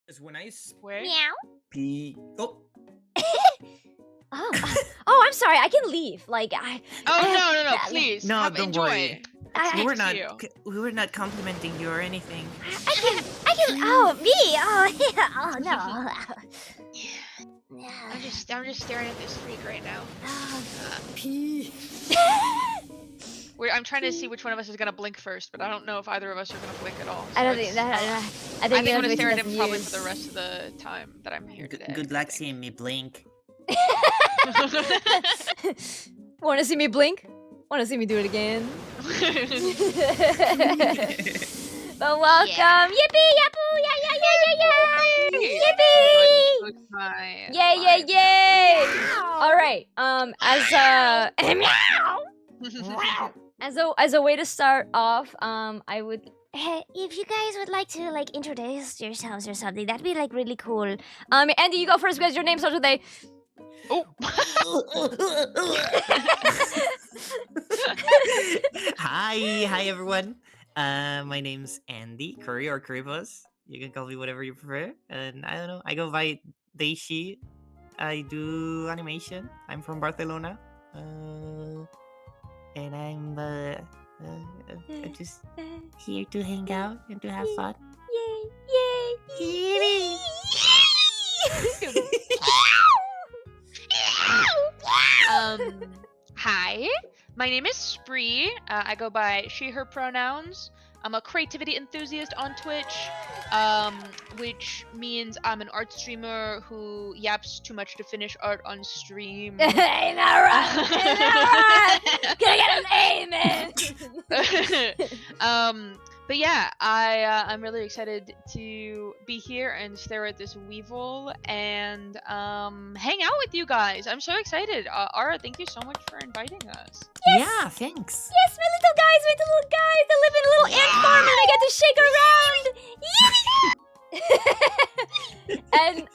Is when I Where? speak. Oh, Oh, I'm sorry. I can leave. Like I. No, please. no, don't enjoy. worry. I We were not complimenting you or anything. I can. Oh, me. Oh, yeah. Oh no. I'm just staring at this freak right now. Pee. I'm trying to see which one of us is gonna blink first, but I don't know if either of us are gonna blink at all. I don't think that. I think I'm gonna stare at him probably for the rest of the time that I'm here today. Good luck seeing me blink. Want to see me blink? Want to see me do it again? But welcome, yippee, yapoo, yeah, yippee, yay! All right, as a way to start off, I would. If you guys would like to like introduce yourselves or something, that'd be like really cool. Andy, you go first because your name starts with A. Oh. Hi everyone. My name's Andy, Curry or CurryPaws. You can call me whatever you prefer. And I don't know, I go by Daishi. I do animation. I'm from Barcelona. And I'm just here to hang out and to have fun. Yay! Hi, my name is Spree. I go by she/her pronouns. I'm a creativity enthusiast on Twitch, which means I'm an art streamer who yaps too much to finish art on stream. Ain't that right? Can I get an amen? But yeah, I'm really excited to be here and stare at this weevil and hang out with you guys. I'm so excited. Ara, thank you so much for inviting us. Yes. Yeah, thanks. Yes, my little guys that live in a little ant farm and I get to shake around. And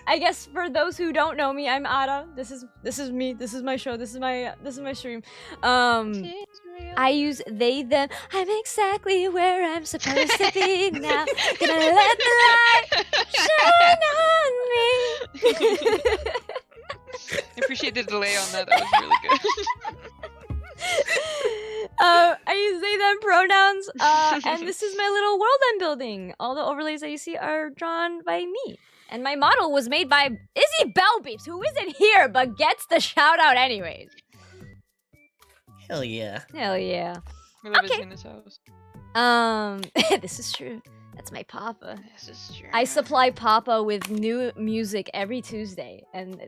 I guess for those who don't know me, I'm Ada. This is me. This is my show. This is my stream. I use they, them. I'm exactly where I'm supposed to be now. Gonna let the light shine on me. I appreciate the delay on that. That was really good. I use they, them pronouns, and this is my little world I'm building. All the overlays that you see are drawn by me. And my model was made by Izzy Bellbeeps, who isn't here, but gets the shout out anyways. Hell yeah. Hell yeah. We love Izzy in this house. This is true. That's my papa. This is true. I supply Papa with new music every Tuesday, and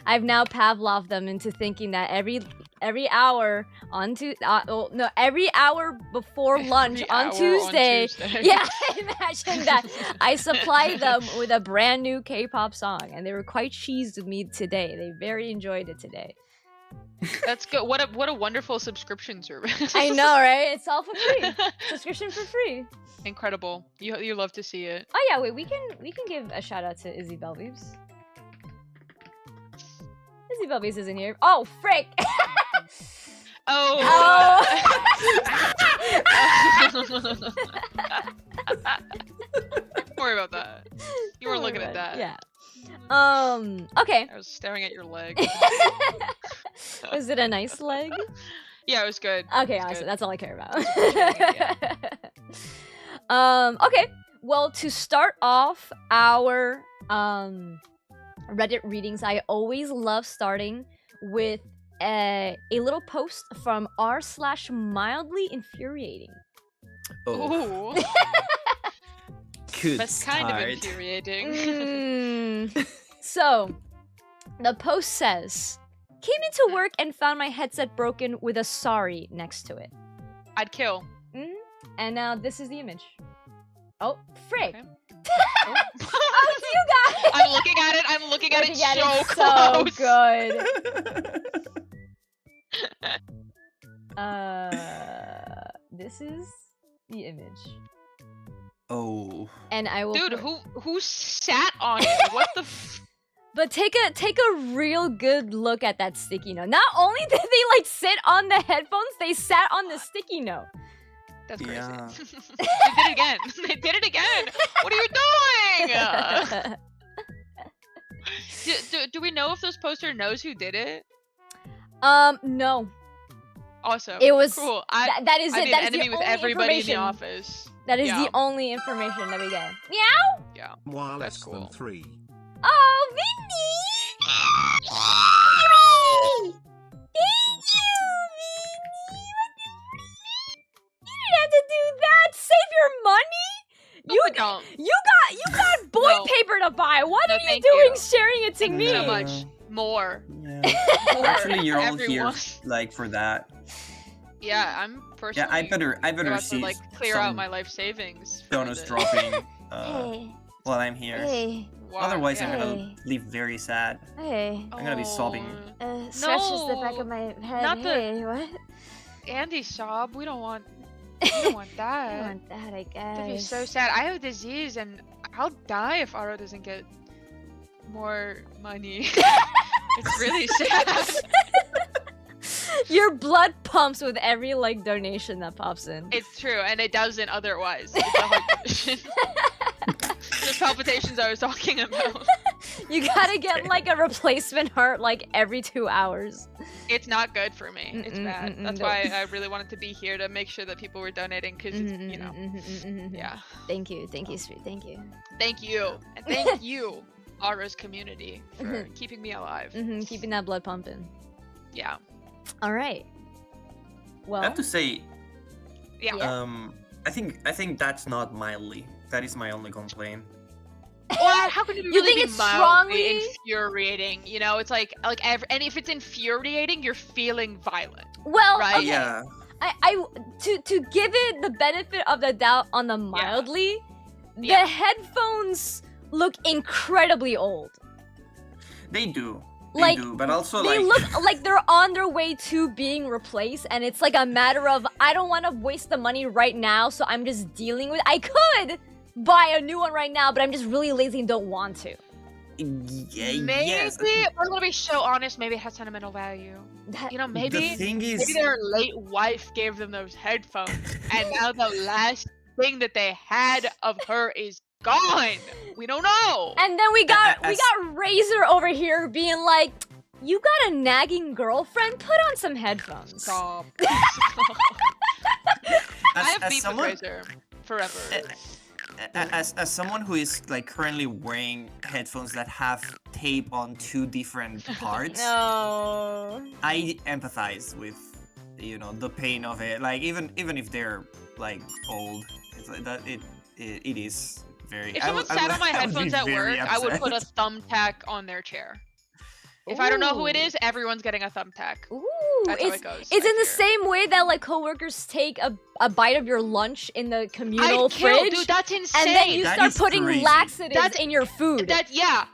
I've now Pavloved them into thinking that every hour on every hour before lunch on Tuesday. Yeah, imagine that. I supply them with a brand new K-pop song, and they were quite cheesed with me today. They very enjoyed it today. That's good. What a wonderful subscription service. I know, right? It's all for free. Subscription for free. Incredible. You love to see it. Oh yeah, wait, we can give a shout out to Izzy Bellbeeps. Izzy Bellbeeps isn't here. Oh, frick! Oh. Don't worry about that. You weren't looking at that. Yeah. Okay. I was staring at your leg. Was it a nice leg? Yeah, it was good. Okay, awesome. Good. That's all I care about. Okay. Well, to start off our Reddit readings, I always love starting with a little post from r/mildly infuriating. Oh. Good That's kind of infuriating. So, the post says, came into work and found my headset broken with a sorry next to it. I'd kill. And now this is the image. Oh, frick. Okay. Oh, you guys! I'm looking at it. I'm looking at it so close. So good. This is the image. Oh. And I will. Dude, who sat on it? What the? But take a real good look at that sticky note. Not only did they like sit on the headphones, they sat on the sticky note. That's crazy. Yeah. They did it again. They did it again. What are you doing? Do we know if this poster knows who did it? No. Awesome. It was cool. that is I it. made That is enemy the with only everybody in the information. office. That is Yeah. the only information that we get. Meow. Yeah. While That's less cool. than 3. Oh, Vinny! Thank you, Vinny! You didn't have to do that! Save your money? No, You I don't. you got boy No. paper to buy! What No, are you thank doing you. sharing it to Thank me? you so much. More. Yeah. More. Actually, you're all Everyone. here like for that. Yeah, I'm personally. Yeah, I better about to, see like clear some out my life savings. for donuts this. dropping Hey, while I'm here. hey, Wow, Otherwise, yeah. I'm gonna Hey. leave very sad. hey. I'm gonna be sobbing. Scratches the back No, of my head. not the- Hey, what? Andy sob. We don't want. We don't want I that. want that, I guess. That'd be so sad. I have a disease and I'll die if Aro doesn't get more money. It's really sad. Your blood pumps with every like donation that pops in. It's true, and it doesn't otherwise. It's a heart condition. The palpitations I was talking about. You gotta get like a replacement heart like every 2 hours. It's not good for me. It's Mm-mm, bad. mm-mm, That's don't. why I really wanted to be here to make sure that people were donating because you know, yeah. Thank you, sweet, thank you. Thank you, and thank you, Ara's community, for Mhm. keeping me alive. Keeping that blood pumping. Yeah, All right. I Well, have to say, yeah. I think that's not mildly. That is my only complaint. Well, how can it You really think be it's mildly strongly- infuriating? You know, it's like and if it's infuriating, you're feeling violent. well, right, okay. Yeah. I to give it the benefit of the doubt on the mildly, Yeah. the headphones look incredibly old. They do. They Like, do, but also They like look like they're on their way to being replaced, and it's like a matter of I don't want to waste the money right now, so I'm just dealing with. I could buy a new one right now, but I'm just really lazy and don't want to. Maybe, yes. I'm gonna be so honest. Maybe it has sentimental value. That- You know, The maybe thing is, maybe their late wife gave them those headphones, and now the last thing that they had of her is gone. We don't know. And then we got as- Razor over here being like, "You got a nagging girlfriend? Put on some headphones." Stop. as, I have as beef someone, with Razor forever. as someone who is like currently wearing headphones that have tape on 2 different parts, No. I empathize with the pain of it. Like even if they're like old, it's like that. It is very. If I someone would- sat on my I would headphones be at very work, I would put a upset. thumbtack on their chair. If I don't know who it Ooh. is, everyone's getting a thumbtack. Ooh, That's how it's it goes. it's I in the fear. same way that like coworkers take a bite of your lunch in the communal I'd kill, fridge, dude. That's insane. and then you That start is putting crazy. laxatives That's- in your food.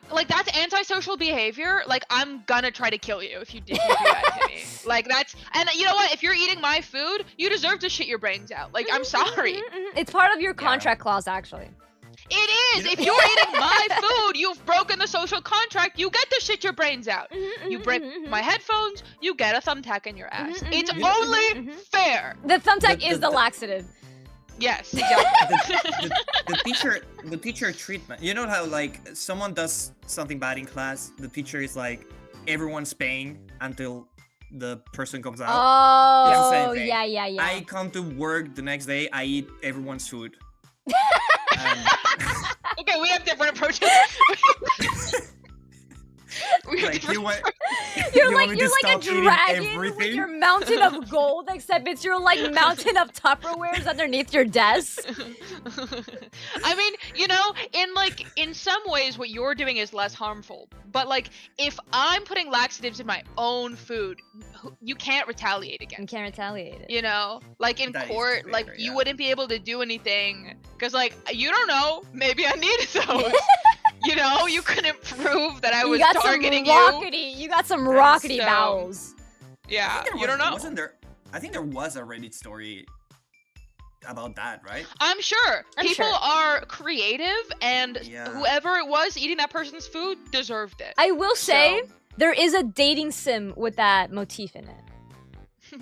Like that's antisocial behavior. Like I'm gonna try to kill you if you do that to me. Like that's, and you know what? If you're eating my food, you deserve to shit your brains out. Like I'm sorry. It's part of your contract clause, actually. It is. If you're eating my food, you've broken the social contract. You get to shit your brains out. You break my headphones, you get a thumbtack in your ass. It's only fair. The thumbtack The- is the- the laxative. Yes, exactly. the teacher treatment. You know how like someone does something bad in class, the teacher is like everyone's paying until the person comes out. It's the same Oh, thing. yeah. I come to work the next day, I eat everyone's food. And- Okay, we have different approaches. We have like different you want, You're you like want me to a stop eating dragon with everything? your mountain of gold, except it's your like mountain of Tupperwares underneath your desk. I mean, in some ways what you're doing is less harmful. But like if I'm putting laxatives in my own food, you can't retaliate You against. can't retaliate it. You know? Like in That is court, fair, like you yeah. wouldn't be able to do anything cuz like you don't know, maybe I needed those. You couldn't prove that I You was got some targeting you. rockety. You got some rockety So- bowels. Yeah, There you don't know. Wasn't there? I think there was a Reddit story about that, right? I'm sure. I'm People sure. are creative, and Yeah. whoever it was eating that person's food deserved it. I will say So- there is a dating sim with that motif in it.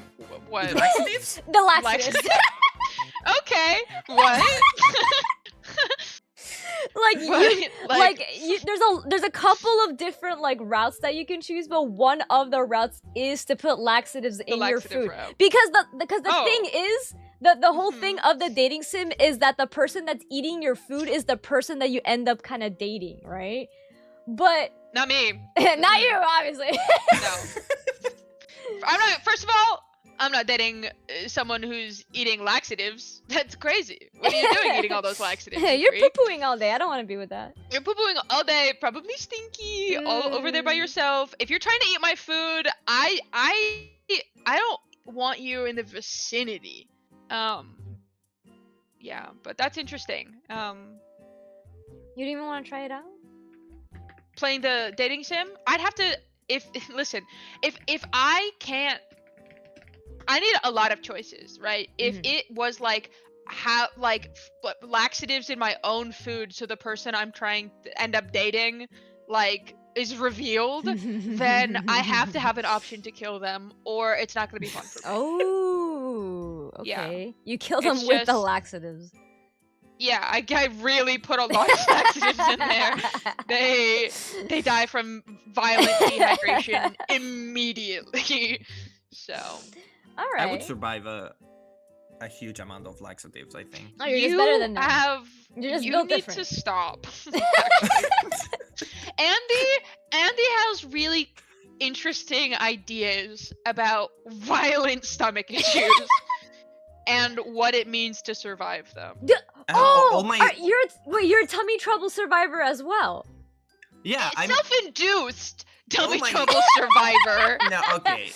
What? The laxatives? The laxatives. Okay. What? There's a couple of different like routes that you can choose, but one of the routes is to put laxatives in your food route. because the thing is the whole thing of the dating sim is that the person that's eating your food is the person that you end up kind of dating, right? But not me. Not you, obviously. No. I'm not. First of all, I'm not dating someone who's eating laxatives. That's crazy. What are you doing eating all those laxatives? You're poo-pooing all day. I don't want to be with that. You're poo-pooing all day, probably stinky, all over there by yourself. If you're trying to eat my food, I don't want you in the vicinity. Yeah, but that's interesting. You don't even want to try it out? Playing the dating sim? I'd have to if I can't, I need a lot of choices, right? If it was like laxatives in my own food, so the person I'm trying to end up dating like is revealed, then I have to have an option to kill them, or it's not going to be fun for me. Oh, okay. Yeah. You kill them with the laxatives. Yeah, I really put a lot of laxatives in there. They die from violent dehydration immediately. So. All right. I would survive a huge amount of laxatives, I think. Oh, you're just better than them. You need different. to stop. Andy has really interesting ideas about violent stomach issues and what it means to survive them. You're a tummy trouble survivor as well. Yeah, I'm self-induced tummy trouble survivor. No, okay.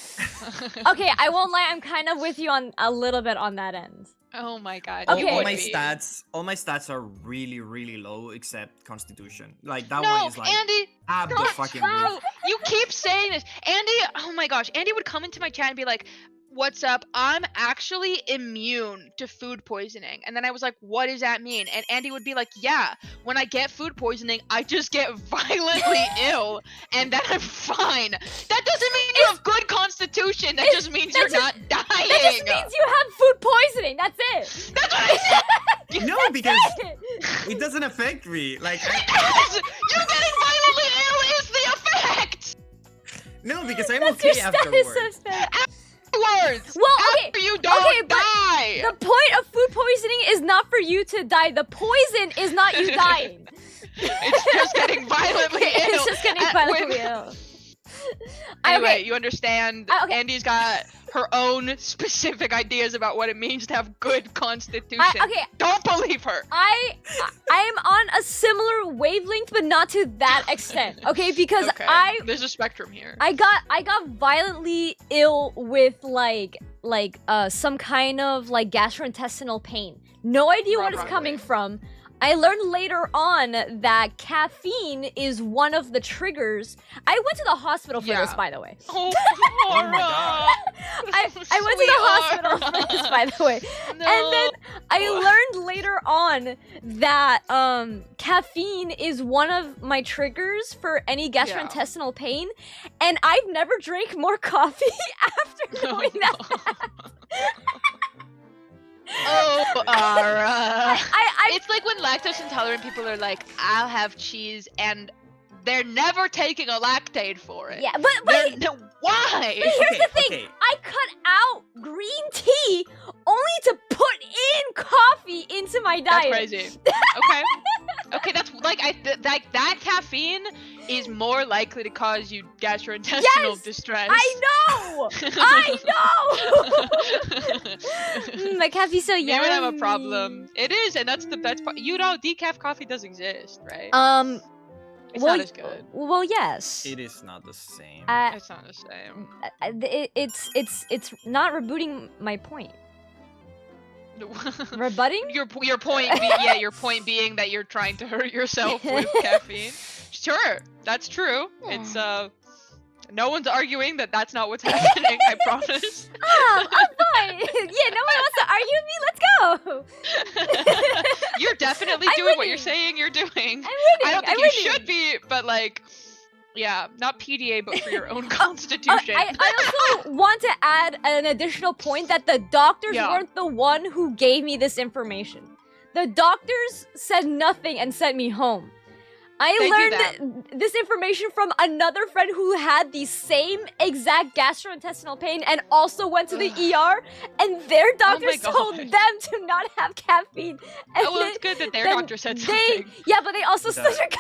Okay, I won't lie. I'm kind of with you on a little bit on that end. Oh my god. Okay. All my stats are really, really low except Constitution. Like that one is like Andy, the fucking roof. You keep saying this. Andy, oh my gosh. Andy would come into my chat and be like, "What's up? I'm actually immune to food poisoning." And then I was like, "What does that mean?" And Andy would be like, "Yeah, when I get food poisoning, I just get violently ill, and then I'm fine. That doesn't mean you have good constitution. That just means you're not dying. That just means you have food poisoning. That's it." That's what I said. No, because it doesn't affect me. Like it does. You getting violently ill is the effect. No, because I'm okay afterwards. Words. Well, okay. After you don't die. The point of food poisoning is not for you to die. The poison is not you dying. It's just getting violently ill. It's just getting violently ill. Anyway, you understand. Andy's got her own specific ideas about what it means to have good constitution. Don't believe her. I am on a similar wavelength, but not to that extent. Okay, because there's a spectrum here. I got violently ill with some kind of like gastrointestinal pain. No idea what it's coming from. I learned later on that caffeine is one of the triggers. I went to the hospital for this, by the way. Oh my god. I went to the hospital for this, by the way. No. And then I learned later on that caffeine is one of my triggers for any gastrointestinal pain. And I've never drank more coffee after knowing that. Oh, it's like when lactose intolerant people are like, "I'll have cheese," and they're never taking a lactate for it. Yeah, but why? Why? But here's the thing: I cut out green tea only to put in coffee into my diet. That's crazy. Okay, that's like that caffeine is more likely to cause you gastrointestinal distress. I know. My coffee's so yummy. You would have a problem. It is, and that's the best part. You know, decaf coffee does exist, right? It's not as good. Well, yes. It is not the same. It's not the same. It's not rebooting my point. Rebutting? Your point being that you're trying to hurt yourself with caffeine. Sure, that's true. Yeah. It's no one's arguing that that's not what's happening. I promise. I'm fine. Yeah, no one wants to argue with me. Let's go. You're definitely doing what you're saying you're doing. I don't think you should be, but like, yeah, not PDA, but for your own constitution. I also want to add an additional point that the doctors weren't the one who gave me this information. The doctors said nothing and sent me home. I learned this information from another friend who had the same exact gastrointestinal pain and also went to the ER, and their doctors told them to not have caffeine. And well, it's good that their doctor said something. Yeah, but they also started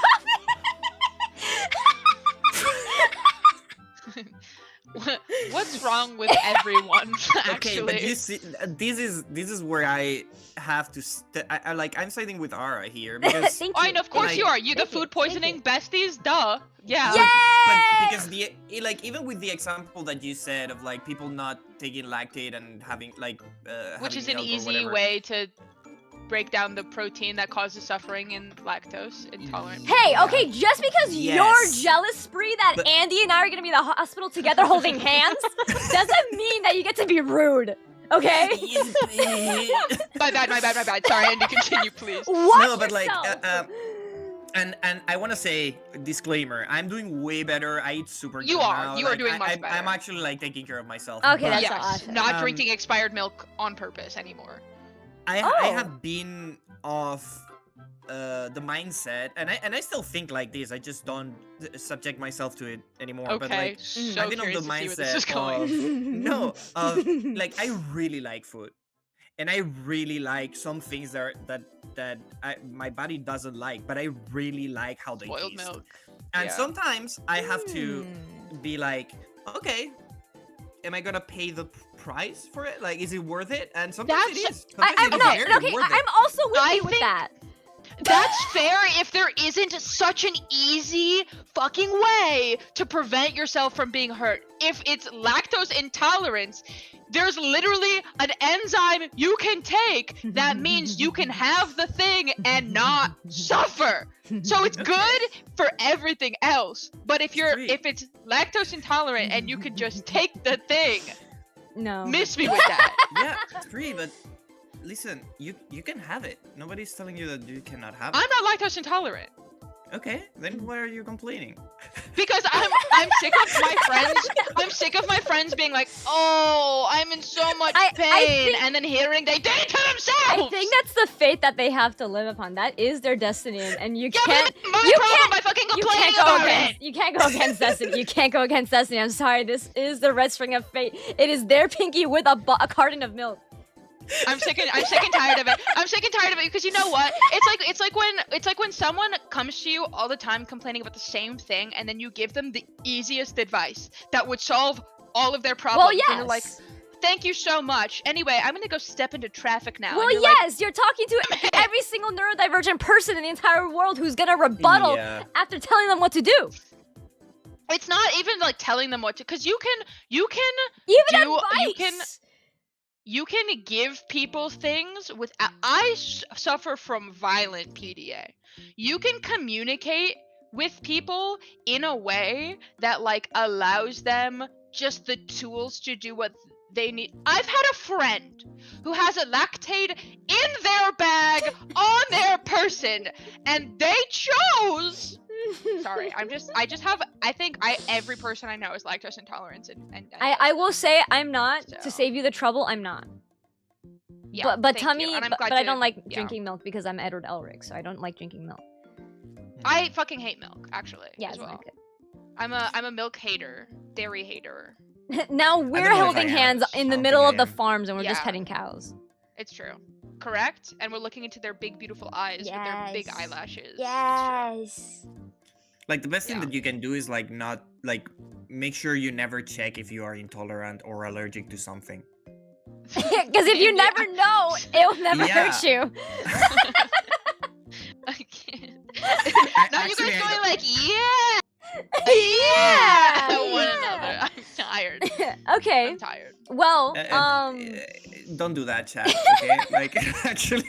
coughing. What's wrong with everyone? Actually, okay, but you see, this is where I have to. I'm siding with Ara here because. I know, of course you are. You the food poisoning besties, duh. Yeah. But because even with the example that you said of like people not taking lactate and having like. Which is an easy way to break down the protein that causes suffering in lactose intolerant. Hey, okay, just because you're jealous, Spree, that Andy and I are gonna be in the hospital together holding hands, doesn't mean that you get to be rude. Okay? My bad. Sorry, Andy, continue, please. No, but like, and I want to say disclaimer. I'm doing way better. I eat super good now. You are doing much better. I'm actually like taking care of myself. Okay, that's awesome. Not drinking expired milk on purpose anymore. I have been off the mindset, and I still think like this. I just don't subject myself to it anymore. Okay, but like, so I've been on the mindset of like I really like food, and I really like some things that my body doesn't like, but I really like how they Spoiled taste. milk. And sometimes I have to be like, okay, am I gonna pay the price for it? Like, is it worth it? And sometimes it is. I'm also with you with that. That's fair if there isn't such an easy fucking way to prevent yourself from being hurt. If it's lactose intolerance, there's literally an enzyme you can take that means you can have the thing and not suffer. So it's good for everything else. But if it's lactose intolerant and you can just take the thing, miss me with that. Yeah, it's free, but listen, you can have it. Nobody's telling you that you cannot have it. I'm not lactose intolerant. Okay, then why are you complaining? Because I'm sick of my friends. I'm sick of my friends being like, "Oh, I'm in so much pain," and then hearing they did it to themselves. I think that's the fate that they have to live upon. That is their destiny, and you can't. But that's my problem by fucking complaining about it. You can't go against destiny. You can't go against destiny. I'm sorry. This is the red string of fate. It is their pinky with a carton of milk. I'm sick and tired of it. I'm sick and tired of it because you know what? It's like when someone comes to you all the time complaining about the same thing, and then you give them the easiest advice that would solve all of their problems. Well, yes. And they're like, thank you so much. Anyway, I'm gonna go step into traffic now. Well, yes, you're talking to every single neurodivergent person in the entire world who's gonna rebuttal after telling them what to do. It's not even like telling them what to, because you can even advice. You can give people things with. I suffer from violent PDA. You can communicate with people in a way that like allows them just the tools to do what they need. I've had a friend who has a lactate in their bag on their person, and they chose. Sorry, I think every person I know is lactose intolerant and I will say I'm not, to save you the trouble, I'm not. Yeah, but Tummy, but I don't like yeah. drinking milk because I'm Edward Elric, so I don't like drinking milk. I fucking hate milk, actually. Yeah, as it's well. not good. I'm a milk hater, dairy hater. Now we're holding hands in the middle of the farms and we're just petting cows. It's true. Correct? And we're looking into their big, beautiful eyes with their big eyelashes. Yes. Like, the best thing that you can do is, like, not, like, make sure you never check if you are intolerant or allergic to something. Because if you never know, it'll never hurt you. I can't. Now you guys going like, yeah! Yeah! One another. I'm tired. Okay. I'm tired. Well, don't do that, chat, okay? Like, actually.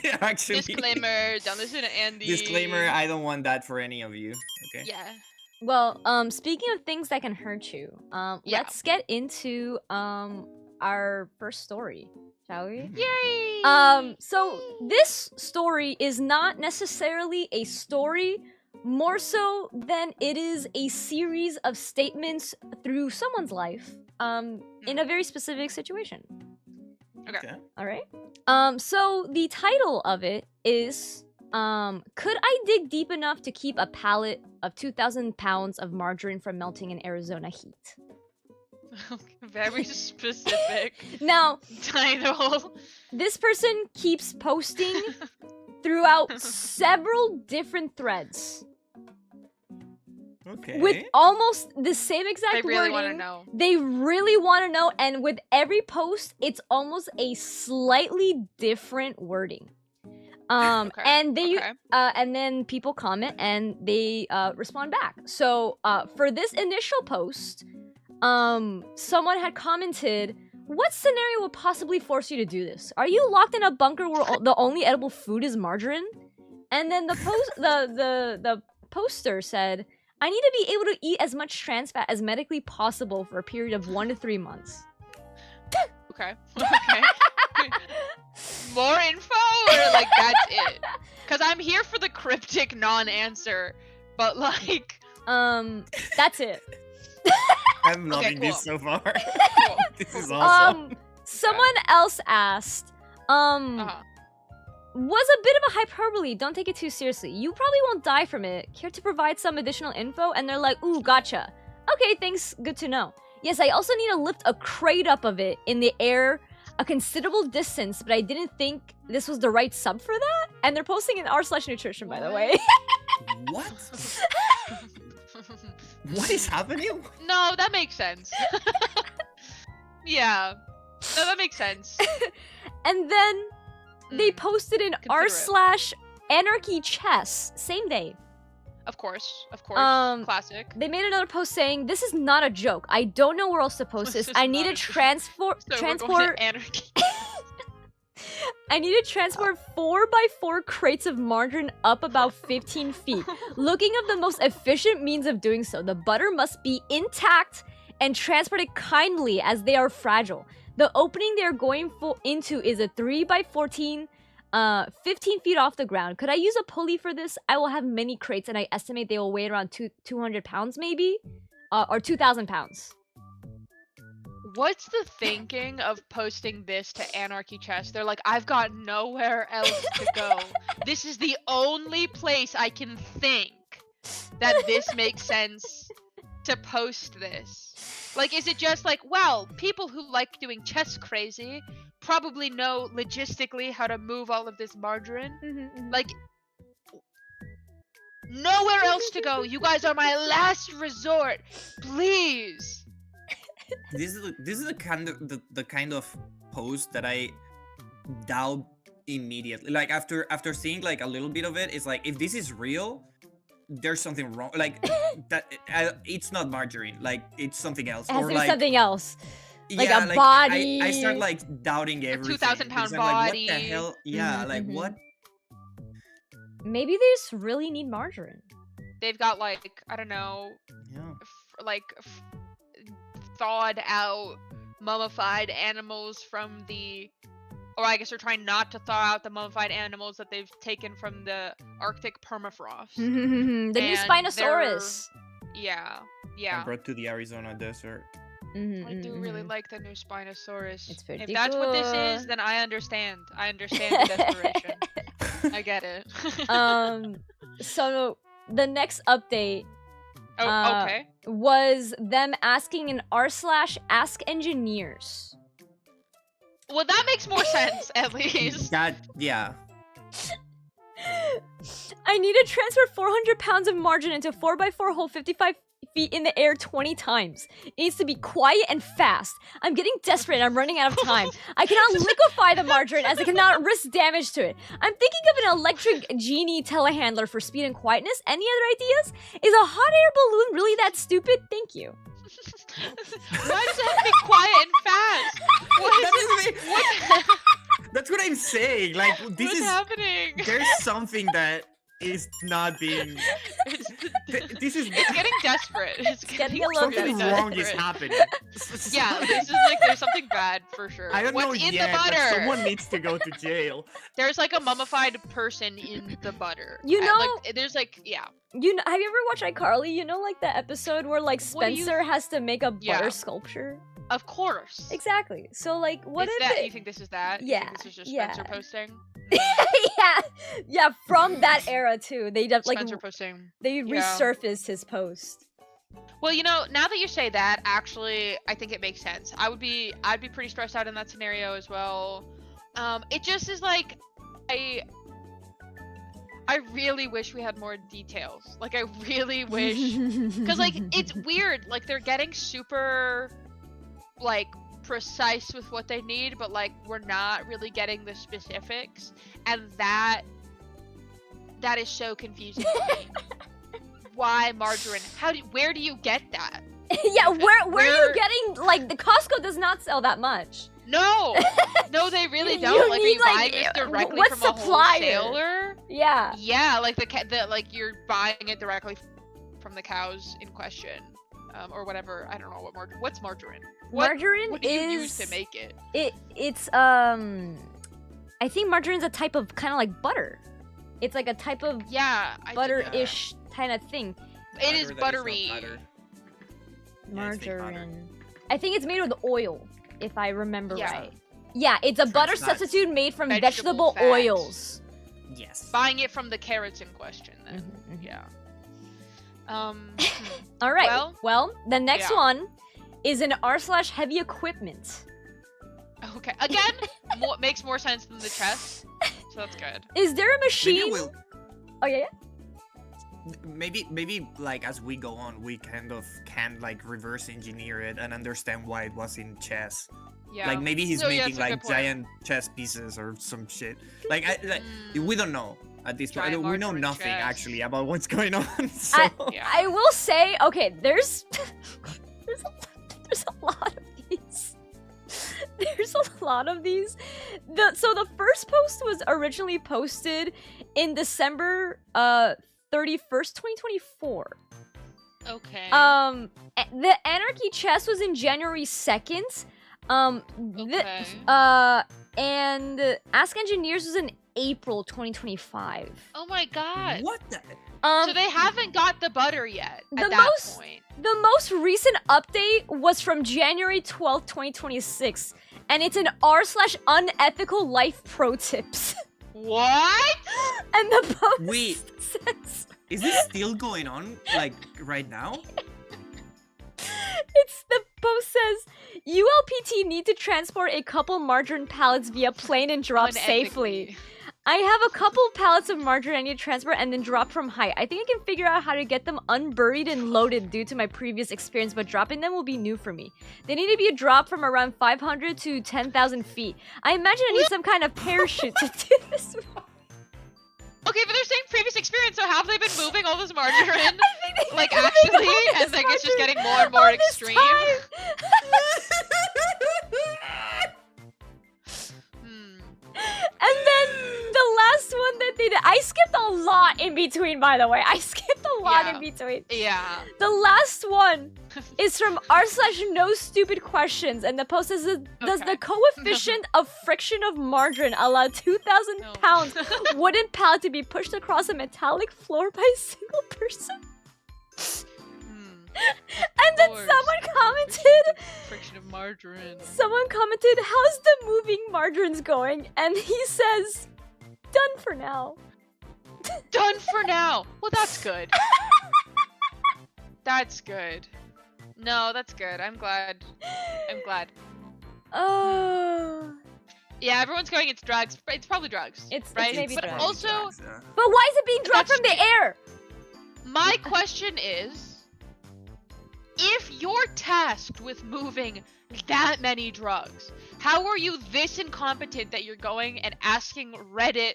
Disclaimer, don't listen to Andy. Disclaimer, I don't want that for any of you, okay? Yeah. Well, speaking of things that can hurt you, let's get into, our first story, shall we? Yay! So this story is not necessarily a story, more so than it is a series of statements through someone's life, in a very specific situation. Okay. All right. So the title of it is, could I dig deep enough to keep a pallet of 2,000 pounds of margarine from melting in Arizona heat? Very specific Now, title. this person keeps posting throughout several different threads. Okay. With almost the same exact They really want to wording. know. They really want to know, and with every post, it's almost a slightly different wording. Okay, And they okay. and then people comment and they respond back. So for this initial post, someone had commented, "What scenario would possibly force you to do this? Are you locked in a bunker where the only edible food is margarine?" And then the poster said, "I need to be able to eat as much trans fat as medically possible for a period of 1 to 3 months." Okay. Okay. More info, or like that's it? Because I'm here for the cryptic non-answer, but like. That's it. I'm loving cool. this so far. Cool. This is awesome. Someone else asked, Uh-huh. was a bit of a hyperbole, don't take it too seriously. You probably won't die from it. Care to provide some additional info? And they're like, "Ooh, gotcha. Okay, thanks, good to know. Yes, I also need to lift a crate up of it in the air a considerable distance, but I didn't think this was the right sub for that." And they're posting in r/nutrition, by the way. What? What is happening? No, that makes sense. Yeah. No, that makes sense. And then they posted in Consider r/anarchy chess, same day. Of course. Classic. They made another post saying, "This is not a joke. I don't know where else to post this. I need to transport So we're going to anarchy. I need to transport 4x4 crates of margarine up about 15 feet. Looking of the most efficient means of doing so. The butter must be intact and transported kindly as they are fragile. The opening they are going into is a 3x14, 15 feet off the ground. Could I use a pulley for this? I will have many crates and I estimate they will weigh around 200 pounds maybe? Or 2,000 pounds. What's the thinking of posting this to Anarchy Chess? They're like, "I've got nowhere else to go. This is the only place I can think that this makes sense to post this." Like, is it just like, well, people who like doing chess crazy probably know logistically how to move all of this margarine? Like, nowhere else to go. You guys are my last resort. Please. This is the kind of post that I doubt immediately. Like after seeing like a little bit of it, it's like, if this is real, there's something wrong. Like that it's not margarine. Like it's something else. It has or to be like something else. Like yeah, a body. I start like doubting everything. 2,000-pound because I'm body. like, what the hell? Yeah, like what? Maybe they just really need margarine. They've got like, I don't know, Yeah. thawed out, mummified animals from the, or I guess they're trying not to thaw out the mummified animals that they've taken from the Arctic permafrost. The new And Spinosaurus. Yeah. And brought to the Arizona desert. I do really like the new Spinosaurus. It's pretty If that's what this is, then I understand. I understand the desperation. I get it. So the next update okay. was them asking an r/ask engineers. Well, that makes more sense, at least. Yeah. I need to transfer 400 pounds of margarine into 4x4 hole 55 feet in the air 20 times. It needs to be quiet and fast. I'm getting desperate and I'm running out of time. I cannot liquefy the margarine as I cannot risk damage to it. I'm thinking of an electric genie telehandler for speed and quietness. Any other ideas? Is a hot air balloon really that stupid? Thank you. Why does it have to be quiet and fast? That's what I'm saying. Like this What's is happening? There's something that is not being. This is. It's getting desperate. It's getting a little something bit wrong is desperate. happening. Yeah, this is like there's something bad for sure. I don't What's know in yet, the but butter? someone needs to go to jail. There's like a mummified person in the butter. You know, like, there's like yeah. You know, have you ever watched iCarly? You know, like that episode where like What do you- Spencer has to make a butter Yeah. sculpture. Of course. Exactly. So like, what is if that? it... You think this is that? Yeah. You think this is just Spencer posting? Yeah, from that era too. They like Spencer posting. they resurfaced his post. Well, you know, now that you say that, actually, I think it makes sense. I'd be pretty stressed out in that scenario as well. It just is like, I really wish we had more details. Like, I really wish, because like it's weird. Like they're getting super, like, precise with what they need, but like we're not really getting the specifics, and that is so confusing to me. Why margarine? Where do you get that? Yeah, where are you getting, like, the Costco does not sell that much. No, they really don't. You like, need, are you buying this directly from a wholesaler? Yeah. Yeah, like the like you're buying it directly from the cows in question, or whatever. I don't know what's margarine. Margarine what do you use to make it? It's I think margarine's a type of kind of like butter. It's like a type of butter-ish kind of thing. It is buttery. Margarine. I think it's made with oil, if I remember right. Yeah, it's a butter substitute made from vegetable fat. Oils. Yes. Buying it from the carrots in question, then. Yeah. All right. Well, the next one is an r/heavy equipment. Okay. Again, makes more sense than the chest, so that's good. Is there a machine? Oh yeah. Maybe like as we go on, we kind of can like reverse engineer it and understand why it was in chess. Yeah. Like maybe he's making like giant chess pieces or some shit. Like we don't know at this point. We know nothing actually about what's going on. So. I will say, okay, there's a lot of these. There's a lot of these. So the first post was originally posted in December 31st, 2024. Okay. The Anarchy Chess was in January 2nd. Okay. And Ask Engineers was in April 2025. Oh my god. What the? So they haven't got the butter yet at that point. The most recent update was from January 12th, 2026, and it's an r/unethical life pro tips. What? And the post says... Is this still going on, like, right now? The post says, ULPT need to transport a couple margarine pallets via plane and drop safely. I have a couple pallets of margarine I need to transport and then drop from height. I think I can figure out how to get them unburied and loaded due to my previous experience, but dropping them will be new for me. They need to be dropped from around 500 to 10,000 feet. I imagine I need some kind of parachute to do this. Okay, but they're saying previous experience, so have they been moving all this margarine? Like, actually? And like, it's just getting more and more extreme? And then the last one that they did, I skipped a lot in between, by the way. I skipped a lot in between. Yeah. The last one is from r/no stupid questions, and the post says, does the coefficient of friction of margarine allow 2,000 pounds wooden pallet to be pushed across a metallic floor by a single person? And then someone commented, friction of margarine. Someone commented, how's the moving margarines going? And he says, done for now. Done for now. Well, that's good. That's good. No, that's good. I'm glad. Oh. Yeah, everyone's going, it's drugs. It's probably drugs. It's right? maybe but drugs. Also, but why is it being dropped from the air? My question is, if you're tasked with moving that many drugs, how are you this incompetent that you're going and asking Reddit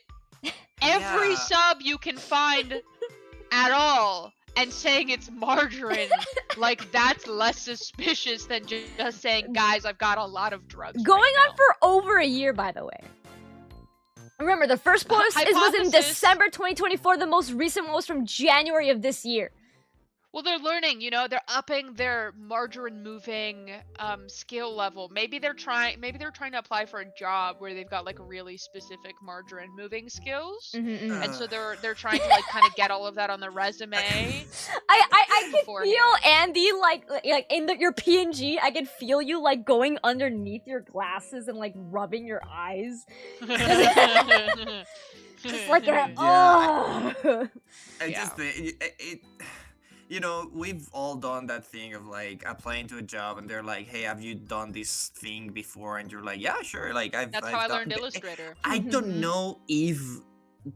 every sub you can find at all and saying it's margarine? Like, that's less suspicious than just saying, guys, I've got a lot of drugs. Going on for over a year, by the way. Remember, the first post was in December 2024. The most recent one was from January of this year. Well, they're learning, you know, they're upping their margarine moving skill level. Maybe they're trying to apply for a job where they've got like really specific margarine moving skills. And so they're trying to like kind of get all of that on their resume. I could beforehand. Andy like in your PNG. I can feel you like going underneath your glasses and like rubbing your eyes. Just like Yeah. I Yeah. just think it. You know, we've all done that thing of like applying to a job, and they're like, "Hey, have you done this thing before?" And you're like, "Yeah, sure." Like That's I've how I done. learned Illustrator. I don't know if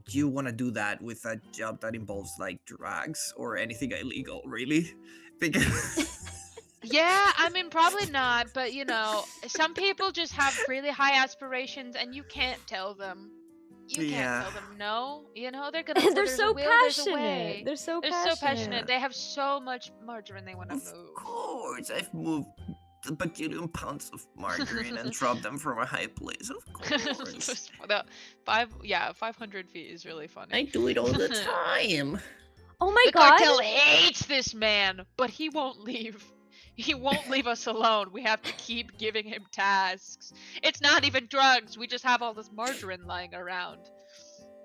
you want to do that with a job that involves like drugs or anything illegal, really, because. Yeah, I mean, probably not, but you know, some people just have really high aspirations, and you can't tell them. You can't tell them no. You know, they're gonna. They're so passionate. They're so passionate. They have so much margarine they want to move. Of course, I've moved a bajillion pounds of margarine and dropped them from a high place. Of course. 500 feet is really funny. I do it all the time. Oh my the god! The cartel hates this man, but he won't leave. He won't leave us alone. We have to keep giving him tasks. It's not even drugs. We just have all this margarine lying around.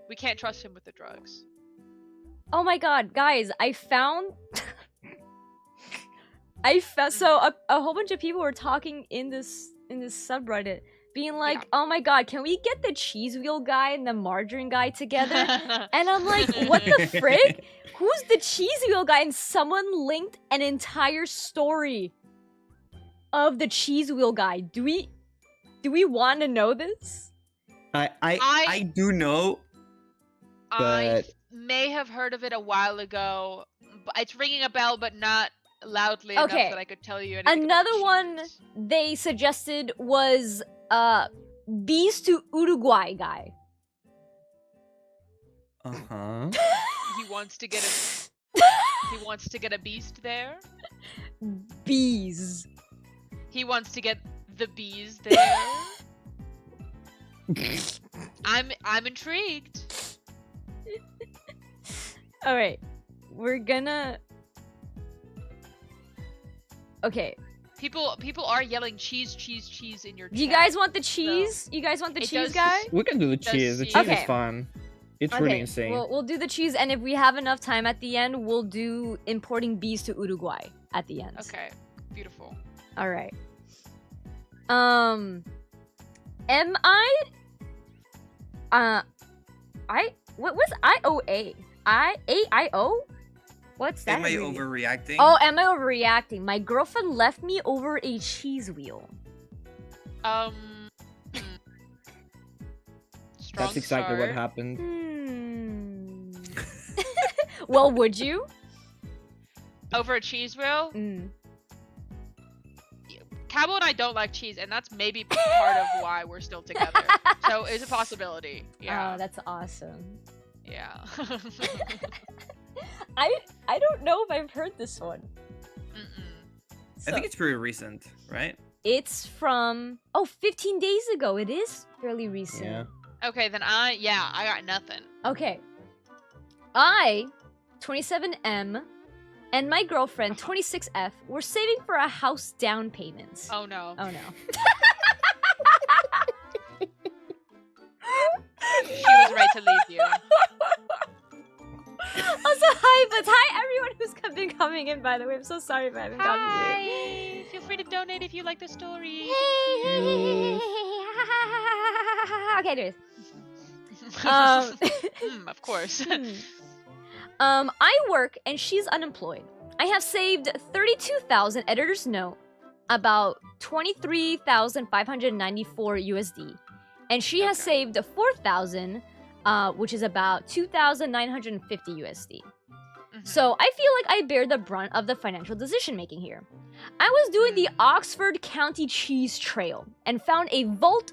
We can't trust him with the drugs. Oh my god, guys, I found so a whole bunch of people were talking in this subreddit, being like, "Oh my god, can we get the cheese wheel guy and the margarine guy together?" And I'm like, "What the frick? Who's the cheese wheel guy?" And someone linked an entire story of the cheese wheel guy. Do we want to know this? I do know. But I may have heard of it a while ago. But it's ringing a bell, but not loudly enough that I could tell you anything. Another one they suggested was Bees to Uruguay guy. Uh-huh. He wants to get a beast there. Bees. He wants to get the bees there. I'm intrigued. All right, we're gonna. Okay. People are yelling cheese in your chat. Do you guys want the cheese? So you guys want the cheese guy? We can do the cheese. The cheese is fun. It's really insane. We'll do the cheese, and if we have enough time at the end, we'll do importing bees to Uruguay at the end. Okay, beautiful. All right. Am I? What was IOA? AIO? What's that? Am I overreacting? Oh, am I overreacting? My girlfriend left me over a cheese wheel. That's exactly what happened. Well, would you? Over a cheese wheel? Cabo and I don't like cheese, and that's maybe part of why we're still together. So it's a possibility. Yeah. Oh, that's awesome. Yeah. I don't know if I've heard this one. I think it's pretty recent, right? It's from 15 days ago. It is fairly recent. Yeah. Okay, then I got nothing. Okay. I, 27M, and my girlfriend, 26F, were saving for a house down payment. Oh no. Oh no. She was right to leave you. Also, hi everyone who's been coming in, by the way. I'm so sorry if I haven't gotten you. Hi! Feel free to donate if you like the story. Okay, anyways. Of course. I work and she's unemployed. I have saved 32,000, editor's note, about 23,594 USD. And she has saved 4,000, which is about 2,950 USD. So I feel like I bear the brunt of the financial decision making here. I was doing the Oxford County Cheese Trail and found a Vault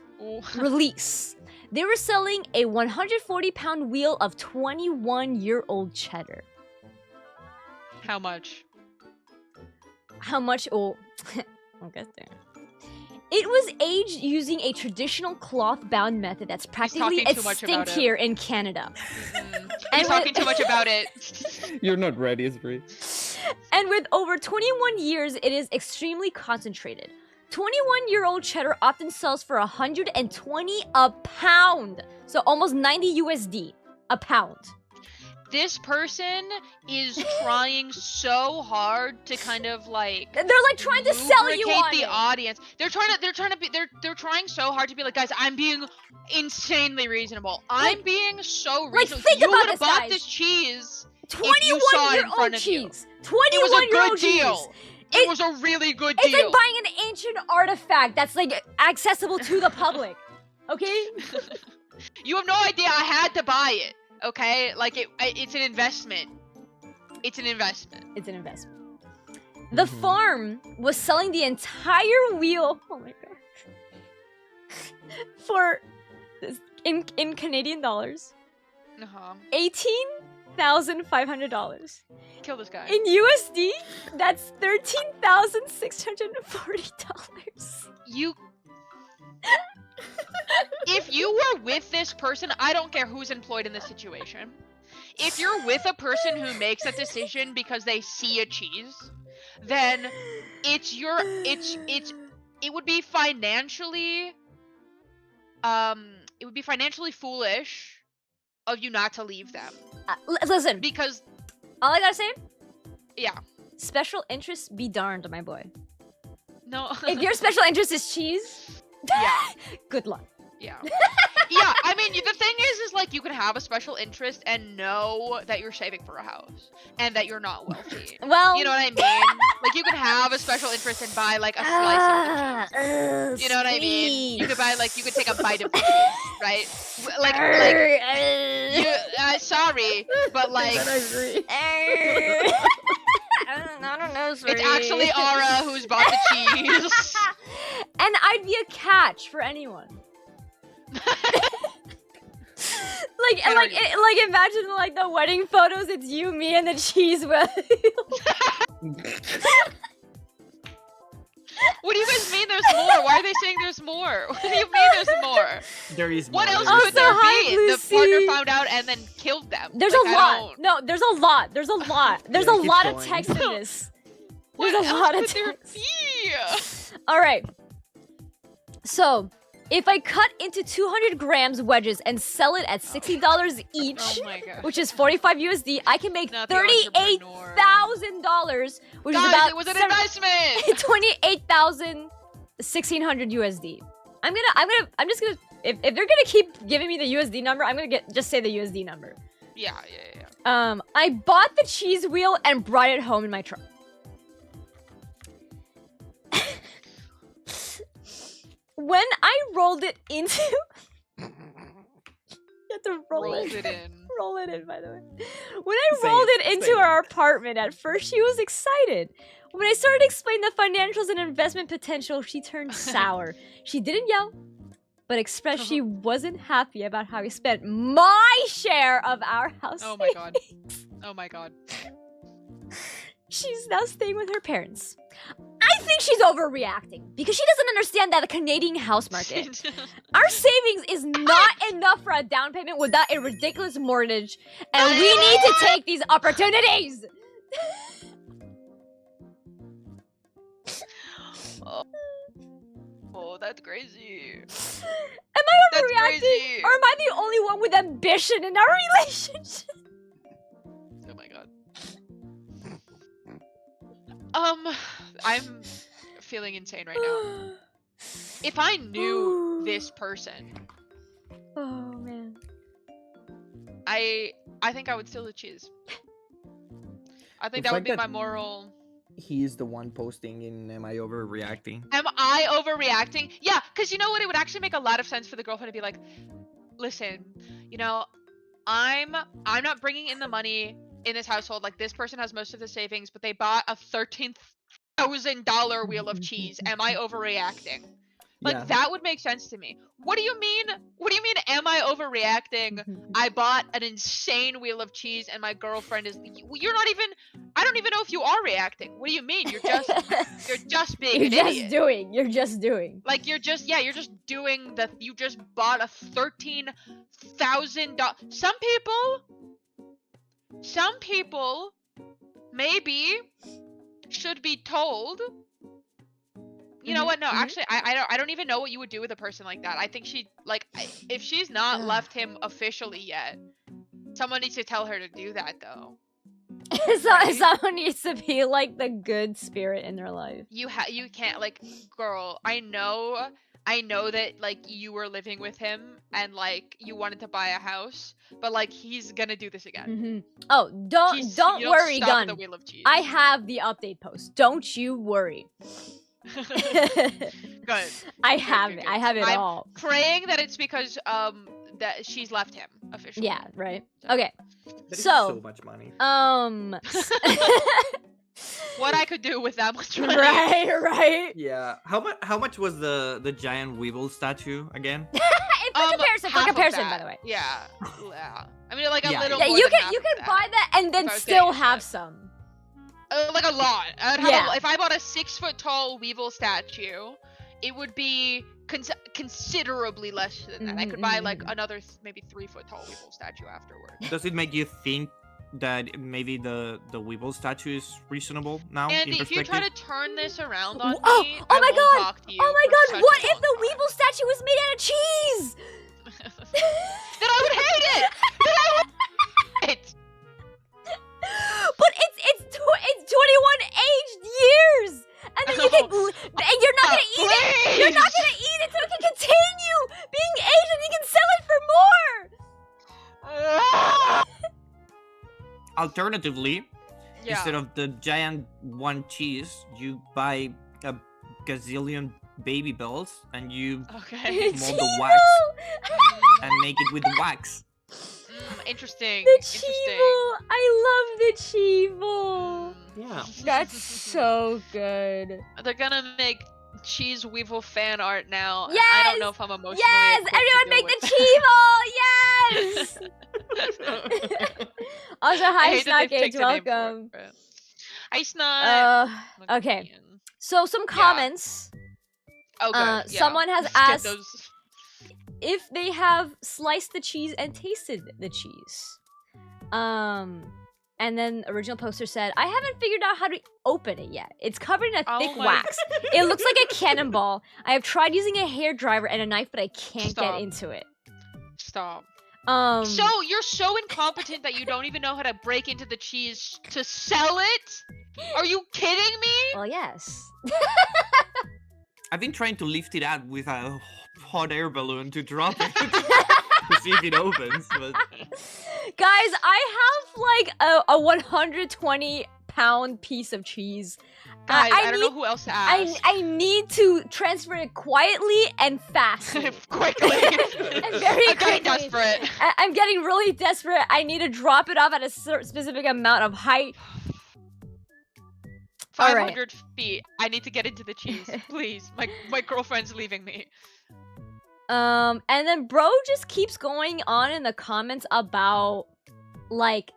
release. They were selling a 140-pound wheel of 21-year-old cheddar. How much? How much? Oh, I'll get there. It was aged using a traditional cloth-bound method that's practically extinct here in Canada. He's talking too much about it. You're not ready, Esprit. And with over 21 years, it is extremely concentrated. 21-year-old cheddar often sells for 120 a pound. So almost 90 USD a pound. this person is trying so hard to kind of like they're like trying to sell you on the it. audience. They're trying so hard to be like, guys, I'm being insanely reasonable. I'm being so reasonable. Like, think you about would have this, bought guys. this cheese 21-year-old cheese. 21-year-old cheese. It was a really good deal. It's like buying an ancient artifact that's like accessible to the public. Okay? You have no idea. I had to buy it. Okay, like it's an investment. It's an investment. It's an investment. The farm was selling the entire wheel. Oh my god. For in Canadian dollars. $18,500. Kill this guy. In USD, that's $13,640. You. If you were with this person, I don't care who's employed in this situation. If you're with a person who makes that decision because they see a cheese, then it would be financially foolish of you not to leave them. Listen, because all I gotta say, yeah, special interests be darned, my boy. No. If your special interest is cheese, yeah, good luck. Yeah. Yeah, I mean, the thing is like, you can have a special interest and know that you're saving for a house and that you're not wealthy. Well, you know what I mean? Like, you can have a special interest and buy like a slice of the cheese. You know what I mean? You could buy like, you could take a bite of the cheese, right? Like you. Sorry, but like. I don't know, sorry. It's actually Ara who's bought the cheese. And I'd be a catch for anyone. like imagine like the wedding photos, it's you, me, and the cheese wheel. What do you guys mean there's more? Why are they saying there's more? What do you mean there's more? There is more. What else Also, could there hi, be? Lucy. The partner found out and then killed them. There's like, a lot. No, there's a lot. There's a lot. There's Yeah, a keep lot of going. text in this. What There's a else lot of could there text. be? Alright. So, if I cut into 200 grams wedges and sell it at $60 each, Oh my god. which is 45 USD, I can make Not the $38,000, which is Guys, about it was an investment! 28,1600 USD. I'm just gonna, if they're gonna keep giving me the USD number, I'm gonna just say the USD number. Yeah. I bought the cheese wheel and brought it home in my truck. When I rolled it into... You have to roll it in. Roll it in, by the way. When I rolled it into our apartment, at first she was excited. When I started explaining the financials and investment potential, she turned sour. She didn't yell, but expressed she wasn't happy about how we spent my share of our house. Oh my god. Oh my god. She's now staying with her parents. I think she's overreacting because she doesn't understand that the Canadian house market. Our savings is not enough for a down payment without a ridiculous mortgage, and we need to take these opportunities. Oh, that's crazy. Am I overreacting, or am I the only one with ambition in our relationship? Oh my god. I'm feeling insane right now. If I knew this person, oh man, I think I would steal the cheese. I think The that would fact be that- my moral. He's the one posting in Am I Overreacting? Am I overreacting? Yeah, because you know what? It would actually make a lot of sense for the girlfriend to be like, listen, you know, I'm not bringing in the money in this household. Like, this person has most of the savings, but they bought a $13,000 wheel of cheese. Am I overreacting? Like, Yeah. that would make sense to me. What do you mean? What do you mean, am I overreacting? I bought an insane wheel of cheese and my girlfriend is... You're not even... I don't even know if you are reacting. What do you mean? You're just being You're an just idiot. doing. You're just doing. Like, you're just doing the... You just bought a $13,000... Some people maybe should be told... You know what? No, actually, I don't even know what you would do with a person like that. I think she, like, if she's not left him officially yet, Someone needs to tell her to do that, though. Someone needs to be like the good spirit in their life. You can't, like, girl. I know that, like, you were living with him and, like, you wanted to buy a house, but, like, he's gonna do this again. Oh, don't worry, Gun. The wheel of cheese. I have the update post. Don't you worry. Good. I have it. I have it all. I'm praying that it's because that she's left him officially. Yeah. Right. Okay. That is So so much money. What I could do with that much money. Right. Yeah. How much was the giant Weevil statue again? For comparison, by the way. Yeah. I mean, like a little. Yeah, more you than can half buy that and then still have some. Like a lot. I'd have if I bought a 6-foot tall Weevil statue, it would be considerably less than that. I could buy like another maybe 3-foot tall Weevil statue afterwards. Does it make you think that maybe the Weevil statue is reasonable now? And if you try to turn this around on me, oh my god! talk to you Oh my god! for What such a if the long time. Weevil statue was made out of cheese? Then I would hate it. Then I would hate it. But it's 21 aged years, and then you can and you're not gonna eat it. You're not gonna eat it, so it can continue being aged, and you can sell it for more. Alternatively, instead of the giant one cheese, you buy a gazillion baby bells and you mold the wax and make it with the wax. Interesting. The Chivo! I love the Chivo! Yeah. That's so good. They're gonna make cheese Weevil fan art now. Yes! I don't know if I'm emotionally Yes! equipped to Everyone make deal the Chivo! Yes! Also, hi, Snugage, welcome. Hi, Snug. Okay. So, some comments. Someone has asked if they have sliced the cheese and tasted the cheese. And then original poster said, I haven't figured out how to open it yet. It's covered in a thick wax. It looks like a cannonball. I have tried using a hairdryer and a knife, but I can't get into it. Stop. So you're so incompetent that you don't even know how to break into the cheese to sell it? Are you kidding me? Well, yes. I've been trying to lift it out with a hot air balloon to drop it to see if it opens. But guys, I have like a 120-pound piece of cheese. Guys, I don't know who else to ask. I need to transfer it quietly and fastly. Quickly. And very I'm getting desperate. I'm getting really desperate. I need to drop it off at a specific amount of height. 500 feet. I need to get into the cheese. Please. My girlfriend's leaving me. And then bro just keeps going on in the comments about like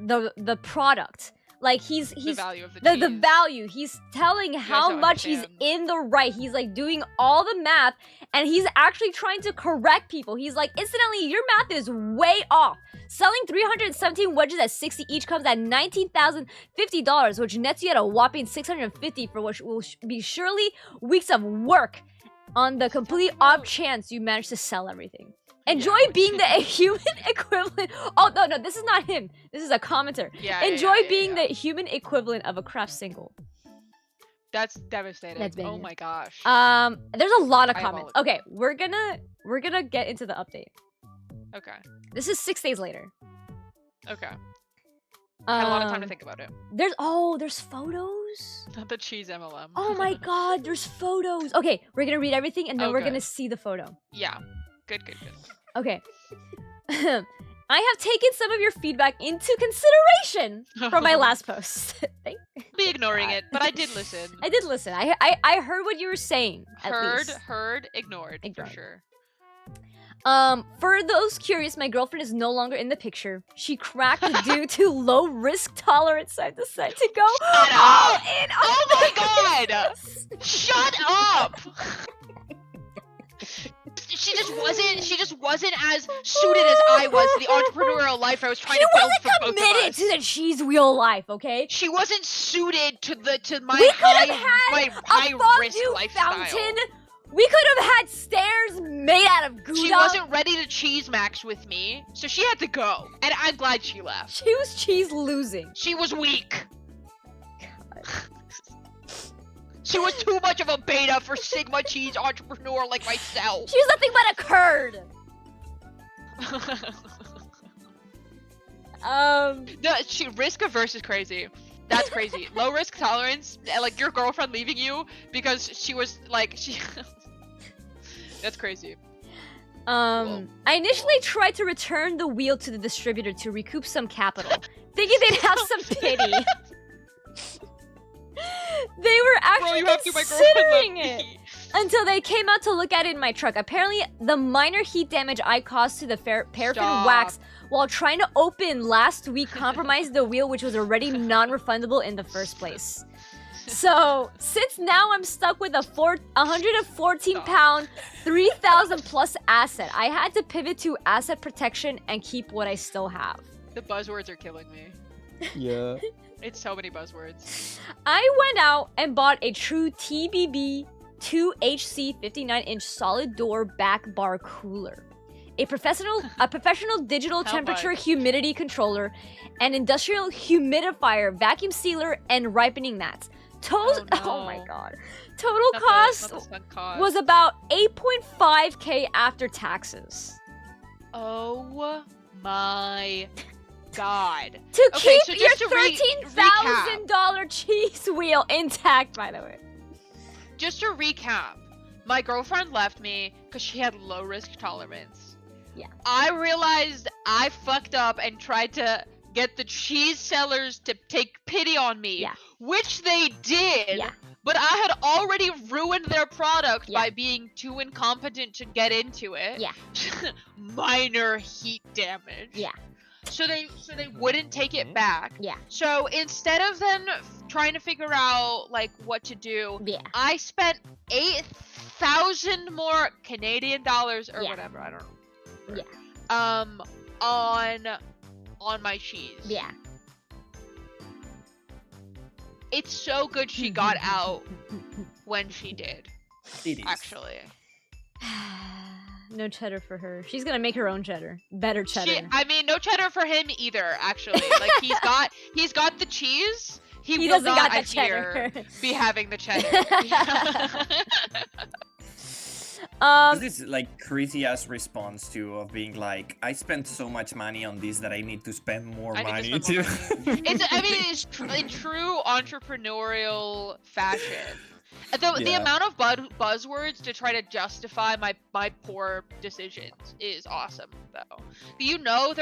the product. Like he's the value of the the cheese. value. He's telling how much he's in the right. He's like doing all the math and he's actually trying to correct people. He's like, incidentally, your math is way off. Selling 317 wedges at 60 each comes at $19,050, which nets you at a whopping $650, for which will be surely weeks of work on the complete off chance you manage to sell everything. Enjoy being the human equivalent. Oh, no, this is not him. This is a commenter. Enjoy being the human equivalent of a craft single. That's devastating. That's oh my gosh. There's a lot of comments. Okay, we're gonna get into the update. Okay. This is 6 days later. Okay. I had a lot of time to think about it. There's photos? Not the cheese MLM. Oh my god, there's photos. Okay, we're gonna read everything and then we're gonna see the photo. Yeah. Good. Okay. I have taken some of your feedback into consideration from my last post. I'll be ignoring it, but I did listen. I did listen. I heard what you were saying. Heard, ignored, for sure. For those curious, my girlfriend is no longer in the picture. She cracked due to low risk tolerance, so I decided to go all in. Oh my god! Shut up! She just wasn't as suited as I was to the entrepreneurial life I was trying to build for both of us. She wasn't committed to the cheese wheel life, okay? She wasn't suited to my high risk lifestyle. We could have had stairs made out of Gouda. She wasn't ready to cheese max with me, so she had to go. And I'm glad she left. She was cheese losing. She was weak. She was too much of a beta for Sigma cheese entrepreneur like myself. She was nothing but a curd. No, she risk averse is crazy. That's crazy. Low risk tolerance, like your girlfriend leaving you because she was like That's crazy. I initially tried to return the wheel to the distributor to recoup some capital, thinking they'd have some pity. They were actually considering it until they came out to look at it in my truck. Apparently, the minor heat damage I caused to the paraffin wax while trying to open last week compromised the wheel, which was already non-refundable in the first place. So, since now I'm stuck with a 114-pound, 3,000 plus asset, I had to pivot to asset protection and keep what I still have. The buzzwords are killing me. Yeah. It's so many buzzwords. I went out and bought a true TBB 2HC 59-inch solid door back bar cooler, a professional digital temperature humidity controller, an industrial humidifier, vacuum sealer, and ripening mats. Oh my god. Total cost was about 8.5K after taxes. Oh my god. To keep your $13,000 cheese wheel intact, by the way. Just to recap, my girlfriend left me because she had low risk tolerance. Yeah. I realized I fucked up and tried to get the cheese sellers to take pity on me. Yeah. Which they did. Yeah. But I had already ruined their product by being too incompetent to get into it. Yeah. Minor heat damage. Yeah. So they wouldn't take it back. Yeah. So instead of them trying to figure out like what to do, I spent 8,000 more Canadian dollars or whatever, I don't know. On my cheese. Yeah. It's so good she got out when she did. It is. Actually. No cheddar for her. She's gonna make her own cheddar. Better cheddar. I mean, no cheddar for him either, actually. Like, he's got the cheese. He will doesn't not got the cheddar. be having the cheddar. This is like crazy ass response to of being like, I spent so much money on this that I need to spend more money too. It's in true entrepreneurial fashion. The amount of buzzwords to try to justify my poor decisions is awesome, though. You know,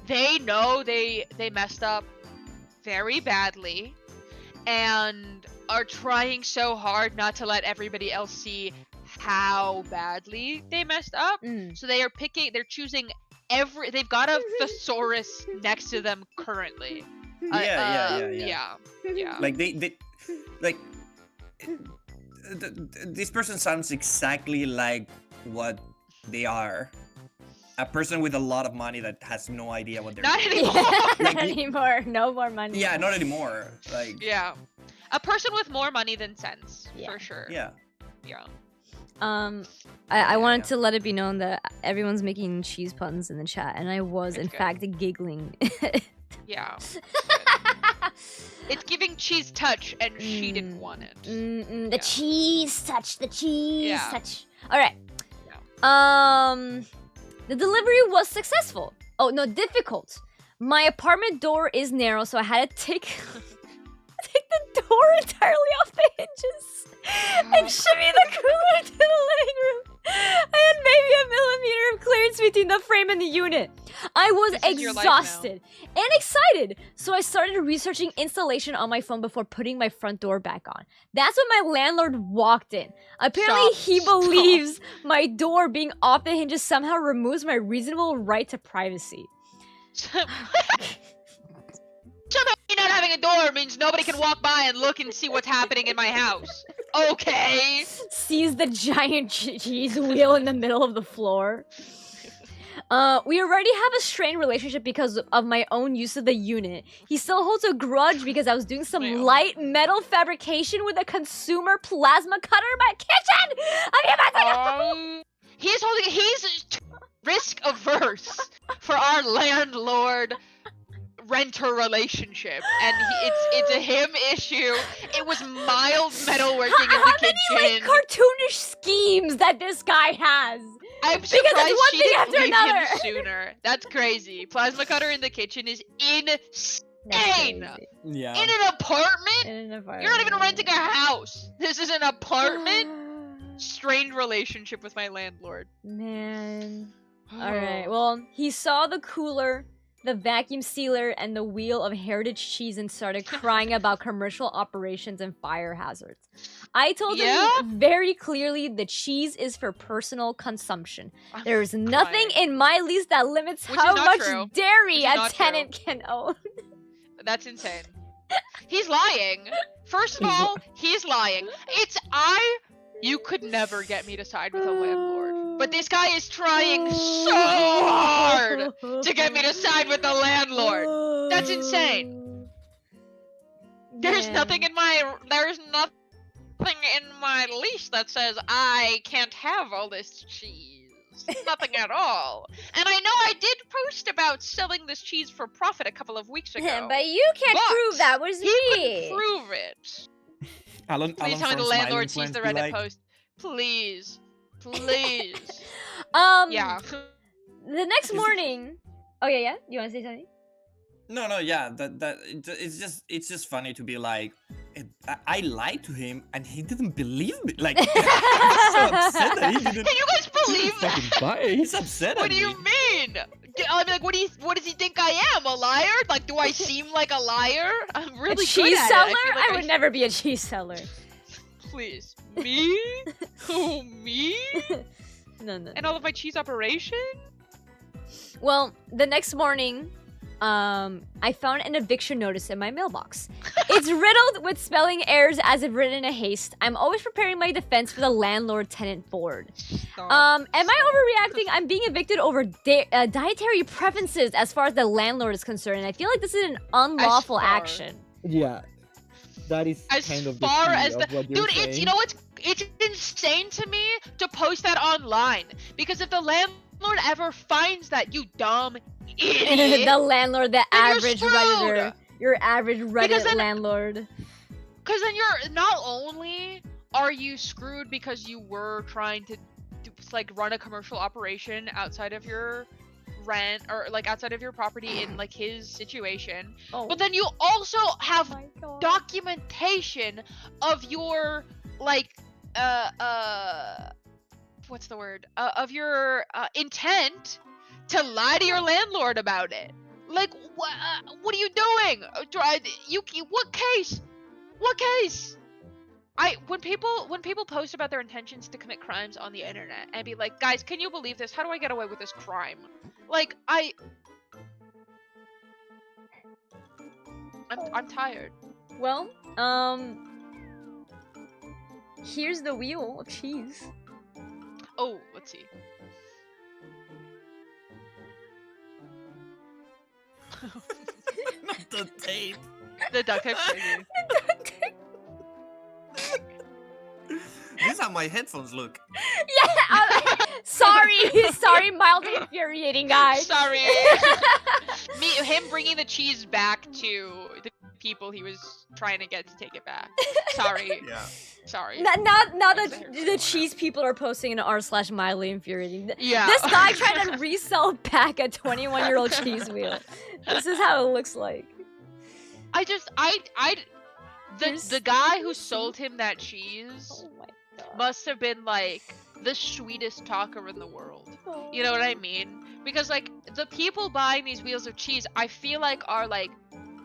they know they messed up very badly and are trying so hard not to let everybody else see how badly they messed up. So they're choosing they've got a thesaurus next to them currently. Yeah. Like this person sounds exactly like what they are. A person with a lot of money that has no idea what they're doing. Not anymore. No more money. Yeah, not anymore. Like. Yeah. A person with more money than sense, for sure. Yeah. Yeah. I wanted to let it be known that everyone's making cheese puns in the chat, and I was in fact giggling. Yeah. It's giving cheese touch, and she didn't want it. The cheese touch. The cheese touch. All right. Yeah. The delivery was successful. Oh no, difficult. My apartment door is narrow, so I had to take the door entirely off the hinges and shimmy the cooler to the living room. I had maybe a millimeter of clearance between the frame and the unit. I was exhausted and excited, so I started researching installation on my phone before putting my front door back on. That's when my landlord walked in. Apparently, he believes my door being off the hinges somehow removes my reasonable right to privacy. Somehow not having a door means nobody can walk by and look and see what's happening in my house. Okay. Sees the giant cheese wheel in the middle of the floor. We already have a strained relationship because of my own use of the unit. He still holds a grudge because I was doing some light metal fabrication with a consumer plasma cutter in my kitchen! He's risk averse for our landlord renter relationship, and it's a him issue. It was mild metalworking in the kitchen. How many cartoonish schemes that this guy has? I'm surprised she didn't leave him sooner. That's crazy. Plasma cutter in the kitchen is insane. Yeah. In an apartment? You're not even renting a house. This is an apartment. Strained relationship with my landlord. Man. Alright, well, he saw the cooler, the vacuum sealer, and the wheel of heritage cheese and started crying about commercial operations and fire hazards. I told him very clearly the cheese is for personal consumption. There is nothing in my lease that limits how much dairy a tenant can own. That's insane. He's lying. First of all, he's lying. You could never get me to side with a landlord. But this guy is trying so hard to get me to side with the landlord. That's insane. There's nothing in my lease that says I can't have all this cheese. Nothing at all. And I know I did post about selling this cheese for profit a couple of weeks ago. But you can't prove that was me. He couldn't prove it. Please tell me the landlord sees the Reddit post. Please. Please. Yeah. The next morning... Okay, yeah? You want to say something? No, yeah. It's just funny to be like, I lied to him and he didn't believe me. Like, I'm so upset that he didn't. Can you guys believe that? He's upset at me. What do you mean? I mean, like, what does he think I am? A liar? Like, do I seem like a liar? I'm really good at it. A cheese seller? I would never be a cheese seller. Please. Me? Who, me? No. And all of my cheese operation? Well, the next morning, I found an eviction notice in my mailbox. It's riddled with spelling errors as if written in haste. I'm always preparing my defense for the landlord-tenant board. Am I overreacting? I'm being evicted over dietary preferences as far as the landlord is concerned, and I feel like this is an unlawful action. Yeah. That is kind of the far key as of what you're saying. It's, you know what's, it's insane to me to post that online, because if the landlord ever finds that, you dumb idiot, the landlord, the average Redditor, your average Reddit landlord. Because then you're, not only are you screwed because you were trying to like run a commercial operation outside of your rent or like outside of your property in like his situation, but then you also have documentation of your like what's the word, of your intent to lie to your landlord about it. Like, what are you doing? What case? When people post about their intentions to commit crimes on the internet and be like, guys, can you believe this? How do I get away with this crime? Like, I'm tired. Well, here's the wheel of cheese. Oh, let's see. Not the tape. The duct tape's crazy. This is how my headphones look. Yeah, sorry, mildly infuriating, guys. Sorry. Him bringing the cheese back to the people he was trying to get to take it back. Sorry. Yeah. Sorry. Now the cheese people are posting in r/mildly infuriating. Yeah. This guy trying to resell back a 21-year-old cheese wheel. This is how it looks like. The guy who sold him that cheese must have been like the sweetest talker in the world. You know what I mean? Because like the people buying these wheels of cheese, I feel like are like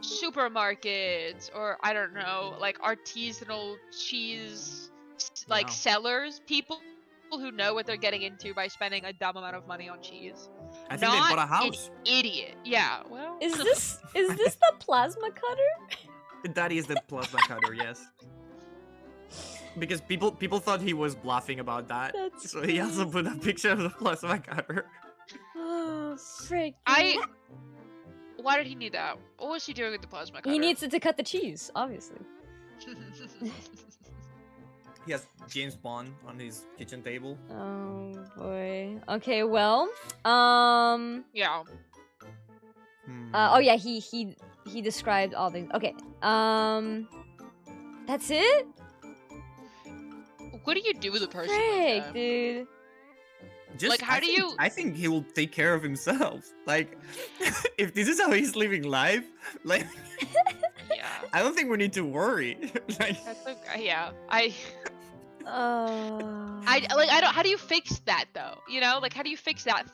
supermarkets or I don't know, like artisanal cheese like sellers, people who know what they're getting into by spending a dumb amount of money on cheese. I think they bought a house. An idiot. Yeah. Well. Is this the plasma cutter? That is the plasma cutter, yes. Because people thought he was bluffing about that. So he also put a picture of the plasma cutter. Oh, frick. Why did he need that? What was he doing with the plasma cutter? He needs it to cut the cheese, obviously. He has James Bond on his kitchen table. Oh boy. Okay, well, Yeah. oh yeah, he described all the. Okay, that's it. What do you do with a person Frick, like that? dude. Just, Like, how do you- I think he will take care of himself. Like, if this is how he's living life, like, Yeah. I don't think we need to worry. Like, That's okay. Yeah. I I don't. How do you fix that though? You know, like how do you fix that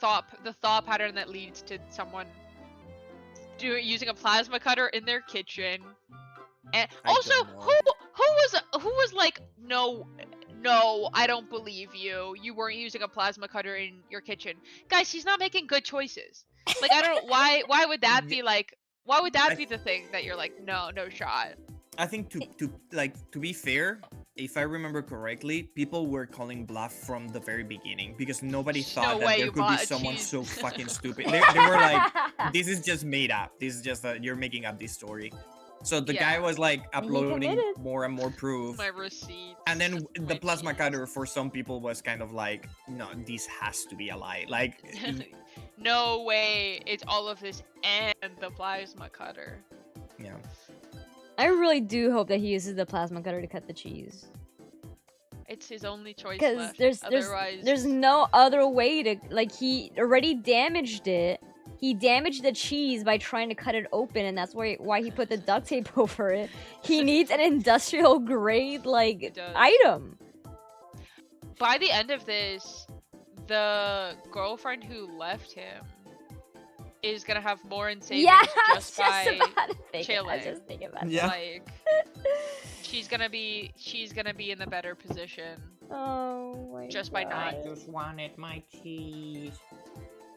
the thought pattern that leads to someone using a plasma cutter in their kitchen? And I also, don't know. who was like, no, I don't believe you. You weren't using a plasma cutter in your kitchen, guys. He's not making good choices. Like I don't. Why would that be like? Why would that be the thing that you're like, no shot? I think to be fair, if I remember correctly, people were calling bluff from the very beginning because nobody thought that there could be someone so fucking stupid. They were like, "This is just made up. This is just you're making up this story." So the guy was like uploading committed. more and more proof. My receipts. And then the my plasma cheese. cutter for some people was kind of like, no, this has to be a lie. Like, No way! It's all of this and the plasma cutter. yeah. I really do hope that he uses the plasma cutter to cut the cheese. It's his only choice Because left. there's Otherwise, no other way to, like, he already damaged it. He damaged the cheese by trying to cut it open, and that's why he put the duct tape over it. He needs an industrial grade, like, does. item. by the end of this, the girlfriend who left him is gonna have more in savings Yeah, just by about to think. I chilling. was just thinking about Yeah. Like she's gonna be in the better position Oh my just by God. not. just wanted my cheese.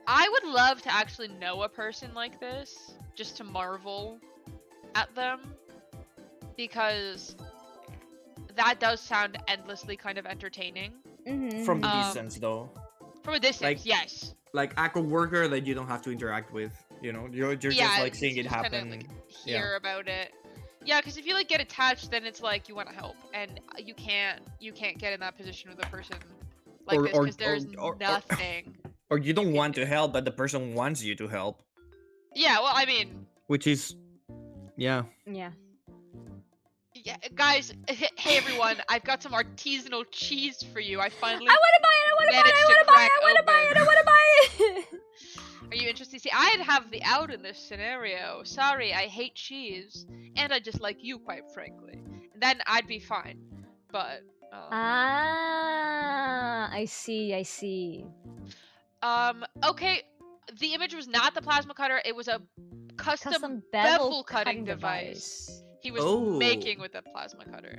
I would love to actually know a person like this, just to marvel at them, because that does sound endlessly kind of entertaining. Mhm. From the Um, distance, though. From a distance, Like- yes. Like a coworker that you don't have to interact with. You know, you're just like seeing it just kinda, happen. like, Yeah. hear about it. Yeah, because if you like get attached, then it's like you want to help, and you can't get in that position with a person like Or- this or- because there's or- nothing. Or you don't want to help, but the person wants you to help. Yeah, well, I mean, Which is, yeah. Yeah. yeah, guys, hey everyone, I've got some artisanal cheese for you. I finally I want to buy it. I want to buy it. managed I to want to buy it. crack I want to buy it. I open. want to buy it. Are you interested? See, I'd have the out in this scenario. Sorry, I hate cheese, and I just like you, quite frankly. Then I'd be fine. But I see. I see. okay, the image was not the plasma cutter. It was a custom bevel cutting device he was Oh. making with the plasma cutter.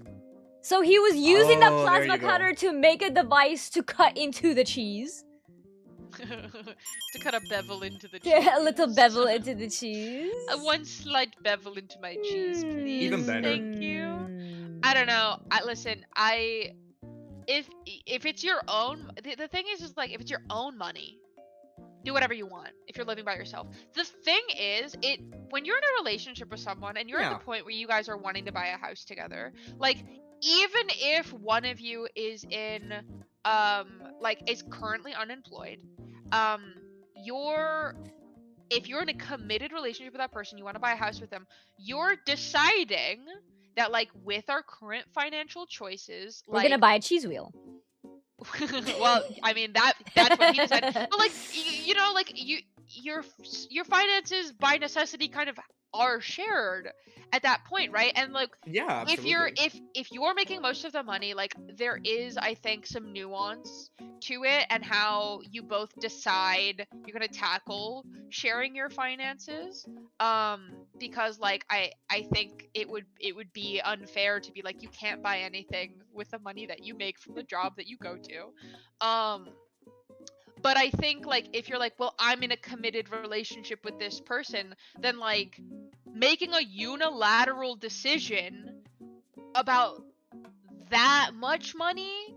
So he was using the Oh, there plasma you go. cutter to make a device to cut into the cheese. To cut a bevel into the cheese. Yeah, a little bevel into the cheese. One slight bevel into my cheese, please. Even better. Thank you. I don't know. Listen. If it's your own, the thing is like if it's your own money, do whatever you want. If you're living by yourself, the thing is, when you're in a relationship with someone and you're at Yeah. the point where you guys are wanting to buy a house together, like even if one of you is in is currently unemployed, if you're in a committed relationship with that person, you want to buy a house with them, you're deciding that like with our current financial choices, We're gonna buy a cheese wheel. well, I mean that's what he decided. But like you know, like your finances by necessity kind of are shared at that point, right? And like Yeah, if you're making most of the money, like there is, I think, some nuance to it and how you both decide you're gonna tackle sharing your finances. Because like I think it would be unfair to be like you can't buy anything with the money that you make from the job that you go to. But I think like if you're like, well, I'm in a committed relationship with this person, then like making a unilateral decision about that much money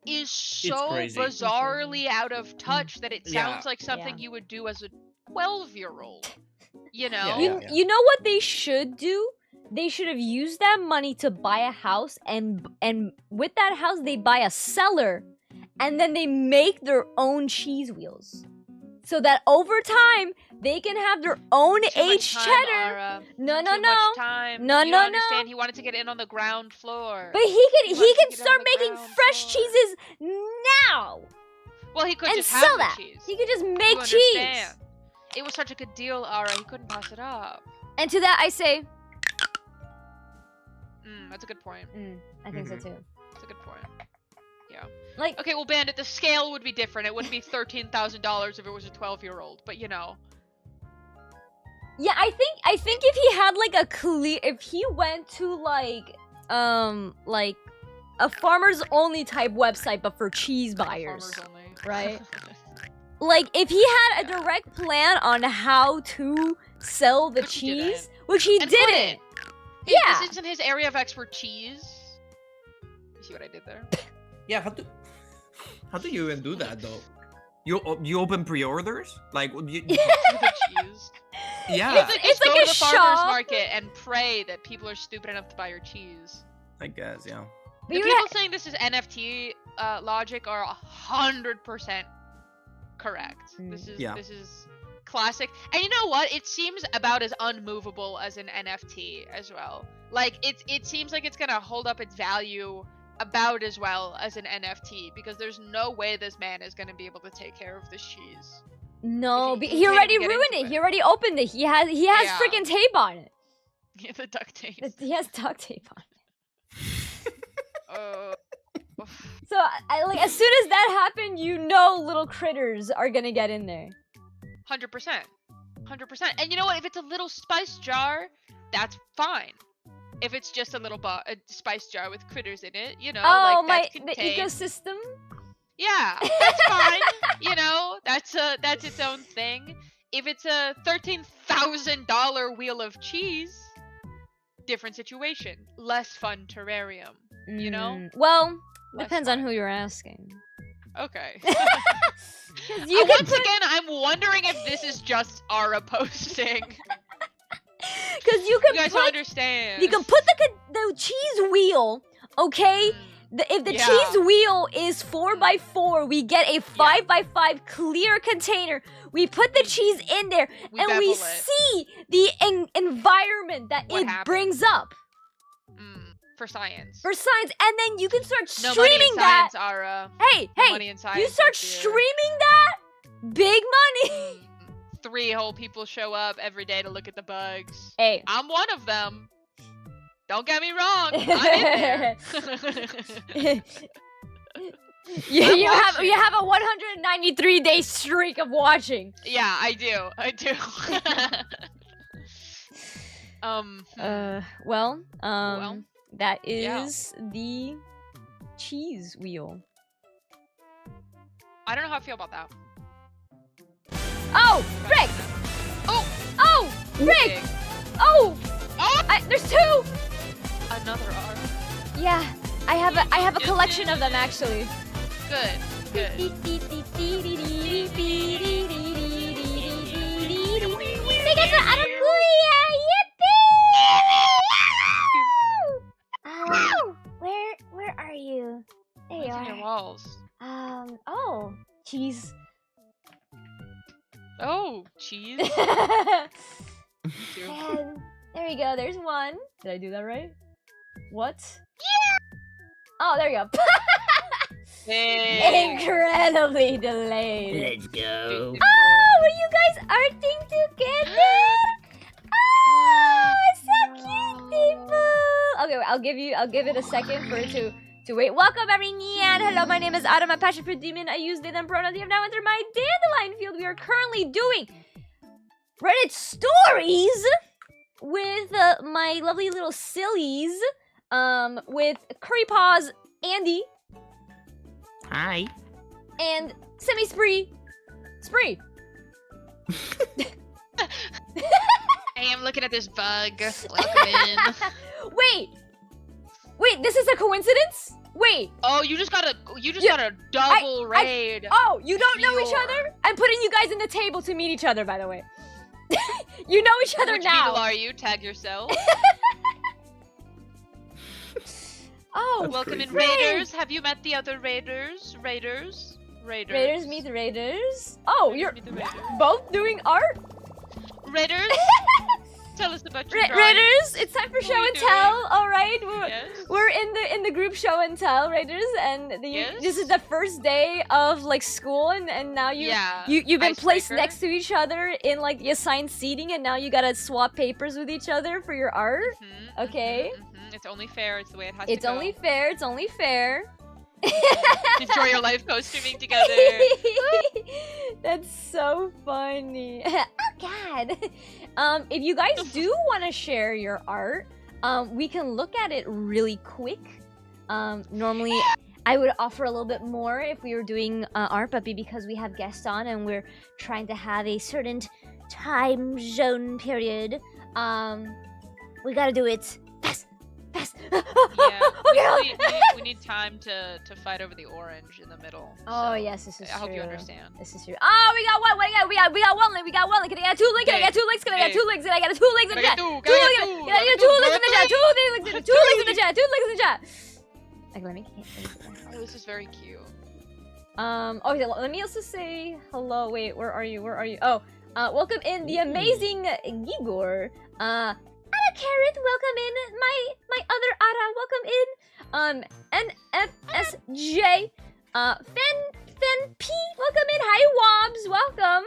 is so bizarrely out of touch that it sounds like something you would do as a 12-year-old. You know? You know what they should do? They should have used that money to buy a house, and with that house they buy a cellar, and then they make their own cheese wheels. So that over time they can have their own aged cheddar. No. Understand? He wanted to get in on the ground floor. But he can start making fresh cheeses now. Well, he could and just sell have that. the cheese. He could just make cheese. It was such a good deal, Ara. He couldn't pass it up. And to that I say, that's a good point. I think so too. That's a good point. Yeah. Like, okay, well, Bandit, the scale would be different. It wouldn't be $13,000 if it was a 12-year-old, but you know. Yeah, I think if he had like if he went to like a farmers only type website but for cheese buyers, farmers only. Right? Like if he had a direct plan on how to sell the cheese, which he didn't. Yeah. This isn't his area of expertise. You see what I did there? Yeah, how do you even do that though? You open pre-orders? Like you cheese. Yeah. It's go like to the farmer's market and pray that people are stupid enough to buy your cheese. I guess, yeah. The people saying this is NFT logic are 100% correct. This is classic. And you know what? It seems about as unmovable as an NFT as well. Like it seems like it's gonna hold up its value about as well as an NFT, because there's no way this man is gonna be able to take care of this cheese. No, he already ruined it. He already opened it. He has freaking tape on it. Yeah, the duct tape. He has duct tape on it. So, like, as soon as that happened, you know little critters are gonna get in there. 100%. 100%. And you know what? If it's a little spice jar, that's fine. If it's just a little a spice jar with critters in it, you know, like the ecosystem? Yeah, that's fine. You know, that's its own thing. If it's a $13,000 wheel of cheese, different situation. Less fun terrarium, you know? Well, depends on who you're asking. Okay. Once again, I'm wondering if this is just Ara posting. Because you guys don't understand. You can put the cheese wheel, okay? If the cheese wheel is 4x4, we get a 5x5 clear container. We put the cheese in there, and we see the environment that it brings up. For science. For science, and then you can start no streaming money in that. Science, Ara. Hey, you start streaming that. Big money. 3 whole people show up every day to look at the bugs. Hey, I'm one of them. Don't get me wrong. I'm in there. you have a 193-day streak of watching. Yeah, I do. Well, that is the cheese wheel. I don't know how I feel about that. Oh, Rick! Oh, Rick! Oh! There's 2! Another R. Yeah, I have a collection of them actually. Good. Where are you? There you are. Your walls. Oh, cheese. Oh, cheese. And there we go. There's 1. Did I do that right? What? Yeah. Oh, there you go. Hey. Incredibly delayed. Let's go. Oh, you guys arting together. Oh, so cute, people. Okay, I'll give it a second for it to wait. Welcome, everyone. Hello, my name is Adam. I'm passion for demon. I use they them pronouns. You have now entered my dandelion field. We are currently doing Reddit stories with my lovely little sillies. With CurryPaws, Andy. Hi. And SemiSpri. Spree. Hey, I'm looking at this bug. Welcome in. Wait, this is a coincidence? Wait. Oh, you just got a double raid. Oh, you don't know each other? I'm putting you guys in the table to meet each other, by the way. You know each other Which now. beetle are you? Tag yourself. Oh, That's welcome in, crazy. raiders. Have you met the other raiders? Raiders meet the raiders. Oh, Raiders you're meet the raiders. both doing art? Raiders, tell us about your drawing. Raiders, it's time for What show are you and doing? tell. All right, Yes. we're in the group show and tell, Raiders, and this is the first day of like school, and now you've been placed Icebreaker. next to each other in like the assigned seating, and now you gotta swap papers with each other for your art. Okay. It's only fair. It's the way it has It's to go. only fair. It's only fair. Enjoy your life co-streaming together. That's so funny. Oh God. If you guys do want to share your art, we can look at it really quick. Normally, I would offer a little bit more if we were doing art, but because we have guests on and we're trying to have a certain time zone period, we gotta do it fast. Yeah, we need time to fight over the orange in the middle. Oh so yes, this is I true. hope you understand. This is true. Oh, we got one. We got one link. We got one link. Can I get 2 links? Can I get 2 links? Can I get 2 links? Can I get 2 links in the chat? Two links. Can I get 2 links in the chat? 2 links in the chat. 2 links in the chat. Like, let me. Oh, this is very cute. Oh, yeah, let me also say hello. Wait, where are you? Where are you? Oh, welcome in the amazing Gigor. Ada Carrot, welcome in. My other Ada, welcome in. NFSJ. Fen P, welcome in. Hi Wobs, welcome.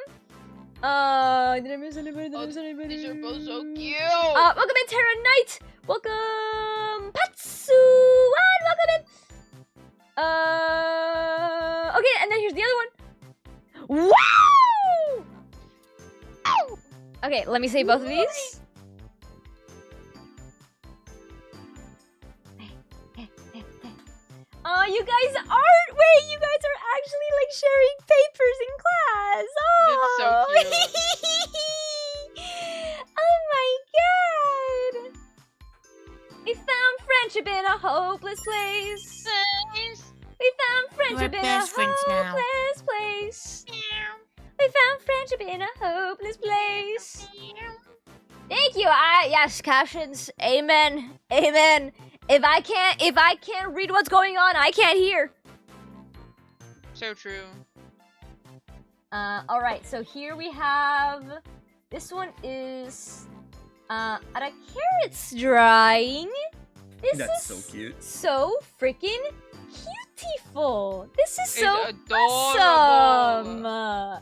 Did I miss anybody? Did I miss anybody? These are both so cute. Welcome in Terra Knight. Welcome Patsuan, welcome in. Okay, and then here's the other one. Wow! Okay, let me say both of these. You guys aren't. Wait, you guys are actually like sharing papers in class. Oh, It's so cute. Oh my god. We found friendship in a hopeless place. We found friendship in a best friends now. hopeless place. We found friendship in a hopeless place. Thank you. Yes, captions. Amen. Amen. If I can't read what's going on, I can't hear. So true. All right. So here we have. This one is Ada Carrot's drawing. That's so cute. So freaking beautiful. This is so It's awesome. adorable.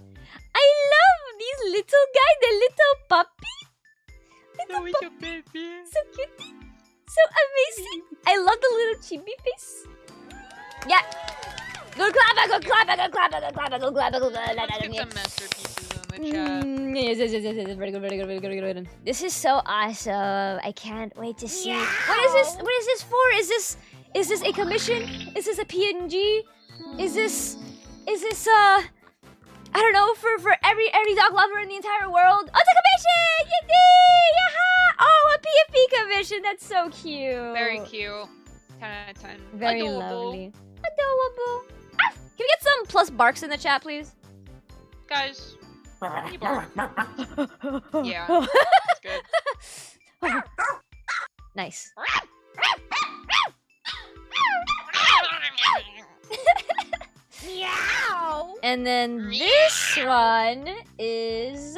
I love these little guys, the little puppy. Little baby. So cute. So amazing. I love the little chibi face. Yeah. Good clap, good clap, good clap, good clap, good clap, good clap. Let's get some masterpieces in the chat. Yes. Very good, very good, very good, very good. This is so awesome. I can't wait to see. What is this? What is this for? Is this a commission? Is this a PNG? Is this I don't know, for every dog lover in the entire world. Oh, it's a commission! Yippee! Yaha! Oh, a PFP commission. That's so cute. Very cute. 10 out of 10. Very Adorable. lovely. Adorable. Ah, can we get some plus barks in the chat, please? Guys. Can you bark? Yeah. That's good. Nice. Meow. And then this one is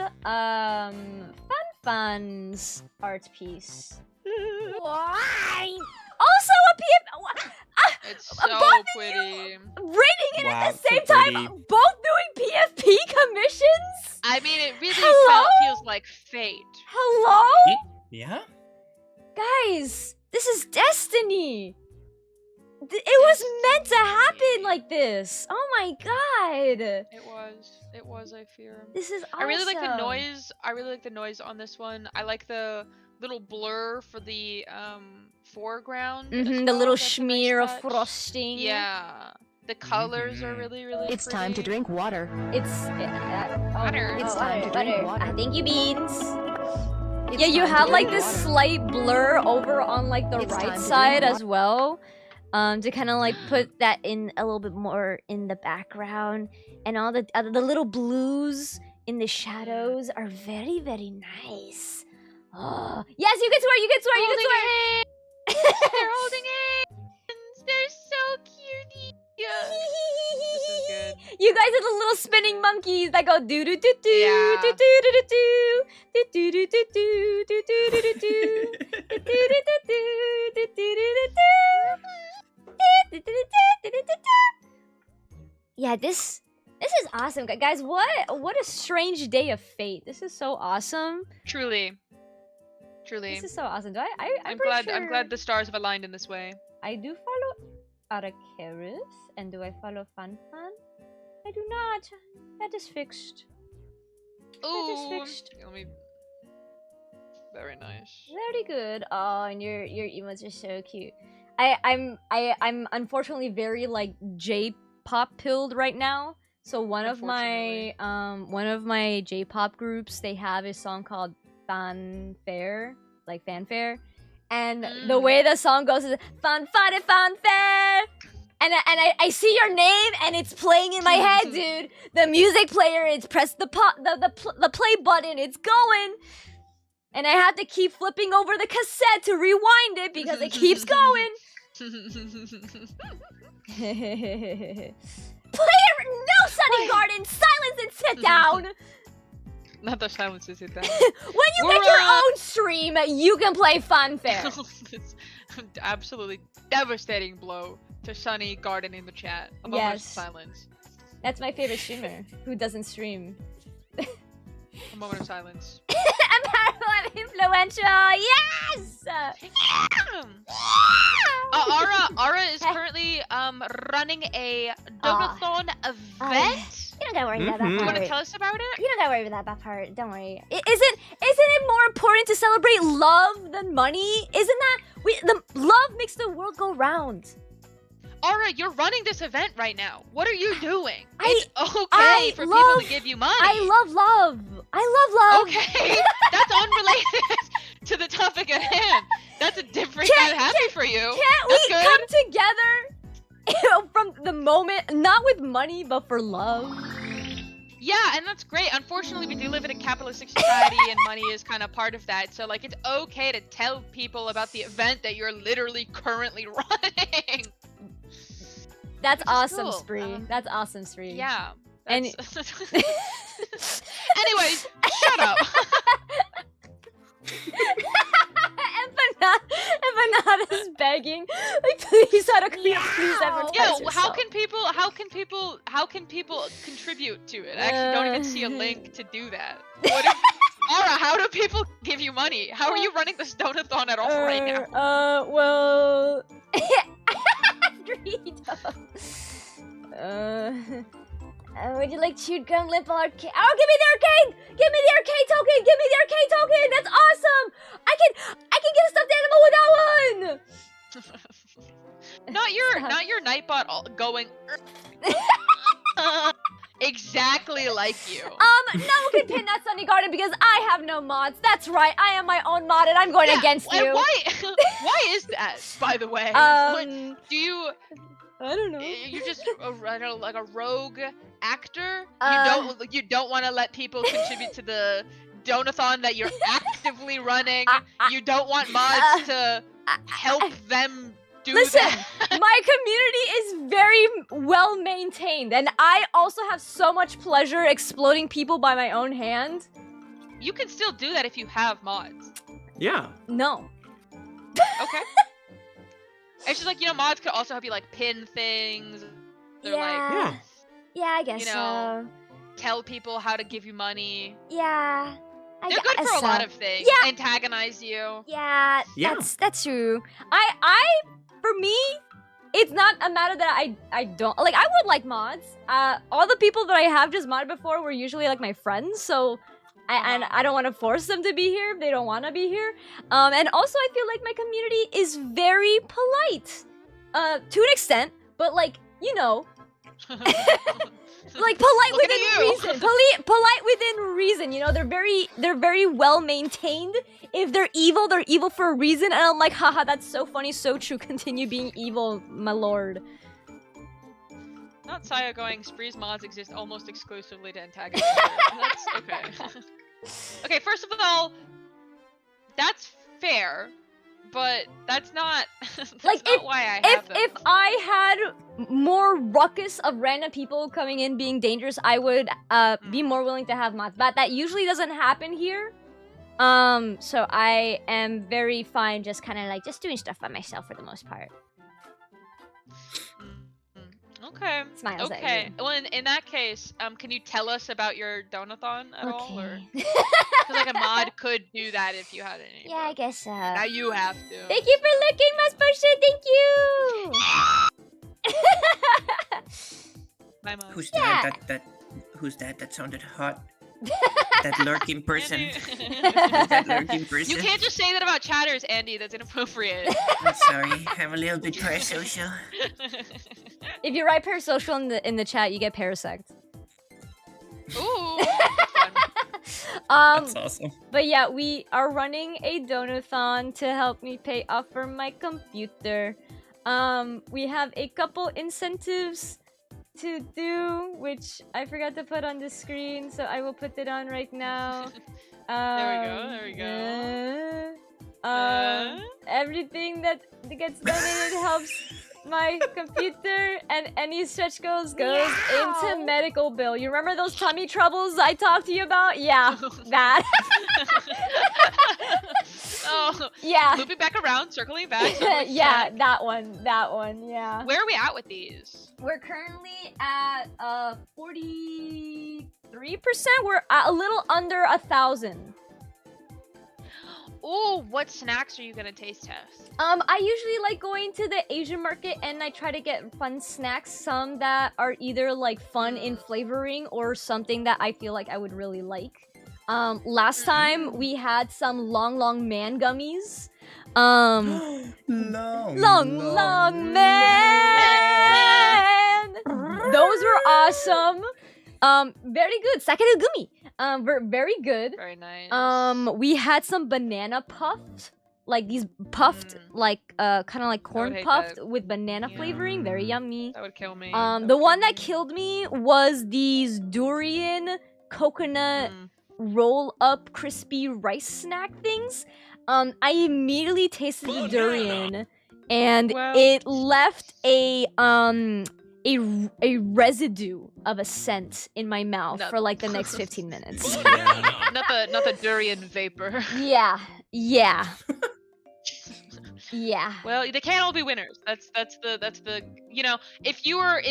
Fun's art piece. Why? Also a PF. It's both so of pretty. Rating it Wow, at the same so time, pretty. both doing PFP commissions. I mean, it really Hello? feels like fate. Hello, Yeah? guys. This is destiny. It was meant to happen like this. Oh my god. It was, I fear. This is awesome. I really like the noise. I really like the noise on this one. I like the little blur for the foreground. as The well. little That's a nice smear of touch. frosting. Yeah. The colors are really, really It's time to pretty. drink water. Water. It's time to drink water. Thank you, Beans. It's Yeah, you time to have like drink this water. slight blur over on like the It's time right to side drink as well. to kind of like put that in a little bit more in the background, and all the little blues in the shadows are very, very nice. Oh, yes, you can swear, you can swear, you can swear. They're holding hands. They're so cute. Yeah. This is good. You guys are the little spinning monkeys that go do do do do Yeah. do do do do do do do do do do do do do. Yeah, this is awesome, guys. What a strange day of fate. This is so awesome. Truly. This is so awesome. Do I'm glad the stars have aligned in this way. I do follow Arakeris, and do I follow Fanfan? I do not. That is fixed. Ooh. That is fixed. Let me... Very nice. Very good. Oh, and your emotes are so cute. I'm unfortunately very like J-pop pilled right now. So one of my J-pop groups, they have a song called Fanfare, like fanfare, and the way the song goes is fanfare fanfare, and I see your name and it's playing in my head, dude. The music player, it's press the play button, it's going, and I have to keep flipping over the cassette to rewind it because it keeps going. Player, no, Sunny Garden, silence and sit down. Not the silence to sit down. When you make your own stream, you can play Funfair. It's an absolutely devastating blow to Sunny Garden in the chat. A moment of silence. That's my favorite streamer who doesn't stream. A moment of silence. I'm influential. Yes. Ara is currently running a donathon event. You don't gotta worry about that part. You want to tell us about it? You don't gotta worry about that part. Don't worry. Isn't it more important to celebrate love than money? Isn't that the love makes the world go round? Ara, you're running this event right now. What are you doing? It's okay for people to give you money. I love love. Okay, that's unrelated to the topic at hand. That's a different. I'm happy for you. Can't we come together from the moment, not with money, but for love? Yeah, and that's great. Unfortunately, we do live in a capitalistic society, and money is kind of part of that. So, like, it's okay to tell people about the event that you're literally currently running. That's awesome, cool. Spree. That's awesome, Spree. Yeah. And anyways, shut up. Empanadas is begging. Like, please, please advertise yourself. yourself. How can people contribute to it? I actually don't even see a link to do that. Ara, how do people give you money? How are you running this donathon at all right now? Well, would you like chewed gum, limp arcade? Oh, give me the arcade! Give me the arcade token! Give me the arcade token! That's awesome! I can get a stuffed animal with that one! Not your Nightbot going exactly like you. No one can pin that Sunny Garden because I have no mods. That's right, I am my own mod and I'm going against you. Why is that, by the way? Do you... I don't know. You're just like a rogue actor. You don't want to let people contribute to the donathon that you're actively running. You don't want mods to help them do that. My community is very well maintained, and I also have so much pleasure exploding people by my own hand. You can still do that if you have mods. Yeah. No. Okay. It's just like, mods could also help you, like, pin things. They're yeah, I guess so. Tell people how to give you money. Yeah. They're good for a lot of things. Yeah. Antagonize you. Yeah, that's true. For me, it's not a matter that I don't... Like, I would like mods. All the people that I have just modded before were usually, like, my friends, so... And I don't want to force them to be here if they don't want to be here. And also, I feel like my community is very polite. To an extent, but like, Like polite within reason. Polite within reason. You know, they're very well maintained. If they're evil for a reason. And I'm like, haha, that's so funny, so true. Continue being evil, my lord. Not Saya going, Spree's mods exist almost exclusively to antagonize. That's okay. Okay, first of all, that's fair, but that's not that's not why I have them. If I had more ruckus of random people coming in being dangerous, I would be more willing to have mods. But that usually doesn't happen here. So I am very fine just kind of like just doing stuff by myself for the most part. Okay. Smiles at okay. you. Well, in that case, can you tell us about your donathon at all? Or because like a mod could do that if you had any. Yeah, I guess so. Now you have to. Thank you for looking, Maspersia. Thank you. My mod. Who's Yeah. that? Who's that? That sounded hot. That lurking person. Andy. Who's that lurking person? You can't just say that about chatters, Andy. That's inappropriate. I'm sorry. I'm a little bit parasocial. If you write parasocial in the chat, you get parasect. Ooh. That's awesome. But yeah, we are running a donathon to help me pay off for my computer. We have a couple incentives to do, which I forgot to put on the screen, so I will put it on right now. There we go. Everything that gets donated helps my computer, and any stretch goes into medical bill. You remember those tummy troubles I talked to you about? Yeah, that. Oh, yeah. Looping back around, circling back. Yeah, that one, yeah. Where are we at with these? We're currently at 43%. We're at a little under 1,000. Ooh, what snacks are you gonna taste test? I usually like going to the Asian market and I try to get fun snacks. Some that are either like fun in flavoring or something that I feel like I would really like. Last time we had some long man gummies. long man. Those were awesome. Very good. Sakura gumi. Very good. Very nice. We had some banana puffed, like these puffed, like kind of like corn puffed with banana flavoring. Very yummy. That would kill me. The one that killed me was these durian coconut roll up crispy rice snack things. I immediately tasted the durian, and it left a residue of a scent in my mouth for like the next 15 minutes. Not the durian vapor. Yeah. Well, they can't all be winners. That's the you know, if your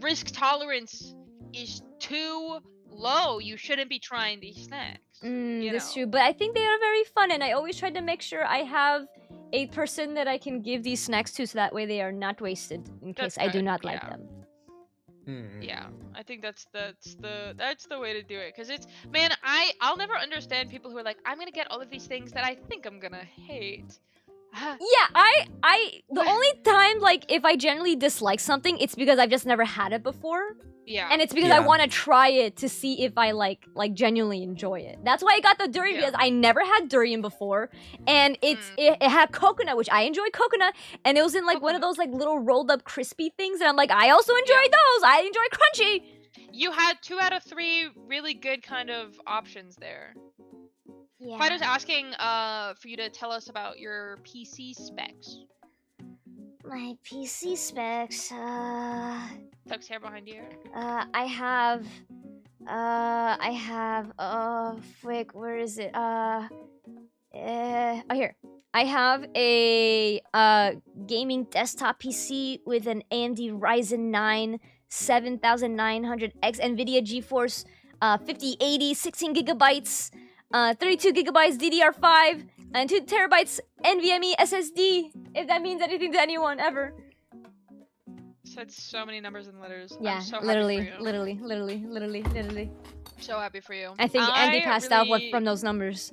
risk tolerance is too low, you shouldn't be trying these snacks. That's true, but I think they are very fun, and I always try to make sure I have a person that I can give these snacks to, so that way they are not wasted in case I do not like them. Yeah, I think that's the way to do it, because it's, man, I'll never understand people who are like, I'm gonna get all of these things that I think I'm gonna hate. Yeah, the only time, like, if I generally dislike something, it's because I've just never had it before. Yeah. And it's because I want to try it to see if I like genuinely enjoy it. That's why I got the durian, because I never had durian before, and it had coconut, which I enjoy coconut, and it was in like one of those like little rolled up crispy things, and I'm like, I also enjoy those. I enjoy crunchy. You had 2 out of 3 really good kind of options there. Yeah. Fido's asking for you to tell us about your PC specs. My PC specs, Tuck's hair behind you. I have, frick, where is it? Oh, here. I have a, gaming desktop PC with an AMD Ryzen 9 7900X NVIDIA GeForce, 5080, 16 gigabytes, 32 gigabytes DDR5, and 2 terabytes NVMe SSD, if that means anything to anyone, ever. Said so many numbers and letters. Yeah, I'm so literally. So happy for you. I think Andy passed out from those numbers.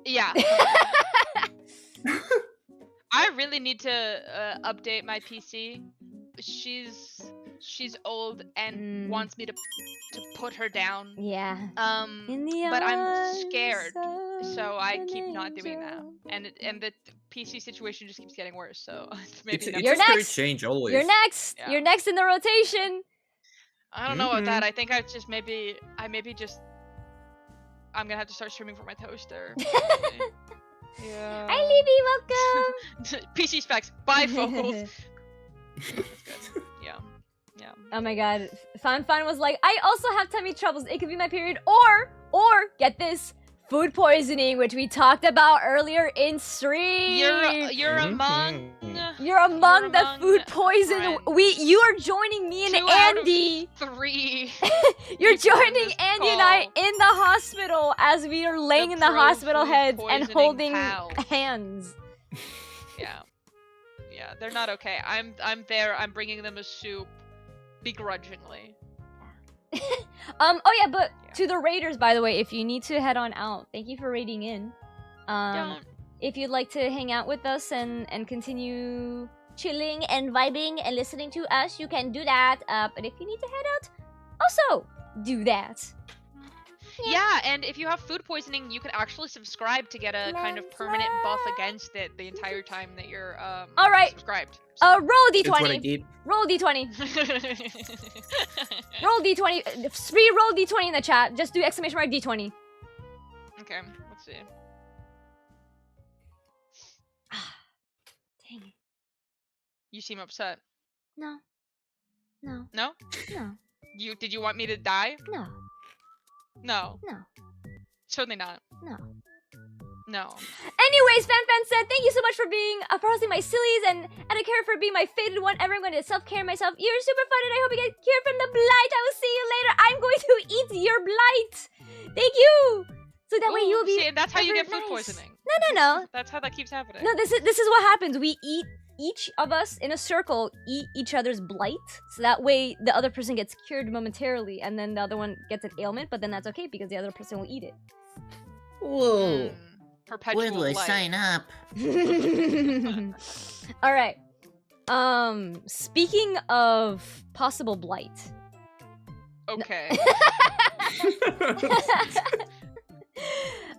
Yeah. I really need to update my PC. she's old and wants me to put her down. Yeah. But I'm scared, so I keep not doing that. And the PC situation just keeps getting worse. So maybe it's You're a scary next. change always. You're next. Yeah. You're next in the rotation. I don't know about that. I think I'm gonna have to start streaming for my toaster. Yeah. Hi, Libby. Welcome. PC specs. Bifocals. That's good. Yeah. Yeah. Oh my god. Fan was like, I also have tummy troubles. It could be my period, or get this, food poisoning, which we talked about earlier in stream. You're among the food poison. Friends. You are joining me and 2 out of Andy. 3. You're joining Andy and I in the hospital as we are laying in the hospital heads and holding hands. Yeah. Yeah, they're not okay. I'm there. I'm bringing them a soup, begrudgingly. Oh yeah, but to the raiders, by the way, if you need to head on out, thank you for raiding in. If you'd like to hang out with us and continue chilling and vibing and listening to us, you can do that. But if you need to head out, also do that. Yeah, and if you have food poisoning, you can actually subscribe to get a kind of permanent buff against it the entire time that you're all right. subscribed. Roll d20. It's what I did. Roll d20. Roll d20. Spree, roll d20 in the chat. Just do exclamation mark d20. Okay, let's see. Dang it. You seem upset. No. No. No? No. Did you want me to die? No. No. No. Certainly not. No. No. Anyways, Fan said, thank you so much for being processing my sillies and Adakara for being my favorite one ever. I'm going to self-care myself. You're super fun and I hope you get cured from the blight. I will see you later. I'm going to eat your blight. Thank you. So that way you will be. See, that's how you get food nice. poisoning. No. That's how that keeps happening. No, this is what happens. We eat, each of us in a circle eat each other's blight. So that way the other person gets cured momentarily and then the other one gets an ailment, but then that's okay because the other person will eat it. Whoa. Perpetual Where do I blight. sign up? All right. Speaking of possible blight. Okay.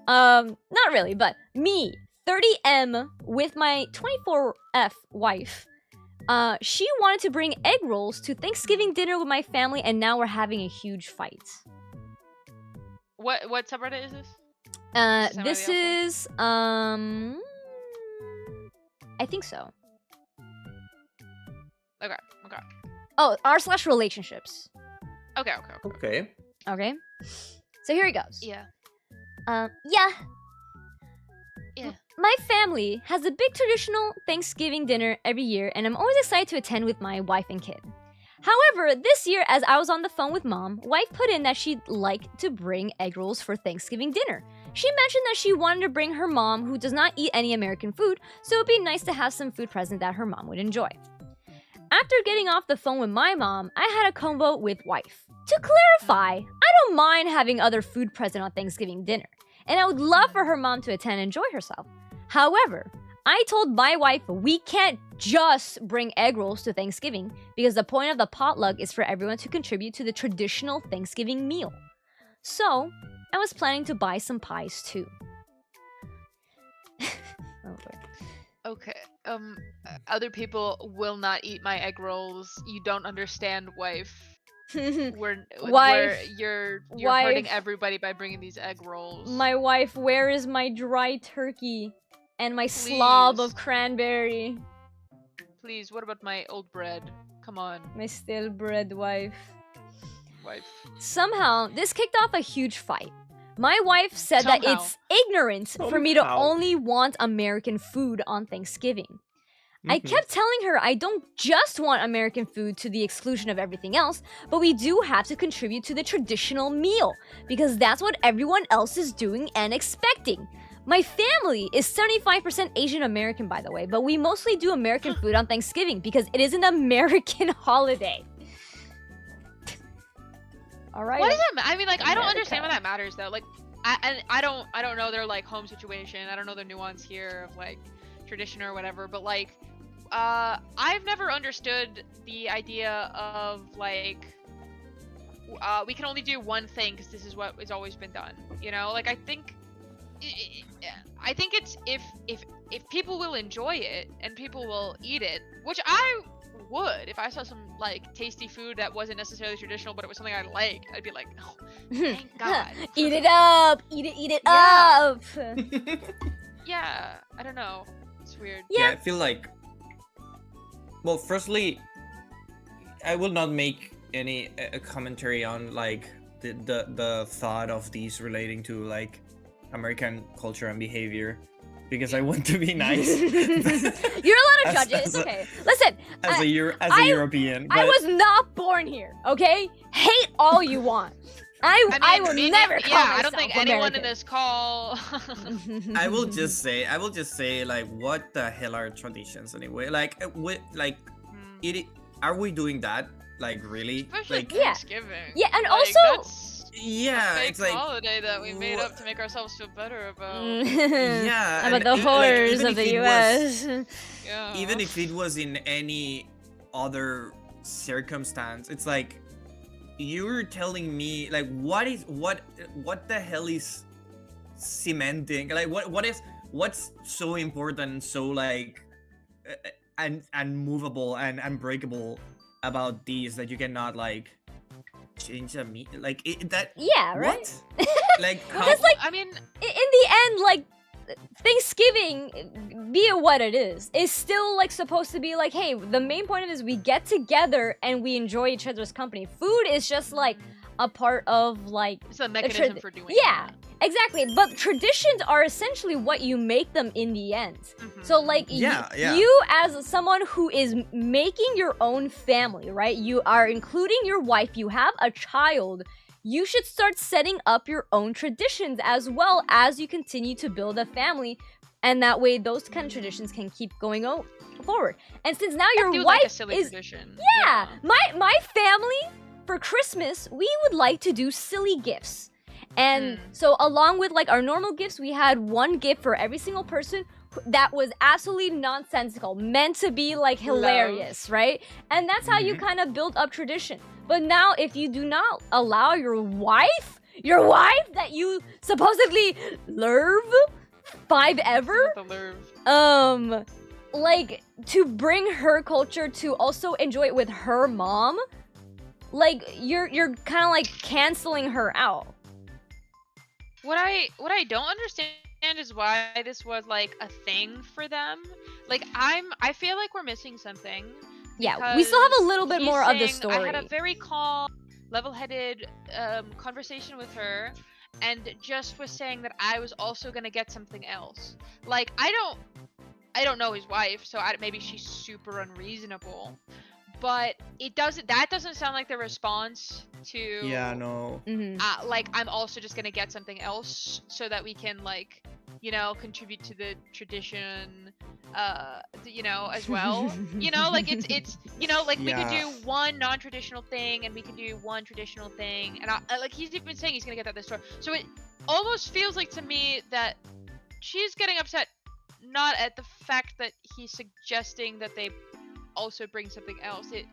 Not really, but me, 30M, with my 24F wife. She wanted to bring egg rolls to Thanksgiving dinner with my family, and now we're having a huge fight. What subreddit is this? This is I think so. Okay. Oh, r/relationships. Okay. Okay. So here he goes. Yeah. Yeah. Yeah. My family has a big traditional Thanksgiving dinner every year, and I'm always excited to attend with my wife and kid. However, this year, as I was on the phone with mom, wife put in that she'd like to bring egg rolls for Thanksgiving dinner. She mentioned that she wanted to bring her mom, who does not eat any American food, so it'd be nice to have some food present that her mom would enjoy. After getting off the phone with my mom, I had a convo with wife. To clarify, I don't mind having other food present on Thanksgiving dinner, and I would love for her mom to attend and enjoy herself. However, I told my wife we can't just bring egg rolls to Thanksgiving because the point of the potluck is for everyone to contribute to the traditional Thanksgiving meal. So, I was planning to buy some pies too. Okay. Other people will not eat my egg rolls. You don't understand, wife. You're hurting everybody by bringing these egg rolls. My wife, where is my dry turkey and my slob of cranberry? Please, what about my old bread? Come on. My stale bread, wife. Wife. Somehow, this kicked off a huge fight. My wife said that it's ignorant for me to only want American food on Thanksgiving. I kept telling her I don't just want American food to the exclusion of everything else, but we do have to contribute to the traditional meal, because that's what everyone else is doing and expecting. My family is 75% Asian American, by the way, but we mostly do American food on Thanksgiving because it is an American holiday. All right. What does that matter? I mean, like, I don't understand why that matters, though. Like, I don't know their like home situation. I don't know the nuance here of like tradition or whatever. But like, I've never understood the idea of like we can only do one thing because this is what has always been done. You know, like I think it's if people will enjoy it and people will eat it, which I would if I saw some like tasty food that wasn't necessarily traditional, but it was something I liked. I'd be like, oh, thank God. Eat it up, eat it up. Yeah, I don't know. It's weird. Yeah, I feel like. Well, firstly, I will not make any commentary on like the thought of these relating to like American culture and behavior, because I want to be nice. You're allowed to judge it. It's okay. Listen, as a European, I was not born here. Okay, hate all you want. I will never call myself I don't think American. anyone in this call. I will just say, like, what the hell are traditions anyway? Like, are we doing that? Like, really? Especially like, Thanksgiving. Yeah, and like, also. That's yeah, a fake it's like holiday that we made up to make ourselves feel better about. Yeah, about the horrors of the U.S. Yeah. Even if it was in any other circumstance, it's like you're telling me like what the hell is cementing? Like what's so important and so like unmovable and unbreakable about these that you cannot like change the meat like that? Yeah, right. What? Like how? Because like I mean, in the end, like Thanksgiving, be it what it is still like supposed to be like, hey, the main point of it is we get together and we enjoy each other's company. Food is just like a part of like it's a mechanism for doing yeah, exactly. But traditions are essentially what you make them in the end. So like you as someone who is making your own family, right? You are including your wife, you have a child. You should start setting up your own traditions as well as you continue to build a family, and that way those kind of traditions can keep going forward. And since now your wife like a silly is tradition. yeah, my family for Christmas we would like to do silly gifts, and so along with like our normal gifts, we had one gift for every single person that was absolutely nonsensical, meant to be like hilarious, right? And that's how you kind of build up tradition. But now if you do not allow your wife that you supposedly love 5 ever, like to bring her culture to also enjoy it with her mom, like you're kind of like canceling her out. What I don't understand is why this was like a thing for them. Like I feel like we're missing something. Yeah, we still have a little bit more of the story. I had a very calm, level-headed conversation with her, and just was saying that I was also gonna get something else. Like I don't know his wife, so maybe she's super unreasonable. But that doesn't sound like the response to no. Like I'm also just gonna get something else so that we can like, you know, contribute to the tradition, you know, as well. You know, like it's you know, like we could do one non-traditional thing and we can do one traditional thing, and like he's even saying he's gonna get that this store. So it almost feels like to me that she's getting upset not at the fact that he's suggesting that they also bring something else. It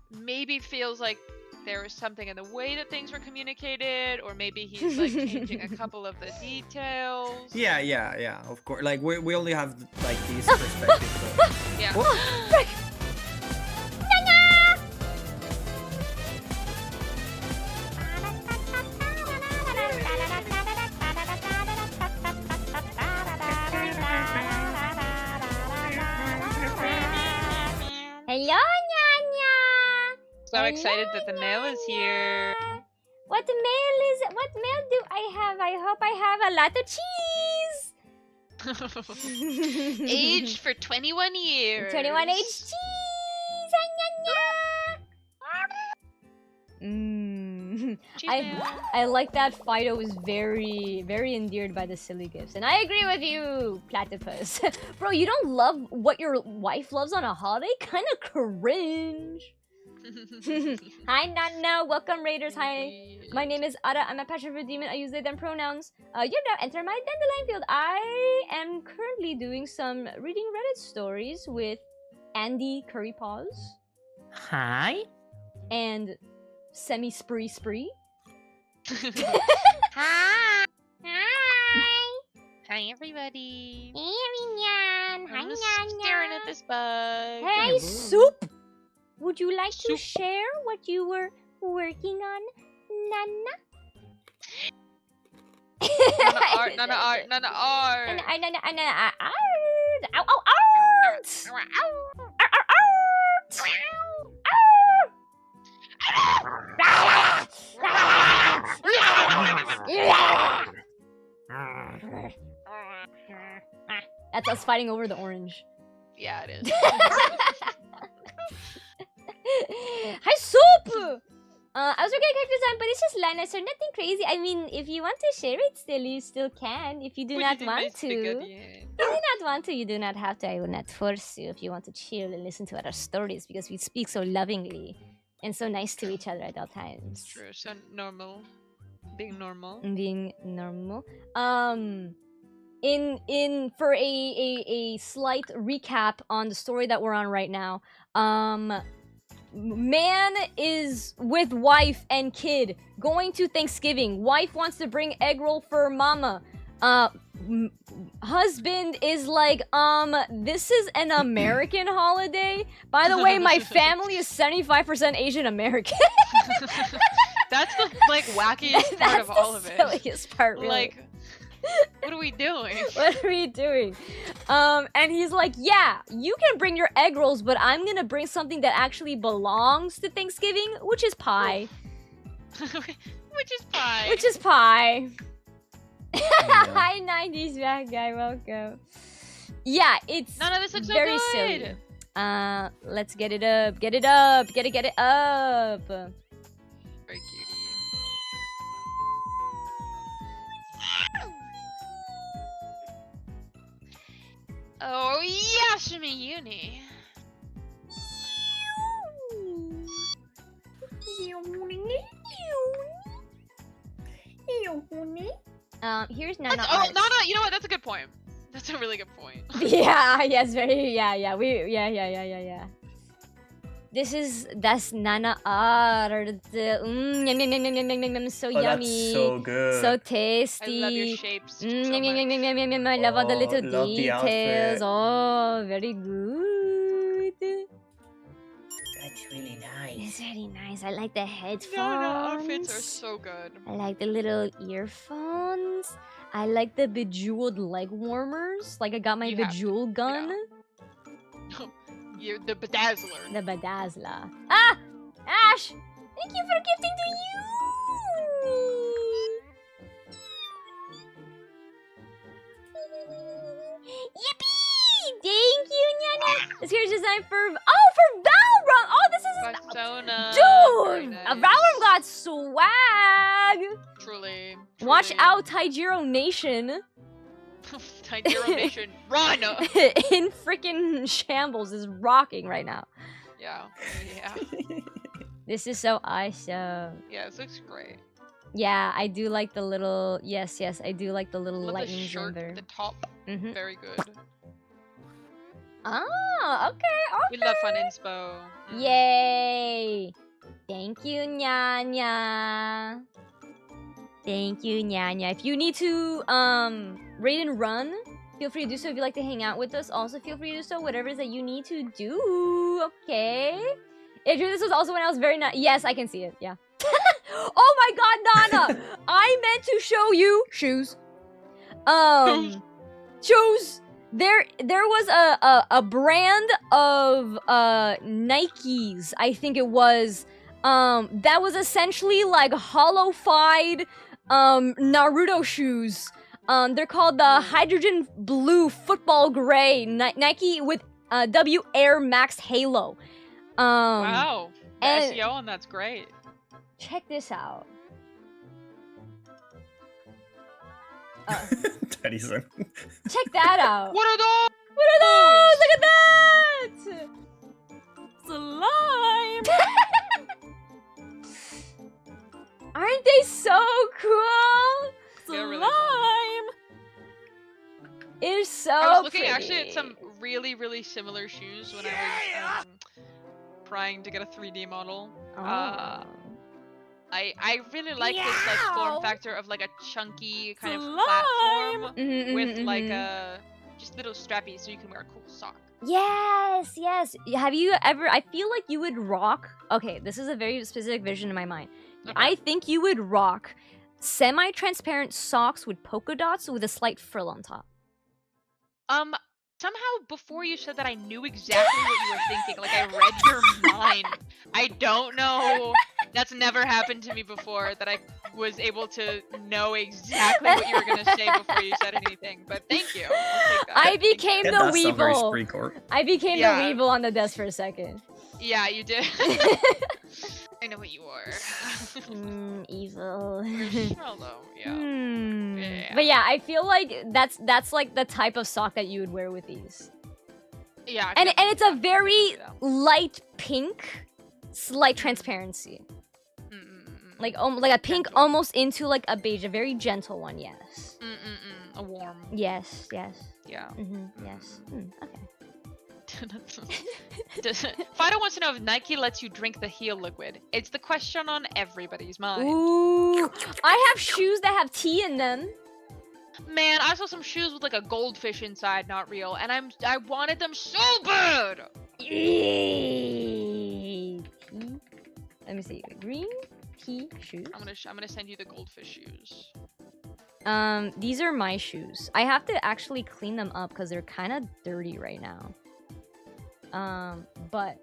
maybe feels like there was something in the way that things were communicated, or maybe he's like changing a couple of the details. Yeah, of course. Like we only have like these perspectives. So. Yeah. Hello, Nyanya! So excited that the mail is here. What mail do I have? I hope I have a lot of cheese! Aged for 21 years. 21 aged cheese! I like that Fido is very, very endeared by the silly gifts. And I agree with you, Platypus. Bro, you don't love what your wife loves on a holiday? Kinda cringe. Hi, Nana. Welcome, Raiders. Hi. My name is Ada. I'm a passion for demon. I use they, them pronouns. You now enter my dandelion field. I am currently doing some reading Reddit stories with Andy CurryPaws. Hi. And SemiSpri. Hi. Hi, everybody. Hey, everyone. I'm just staring at this bug. Hey, Soup. Would you like to Soup. share what you were working on, Nana? Nana art. That's us fighting over the orange. Yeah, it is. Hi, Soup! I was working on character design, but it's just Lana, so nothing crazy. I mean, if you want to share it still, you still can. If you do not want to, you do not have to. I will not force you if you want to chill and listen to our stories, because we speak so lovingly and so nice to each other at all times. It's true, so normal. Being normal. For a slight recap on the story that we're on right now, man is with wife and kid going to Thanksgiving. Wife wants to bring egg roll for mama. Husband is like, this is an American holiday. By the way, my family is 75% Asian American. That's the like wackiest part of all of it. That's the silliest part, really. Like, what are we doing? What are we doing? And he's like, yeah, you can bring your egg rolls, but I'm gonna bring something that actually belongs to Thanksgiving, which is pie. Which is pie. Which is pie. Hi, 90s bad guy, welcome. Yeah, it's none of this looks very so good. Silly. Let's get it up, get it up, get it up. Very cutie. Oh, Yashimi Uni. Here's Nana. Oh, Nana, you know what? That's a good point. That's a really good point. Yeah, yes, very, yeah. That's Nana art. So yummy. That's so good. So tasty. I love your shapes. So I love all the little love the details. outfit. Oh, very good. That's really nice. It's very nice. I like the headphones. Nana outfits are so good. I like the little earphones. I like the bejeweled leg warmers. Like I got my bejeweled gun. You're the bedazzler. The bedazzler. Ah! Ash! Thank you for gifting to you! Yippee! Thank you, Nyana! This here's designed for... Oh, for Valorant! Oh, this is... Persona. Dude! Nice. Valorant got swag! Truly. Watch out, Taijiro Nation. Taijiro Nation, run! In freaking shambles is rocking right now. Yeah. This is so awesome. Yeah, this looks great. Yeah, I do like the little... Yes, I do like the little lightnings shirt, in there. the top, very good. Ah, okay. We love fun inspo. Yay! Thank you, Nyanya. Thank you, Nyanya. If you need to raid and run, feel free to do so. If you like to hang out with us, also feel free to do so. Whatever it is that you need to do, okay? Andrew, this was also when I was very not. Yes, I can see it. Yeah. Oh my God, Nana! I meant to show you shoes. Shoes. There was a brand of Nikes, I think it was, that was essentially like hollow-fied Naruto shoes. They're called the Hydrogen Blue Football Gray Nike with W Air Max Halo. Wow, the SEO on that's great. Check this out. Daddy-san. Check that out. What are those? What are those? Look at that! Slime! Aren't they so cool? They're Slime! really fun. It's so I was looking pretty. actually at some really, really similar shoes when I was trying to get a 3D model. Oh. I really like this like form factor of like a chunky kind of platform with like a just little strappy so you can wear a cool sock. Yes, yes. Have you ever? I feel like you would rock. Okay, this is a very specific vision in my mind. Okay. I think you would rock semi-transparent socks with polka dots with a slight frill on top. Somehow before you said that I knew exactly what you were thinking. Like I read your mind. I don't know. That's never happened to me before that I was able to know exactly what you were gonna say before you said anything. But thank you. I'll take that. I became the That does sound very Weevil. Spree-core. I became the Weevil on the desk for a second. Yeah, you did. I know what you are. Evil. Well, though, yeah. But yeah, I feel like that's like the type of sock that you would wear with these. Yeah. And it's a very light pink, slight transparency. Like a pink Gentle. almost into like a beige, a very gentle one, yes. A warm. Yes, yes. Yeah. Yes. Okay. Fido wants to know if Nike lets you drink the heel liquid. It's the question on everybody's mind. Ooh, I have shoes that have tea in them. Man, I saw some shoes with like a goldfish inside, not real, and I wanted them so bad. Let me see. Green tea shoes. I'm gonna send you the goldfish shoes. These are my shoes. I have to actually clean them up because they're kind of dirty right now. But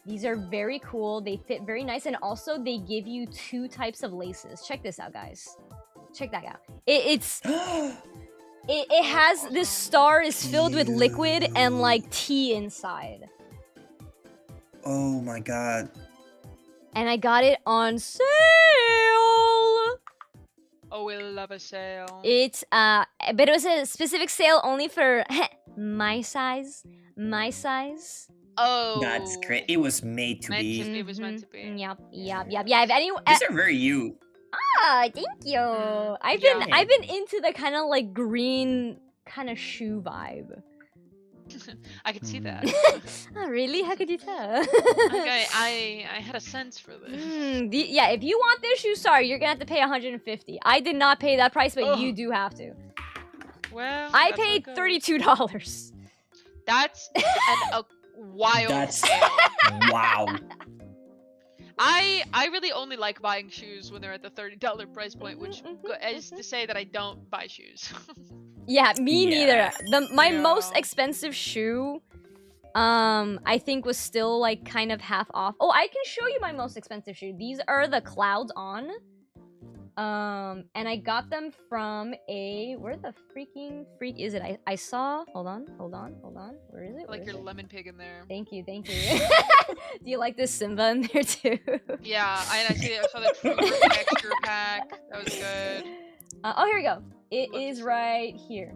these are very cool. They fit very nice, and also they give you 2 types of laces. Check this out, guys. Check that out. It has this star is filled with liquid and like tea inside. Oh my god. And I got it on sale. Oh, we love a sale. It's but it was a specific sale only for my size. My size. Oh. That's great. It was made to be. It was meant to be. Yep. Yeah, if anyone These are very you. thank you. I've been into the kind of like green kind of shoe vibe. I could see that. Oh, really? How could you tell? Okay, I had a sense for this. Yeah, if you want this shoe, sorry, you're gonna have to pay 150. I did not pay that price, but you do have to. Well, I paid $32. That's a wild That's sale. wow. I really only like buying shoes when they're at the $30 price point, which is to say that I don't buy shoes. Yeah, me neither. My Yeah. most expensive shoe, I think was still like kind of half off. Oh, I can show you my most expensive shoe. These are the Clouds On. And I got them from where the freaking freak is it? I saw. Hold on. Where is it? Like your lemon pig in there. Thank you. Do you like this Simba in there too? Yeah, I saw the Trooper texture pack. That was good. Oh, here we go. It is right here.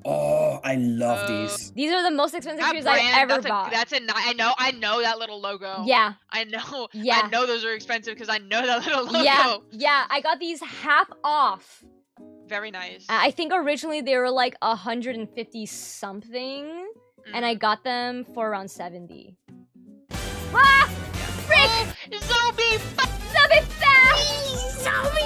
Oh, I love these. These are the most expensive That shoes brand, I've ever that's bought. I know that little logo. Yeah. I know. Yeah. I know those are expensive because I know that little logo. Yeah. I got these half off. Very nice. I think originally they were like 150 something, and I got them for around 70. Ah! Frick! Zombie! Zombie fast! Zombie!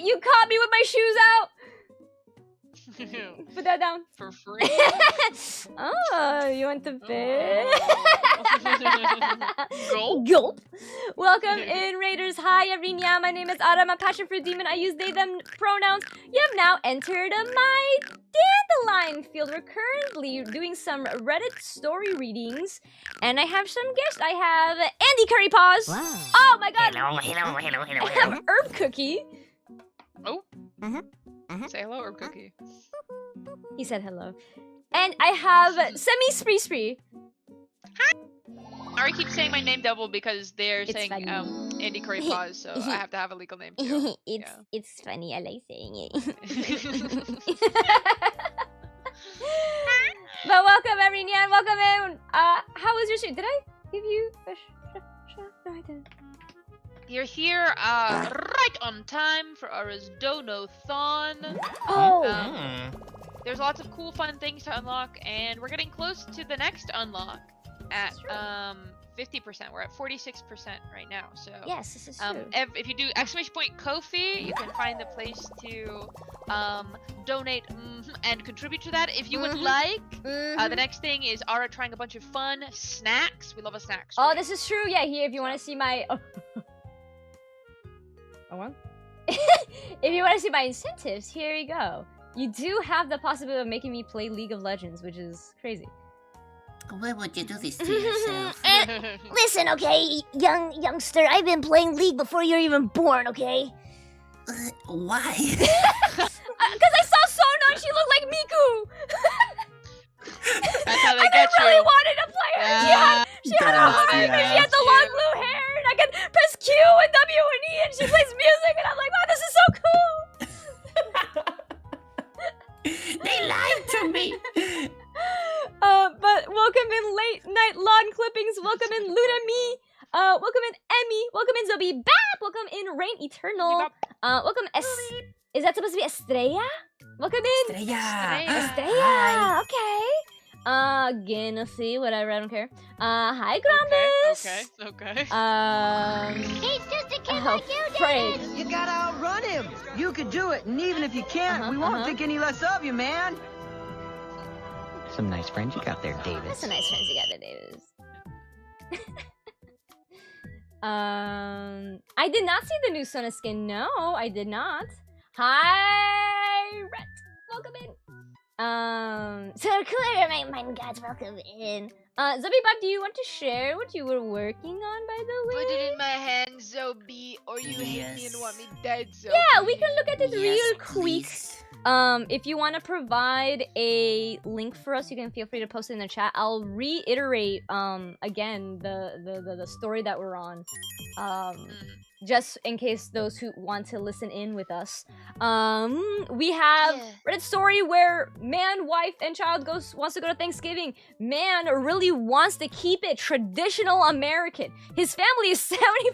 You caught me with my shoes out! Put that down. For free? Oh, you want the bit? Gulp? Gulp. Welcome in, Raiders. Hi, Arinya. My name is Ara. I'm a passion fruit demon. I use they, them pronouns. You have now entered my dandelion field. We're currently doing some Reddit story readings, and I have some guests. I have Andy CurryPaws. Wow. Oh my god. Hello. I have Herb Cookie. Oh. Say hello, Herb Cookie. He said hello. And I have SemiSpri. I already keep saying my name double because they're It's saying funny. Andy CurryPaws, so I have to have a legal name too. It's funny. I like saying it. But welcome, Nyan. Welcome in. How was your shoot? Did I give you a no, I didn't. You're here right on time for our Dono-thon. Oh. There's lots of cool, fun things to unlock, and we're getting close to the next unlock at 50%. We're at 46% right now. So yes, this is true. If you do !Ko-fi, you can find the place to donate and contribute to that if you would like. The next thing is Ara trying a bunch of fun snacks. We love a snack. Oh, this is true. Yeah, here if you want to see my. If you want to see my incentives, here you go. You do have the possibility of making me play League of Legends, which is crazy. Why would you do this to yourself? Listen, okay, youngster, I've been playing League before you're even born, okay? Why? Because I saw Sona and she looked like Miku! That's how they get I really wanted to play her! She had the long blue hair, and I could press Q and W and E, and she plays music, and I'm like, wow, this is so cool! They lied to me! But welcome in Late Night Lawn Clippings, welcome in Luna Me, welcome in Emmy, welcome in Zobi Bap, welcome in Rain Eternal, welcome is that supposed to be Estrella? Welcome in Estrella, okay. Gonna see, whatever, I don't care. Hi Grumbus! Okay. He's just a kid like you, Frank. You gotta outrun him. You could do it, and even if you can't, we won't think any less of you, man. Some nice friends you got there, Davis. That's some nice friends you got there, Davis. I did not see the new Sona skin. No, I did not. Hi, Rhett. Welcome in. So clear, my gods, welcome in. Zubibab, do you want to share what you were working on, by the way? Put it in my hand, Zobi, or you hate me and want me dead, Zobi. Yeah, we can look at it real quick. If you want to provide a link for us, you can feel free to post it in the chat. I'll reiterate again the story that we're on. Just in case those who want to listen in with us. We have Reddit story where man, wife, and child wants to go to Thanksgiving. Man really wants to keep it traditional American. His family is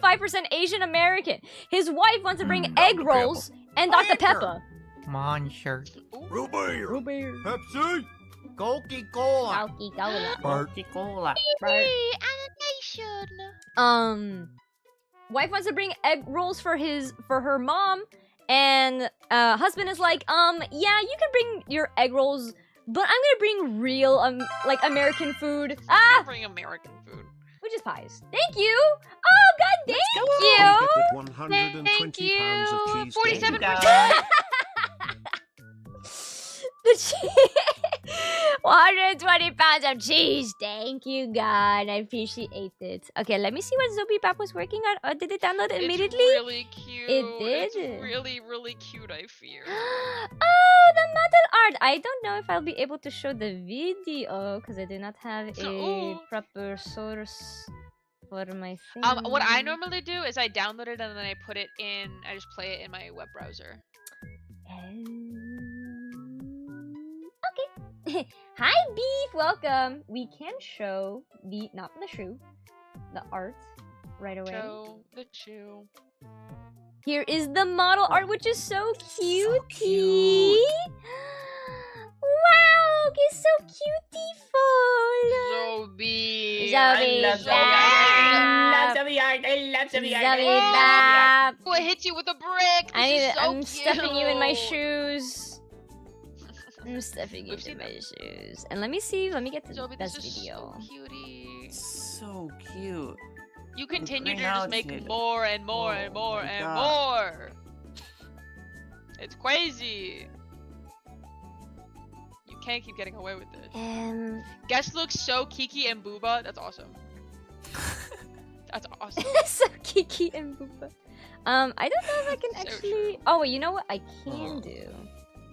75% Asian American. His wife wants to bring egg rolls and Dr. Pepper. Monster. Root beer. Pepsi. Coca-Cola. Coca-Cola. Animation. Wife wants to bring egg rolls for her mom, and husband is like, yeah, you can bring your egg rolls, but I'm gonna bring real like American food. Bring American food. Which is pies. Thank you. Oh God, thank you. Thank you. Pounds of cheese. 47%. The cheese. 120 pounds of cheese. Thank you, God. I appreciate it. Okay, let me see what Zobibap was working on. Oh, did it download immediately? It's really cute. It did. It's really, really cute, I fear. Oh, the model art. I don't know if I'll be able to show the video because I do not have a proper source for my thing. What I normally do is I download it and then I put it in. I just play it in my web browser. Okay. Hi, Beef. Welcome. We can show not the shoe, the art right away. Show the shoe. Here is the model art, which is so cutie. Wow, it's so cutie-ful. Zobi. Zobi. I love Zobi art. Oh, I hit you with a brick. I'm stuffing you in my shoes. I'm stuffing you in my shoes. And let me see. Let me get to the best video. So cutie. So cute. You continue to just make more and more and more and more. It's crazy. You can't keep getting away with this. Guest looks so Kiki and Booba. That's awesome. That's awesome. So Kiki and Booba. I don't know if I can actually. True. Oh wait, you know what I can do?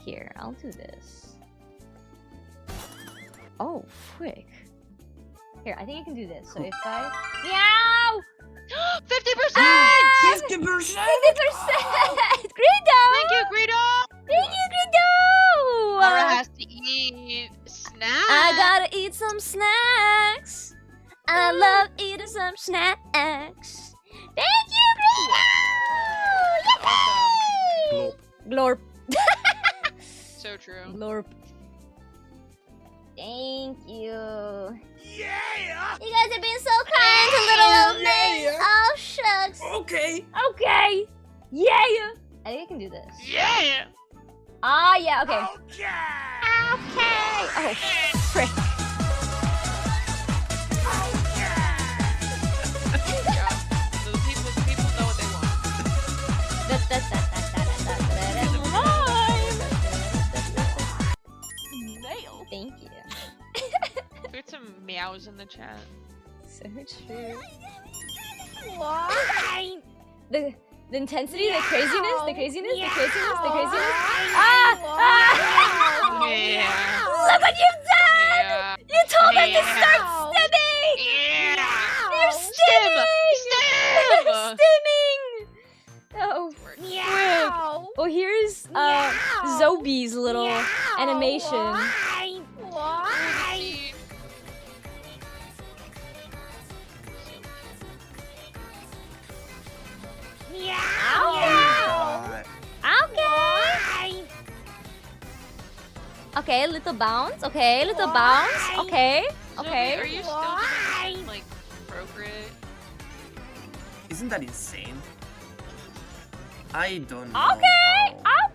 Here, I'll do this. Oh, frick. Here, I think I can do this. So if I... Meow! 50%! 50%! Greedo! Thank you, Greedo! Thank you, Greedo! Laura has to eat snacks. I true. Lorp. Thank you. Yeah! You guys are being so kind to little old me. Yeah. Oh, shucks. Okay. Okay. Yeah. I think I can do this. Yeah! Ah, yeah. Okay. Okay! Okay. Oh, frick. Yeah. So the people know what they want. Nail. Thank you. Put some meows in the chat. So true. Why? The intensity, the craziness, the craziness, the craziness, the craziness. Ah! Ah! Yeah. Look what you've done! Yeah. You told them to Yeah. start stimming! Yeah. You're stimming! Stim! They're stimming! Oh, frick. Well, here's Zobi's little animation. Okay, little bounce. Okay, little bounce. Okay, okay. Are you still doing like procreate? Isn't that insane? I don't know. Okay, how. okay.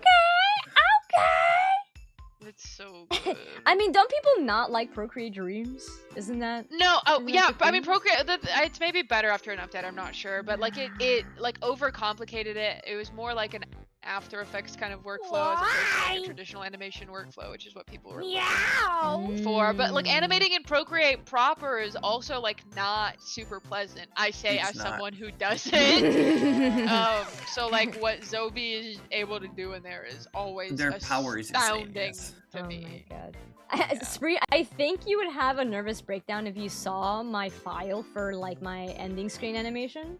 It's so good. I mean, don't people not like Procreate Dreams? Isn't that? No, oh Isn't that yeah, the I mean thing? Procreate. It's maybe better after an update. I'm not sure, but like it like overcomplicated it. It was more like an After Effects kind of workflow as opposed to like a traditional animation workflow, which is what people were looking for. But like animating in Procreate proper is also like not super pleasant. I say It's as not. someone who does it. So like what Zobi is able to do in there is always Their power is insane, astounding yes. to Oh me. my god. Spree, I think you would have a nervous breakdown if you saw my file for like my ending screen animation.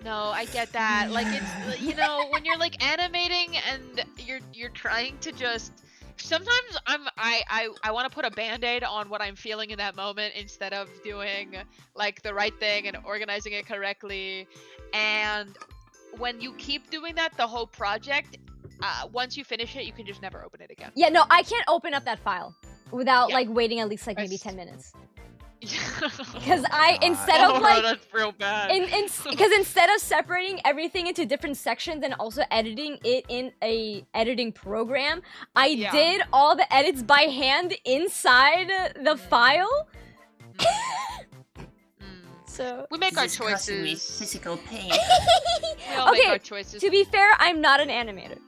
No, I get that. Like it's you know when you're like animating and you're trying to just. Sometimes I want to put a band-aid on what I'm feeling in that moment instead of doing like the right thing and organizing it correctly. And when you keep doing that, the whole project, once you finish it, you can just never open it again. Yeah, no, I can't open up that file without Yeah. like waiting at least like maybe It's- 10 minutes. Because Because I instead of like that's real bad. because instead of separating everything into different sections and also editing it in a editing program, I Yeah. did all the edits by hand inside the file. So We make our This is causing me choices. physical pain. We all make Okay, our choices. to be fair, I'm not an animator.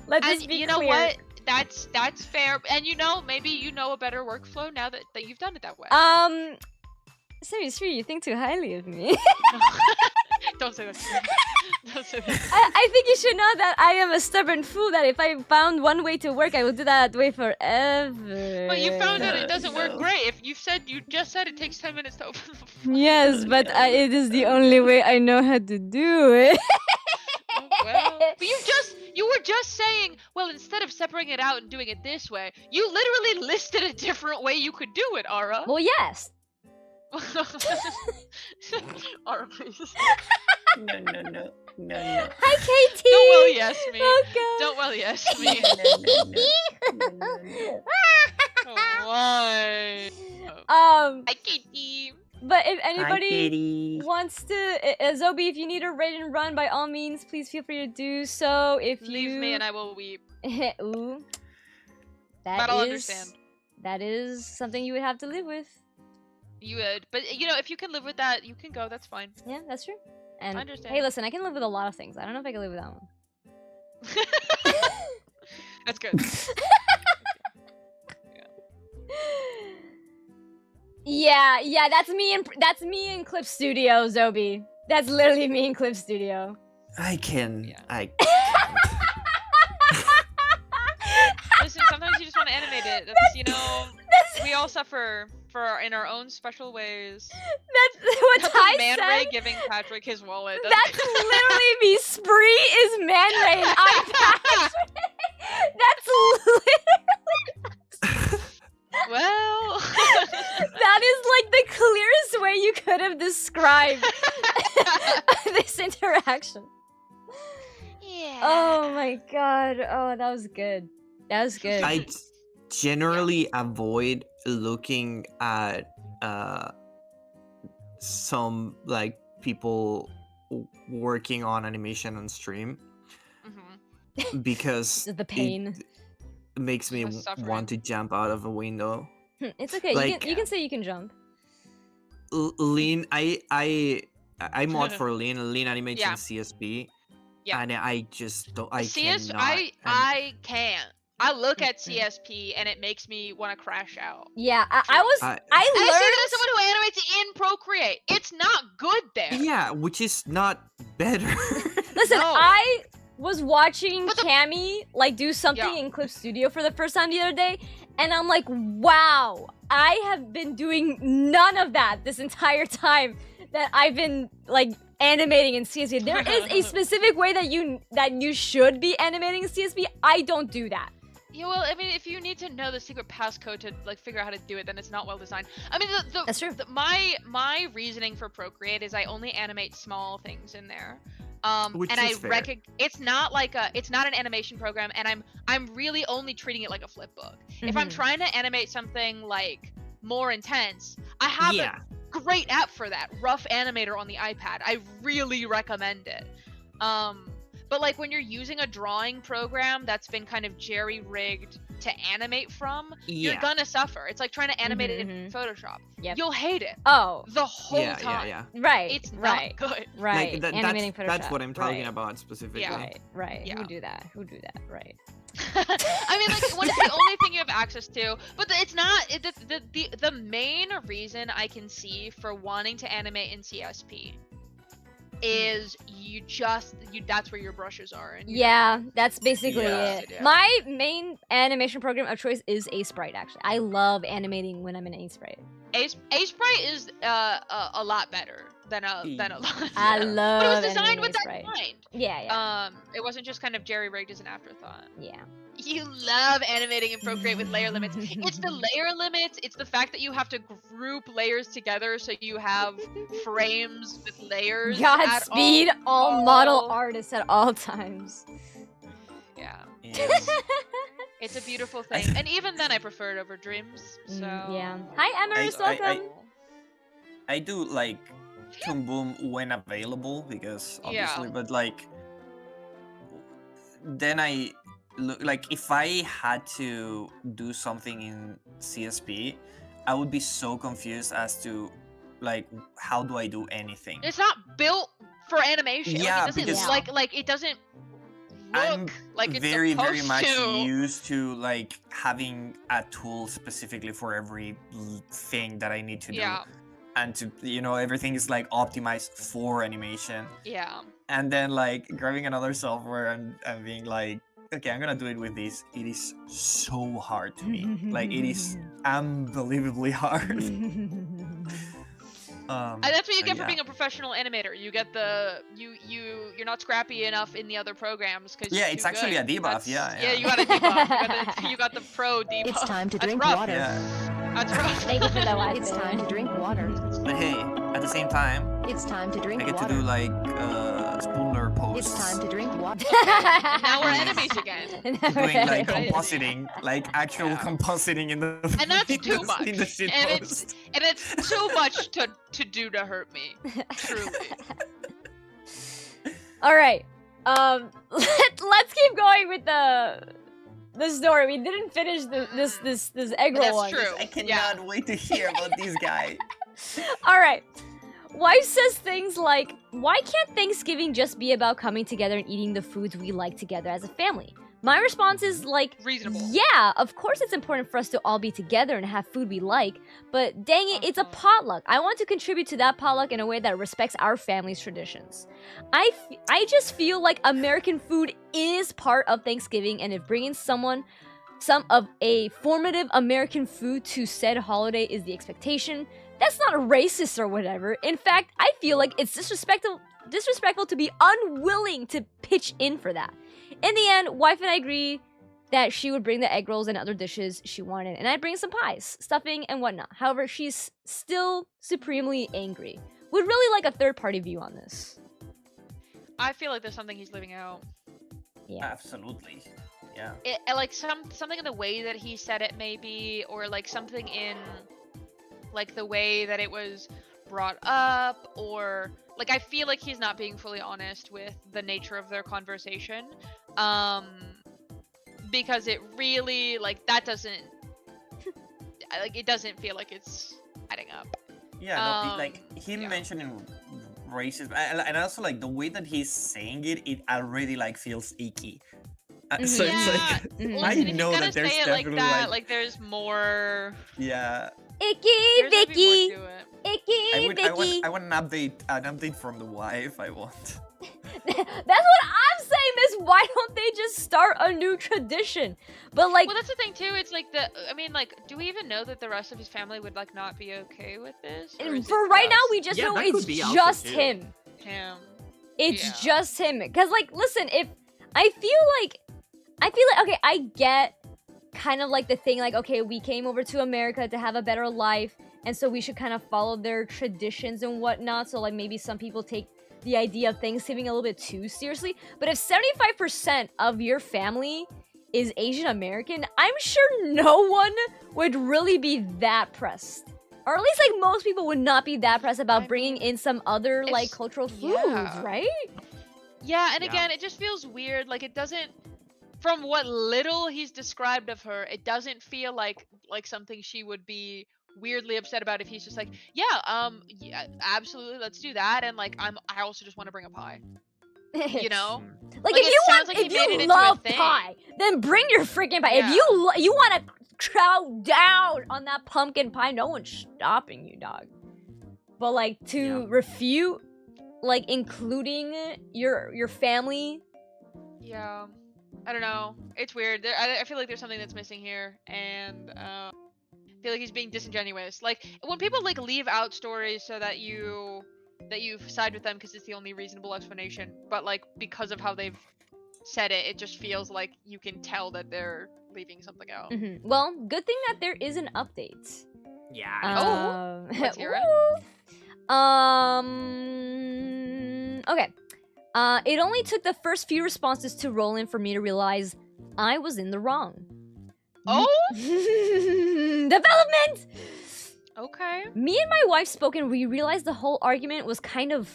Let's And just be you know clear. what? That's fair. And you know, maybe you know a better workflow now that you've done it that way. SemiSpri, you think too highly of me. Don't say that. Don't say that. I think you should know that I am a stubborn fool, that if I found one way to work, I would do that way forever. But you found out it doesn't work great. If you just said it takes 10 minutes to open the file. Yes, but it is the only way I know how to do it. Oh, well, but you were just saying, well, instead of separating it out and doing it this way, you literally listed a different way you could do it, Ara. Well, yes. Ara, please. No. Hi, KT. Don't well yes me. Oh, God. Don't well yes me. Why? Hi, Katie. But if Hi, anybody Katie. wants to, Zobi, if you need a raid and run, by all means, please feel free to do so. If you Leave me and I will weep. Ooh, But I'll understand. That is something you would have to live with. You would, but you know, if you can live with that, you can go. That's fine. Yeah, that's true. And I understand. hey, listen, I can live with a lot of things. I don't know if I can live with that one. That's good. Yeah, that's me in Clip Studio, Zobi. That's literally me in Clip Studio. I can. Yeah. I. Listen, sometimes you just want to animate it. That's, you know, we all suffer in our own special ways. That's what That's Ty Man said. Ray giving Patrick his wallet. That's literally me. Spree is Man Ray and I'm Patrick. That's literally. Well. That is like the clearest way you could have described this interaction. Yeah. Oh my god. Oh, that was good. That was good. I generally avoid looking at some like people working on animation on stream because the pain it makes me want to jump out of a window. It's okay. Like, you can say you can jump. Lean, I mod for Lean animates in CSP. Yeah. And I just don't. I cannot. I can't. I look at CSP and it makes me want to crash out. Yeah, I learned. I say that as someone who animates in Procreate. It's not good there. Yeah, which is not better. Listen, I was watching Cammy like do something in Clip Studio for the first time the other day, and I'm like, wow, I have been doing none of that this entire time that I've been like animating in CSP. There is a specific way that you should be animating in CSP. I don't do that. Yeah, well, I mean, if you need to know the secret passcode to like figure out how to do it, then it's not well designed. I mean, that's true. My reasoning for Procreate is I only animate small things in there. Which and is I fair. it's not an animation program, and I'm really only treating it like a flip book. If I'm trying to animate something like more intense, I have a great app for that, Rough Animator on the iPad. I really recommend it. But like when you're using a drawing program that's been kind of jerry-rigged to animate from, you're gonna suffer. It's like trying to animate it in Photoshop. You'll hate it. Oh. The whole time. Right. It's not good. Right. Like, Animating Photoshop. That's what I'm talking about specifically. Yeah. Right. Yeah. Who do that? Right. I mean, like, when it's the only thing you have access to, but it's not. The main reason I can see for wanting to animate in CSP is that's where your brushes are. And that's basically it. Yeah. My main animation program of choice is Sprite. Actually, I love animating when I'm in Sprite. Sprite is a lot better than a lot. I love. But it was designed with that Sprite. in mind. Yeah. It wasn't just kind of jerry-rigged as an afterthought. Yeah. You love animating in Procreate with layer limits. It's the layer limits. It's the fact that you have to group layers together so you have frames with layers. Godspeed, all model artists at all times. Yeah. Yes. It's a beautiful thing. And even then, I prefer it over Dreams. So yeah. Hi, Emers. Welcome. I do like Toon Boom when available because obviously, but like then I look like if I had to do something in CSP, I would be so confused as to like how do I do anything. It's not built for animation. Yeah, like, it doesn't like it doesn't I'm look like it's very supposed much to. used to like having a tool specifically for every thing that I need to do. Yeah. And to everything is like optimized for animation. Yeah. And then like grabbing another software and being like, okay, I'm gonna do it with this. It is so hard to me. Like it is unbelievably hard. And that's what you get for being a professional animator. You get you're not scrappy enough in the other programs because it's actually a debuff. Yeah, you got a debuff. You got the pro debuff. It's time to drink rough. water. Yeah. That's rough. Thank you for that. It's time to drink water. But hey, at the same time, It's time to drink I get water. to do like Spooner posts. It's time to drink water. Now we're enemies again. Doing like compositing, like actual compositing in the And that's too much. in the shit and post. it's too much to do to hurt me. Truly. All right. Let's keep going with the story. We didn't finish this egg roll one. That's true. I cannot wait to hear about this guy. All right. Wife says things like, "Why can't Thanksgiving just be about coming together and eating the foods we like together as a family?" My response is like, reasonable. Yeah, of course it's important for us to all be together and have food we like, but dang it, it's a potluck. I want to contribute to that potluck in a way that respects our family's traditions. I just feel like American food is part of Thanksgiving, and if bringing some of a formative American food to said holiday is the expectation, that's not racist or whatever. In fact, I feel like it's disrespectful to be unwilling to pitch in for that. In the end, wife and I agree that she would bring the egg rolls and other dishes she wanted, and I'd bring some pies, stuffing, and whatnot. However, she's still supremely angry. Would really like a third-party view on this. I feel like there's something he's leaving out. Yeah. Absolutely. Yeah. Like something in the way that he said it, maybe, or like something in like the way that it was brought up, or like I feel like he's not being fully honest with the nature of their conversation, because it really like that doesn't like it doesn't feel like it's adding up. Yeah, no, like him mentioning racism, and also like the way that he's saying it, it already like feels icky. So yeah. it's like Well, I listen, know that there's say it definitely like that, like there's more. Yeah. Icky Vicky. Icky Vicky. I want an update from the wife. I want. That's what I'm saying, Miss. Why don't they just start a new tradition? But like, well, that's the thing too. It's like I mean, like, do we even know that the rest of his family would like not be okay with this? For right now, we just know it's just him. It's just him. Cause like, listen, if I feel like, okay, I get kind of like the thing, like, okay, we came over to America to have a better life, and so we should kind of follow their traditions and whatnot. So like, maybe some people take the idea of Thanksgiving a little bit too seriously. But if 75% of your family is Asian American, I'm sure no one would really be that pressed. Or at least like most people would not be that pressed about bringing in some other like cultural foods, right? Yeah, and again, it just feels weird. Like it doesn't, from what little he's described of her, it doesn't feel like something she would be weirdly upset about if he's just like, yeah, absolutely, let's do that, and like I also just want to bring a pie. You know? Like if you love pie, then bring your freaking pie. Yeah. If you want to chow down on that pumpkin pie, no one's stopping you, dog. But like to refute, like including your family. Yeah, I don't know. It's weird. I feel like there's something that's missing here, and I feel like he's being disingenuous. Like when people like leave out stories so that you side with them because it's the only reasonable explanation, but like because of how they've said it, it just feels like you can tell that they're leaving something out. Well, good thing that there is an update. Yeah. Let's hear it. Okay. It only took the first few responses to roll in for me to realize I was in the wrong. Oh? Development! Okay. Me and my wife spoke and we realized the whole argument was kind of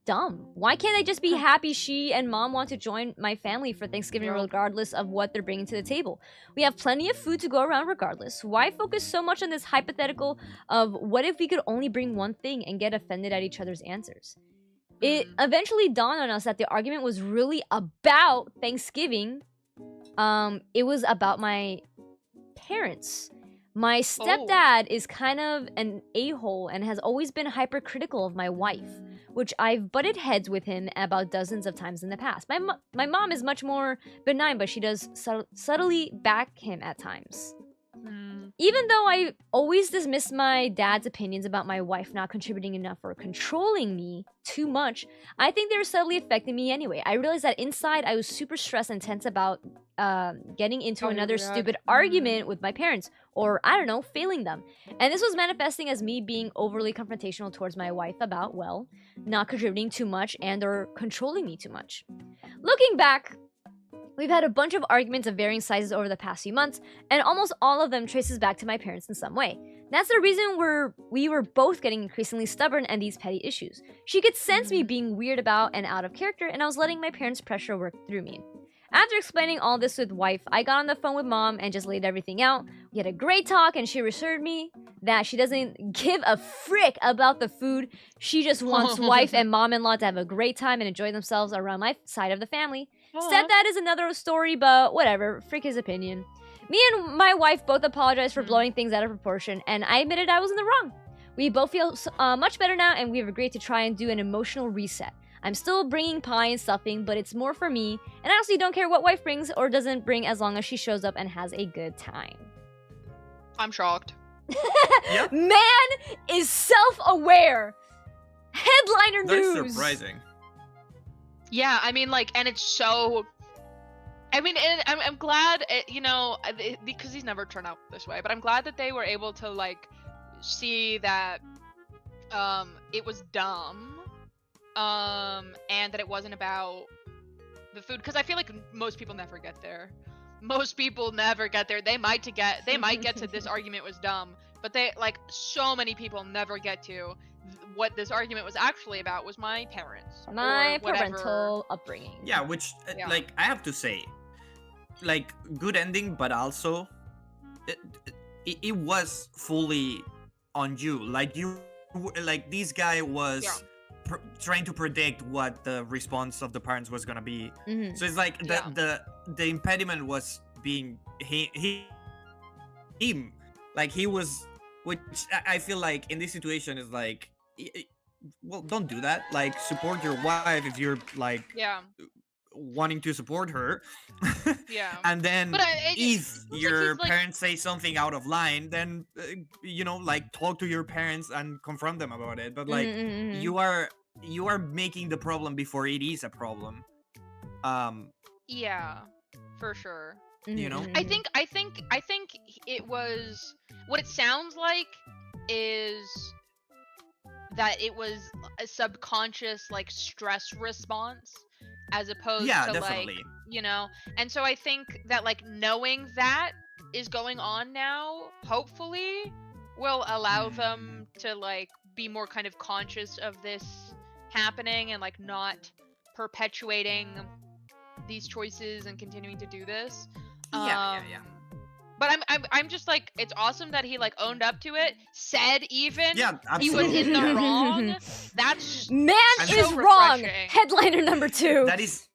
dumb. Why can't I just be happy she and mom want to join my family for Thanksgiving regardless of what they're bringing to the table? We have plenty of food to go around regardless. Why focus so much on this hypothetical of what if we could only bring one thing and get offended at each other's answers? It eventually dawned on us that the argument was really about Thanksgiving. It was about my parents. My stepdad is kind of an a-hole and has always been hypercritical of my wife, which I've butted heads with him about dozens of times in the past. My mom is much more benign, but she does subtly back him at times. Even though I always dismiss my dad's opinions about my wife not contributing enough or controlling me too much, I think they were subtly affecting me anyway. I realized that inside I was super stressed and tense about getting into another stupid argument with my parents, or I don't know, failing them. And this was manifesting as me being overly confrontational towards my wife about, well, not contributing too much and or controlling me too much. Looking back, we've had a bunch of arguments of varying sizes over the past few months, and almost all of them traces back to my parents in some way. That's the reason we were both getting increasingly stubborn and these petty issues. She could sense me being weird about and out of character, and I was letting my parents' pressure work through me. After explaining all this with wife, I got on the phone with mom and just laid everything out. We had a great talk and she reassured me that she doesn't give a frick about the food. She just wants wife and mom-in-law to have a great time and enjoy themselves around my side of the family. Stepdad is another story, but whatever, frick his opinion. Me and my wife both apologized for blowing things out of proportion, and I admitted I was in the wrong. We both feel much better now, and we've agreed to try and do an emotional reset. I'm still bringing pie and stuffing, but it's more for me, and I honestly don't care what wife brings or doesn't bring as long as she shows up and has a good time. I'm shocked. Man is self-aware. Headliner news. That's surprising. Yeah, I mean, like, and it's so... I mean, and I'm glad, you know, because these never turn out this way, but I'm glad that they were able to, like, see that it was dumb, and that it wasn't about the food, because I feel like most people never get there. Most people never get there. They might get to this argument was dumb, but so many people never get to what this argument was actually about was my parents. My parental upbringing. Yeah, which like I have to say, like good ending, but also it was fully on you. Like this guy was trying to predict what the response of the parents was gonna be. So it's like the impediment was being him. Like he was, which I feel like in this situation is like, well, don't do that. Like support your wife if you're like wanting to support her. And then if your parents say something out of line, then like talk to your parents and confront them about it. But like you are making the problem before it is a problem. Yeah, for sure. You know, I think it was, what it sounds like is that it was a subconscious like stress response as opposed to definitely. like, and so I think that like knowing that is going on now hopefully will allow them to like be more kind of conscious of this happening and like not perpetuating these choices and continuing to do this. Yeah. But I'm just like, it's awesome that he like owned up to it, said even he was absolutely. in the wrong. That's man so is wrong. refreshing. Headliner number 2. That is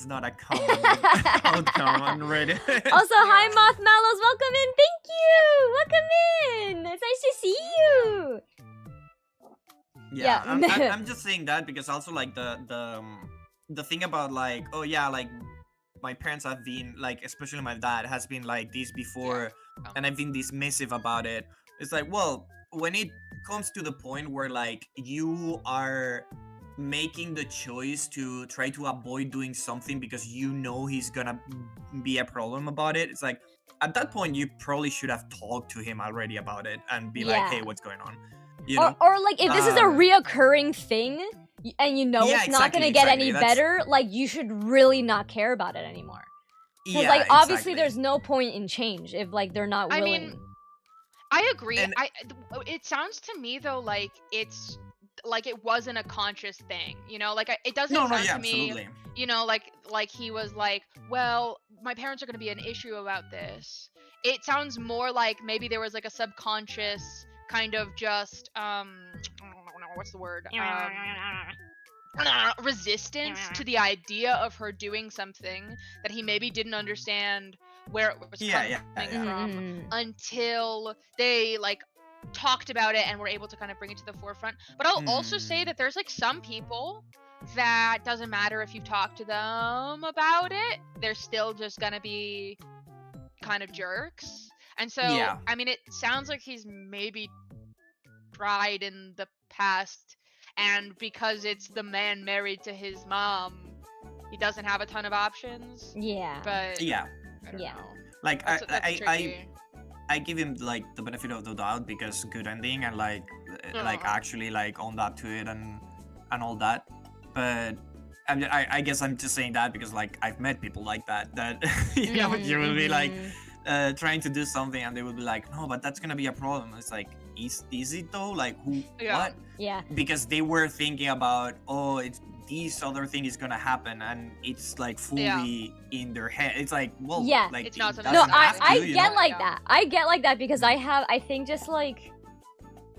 not a common outcome on Reddit. Also, hi Moth Mallows, welcome in. Thank you. Welcome in. It's nice to see you. Yeah. I'm just saying that because also like the thing about like, oh yeah, like my parents have been like, especially my dad has been like this before, and I've been dismissive about it. It's like, well, when it comes to the point where like you are making the choice to try to avoid doing something because you know he's gonna be a problem about it, it's like at that point you probably should have talked to him already about it and be like, hey, what's going on? Or like if this is a reoccurring thing and it's not gonna get any better, like you should really not care about it anymore. Because like obviously there's no point in change if like they're not willing. I mean, I agree. It sounds to me though like it's like it wasn't a conscious thing, like it doesn't sound to me, absolutely. like he was like, well, my parents are gonna be an issue about this. It sounds more like maybe there was like a subconscious kind of just what's the word, resistance to the idea of her doing something that he maybe didn't understand where it was coming from until they like talked about it and were able to kind of bring it to the forefront. But I'll also say that there's like some people that doesn't matter if you talk to them about it, they're still just gonna be kind of jerks. And so I mean, it sounds like he's maybe tried in the past, and because it's the man married to his mom, he doesn't have a ton of options. But I don't know. Like I give him like the benefit of the doubt because good ending and like actually like owned up to it and all that. But I guess I'm just saying that because like I've met people like that you will be like trying to do something and they will be like, no, but that's gonna be a problem. It's like, is it though? Like who? What? Yeah. Because they were thinking about, oh, it's this other thing is gonna happen, and it's like fully in their head. It's like, well, like it's not no, I get like that. I get like that because I think just like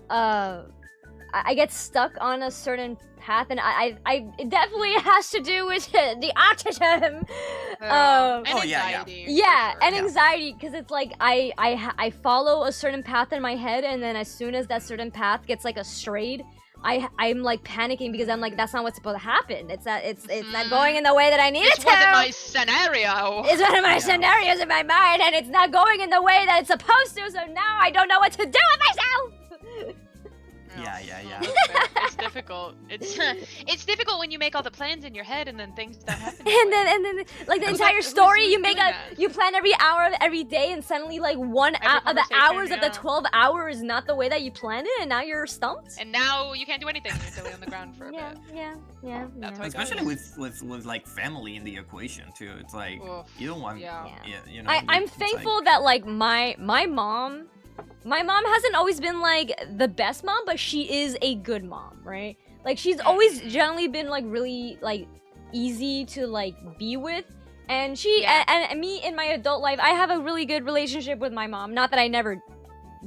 I get stuck on a certain path, and it definitely has to do with the autism. And anxiety. Yeah, and anxiety, because it's like I follow a certain path in my head, and then as soon as that certain path gets like strayed, I'm like panicking because I'm like, that's not what's supposed to happen. It's not going in the way that I need it to. It's one of my scenario. It's one of my scenarios in my mind, and it's not going in the way that it's supposed to. So now I don't know what to do with myself. Yeah. It's difficult. It's difficult when you make all the plans in your head and then things don't happen. And then like the entire story you make you plan every hour of every day, and suddenly like one of the hours of the 12 hours is not the way that you planned it, and now you're stumped. And now you can't do anything. You have to lay on the ground for a bit. Yeah. That's how it Especially goes. with like family in the equation too. It's like you don't want. Yeah. You know. I'm it's thankful like, that like my mom hasn't always been like the best mom, but she is a good mom, right? Like she's always generally been like really like easy to like be with, and she and me in my adult life, I have a really good relationship with my mom. Not that I never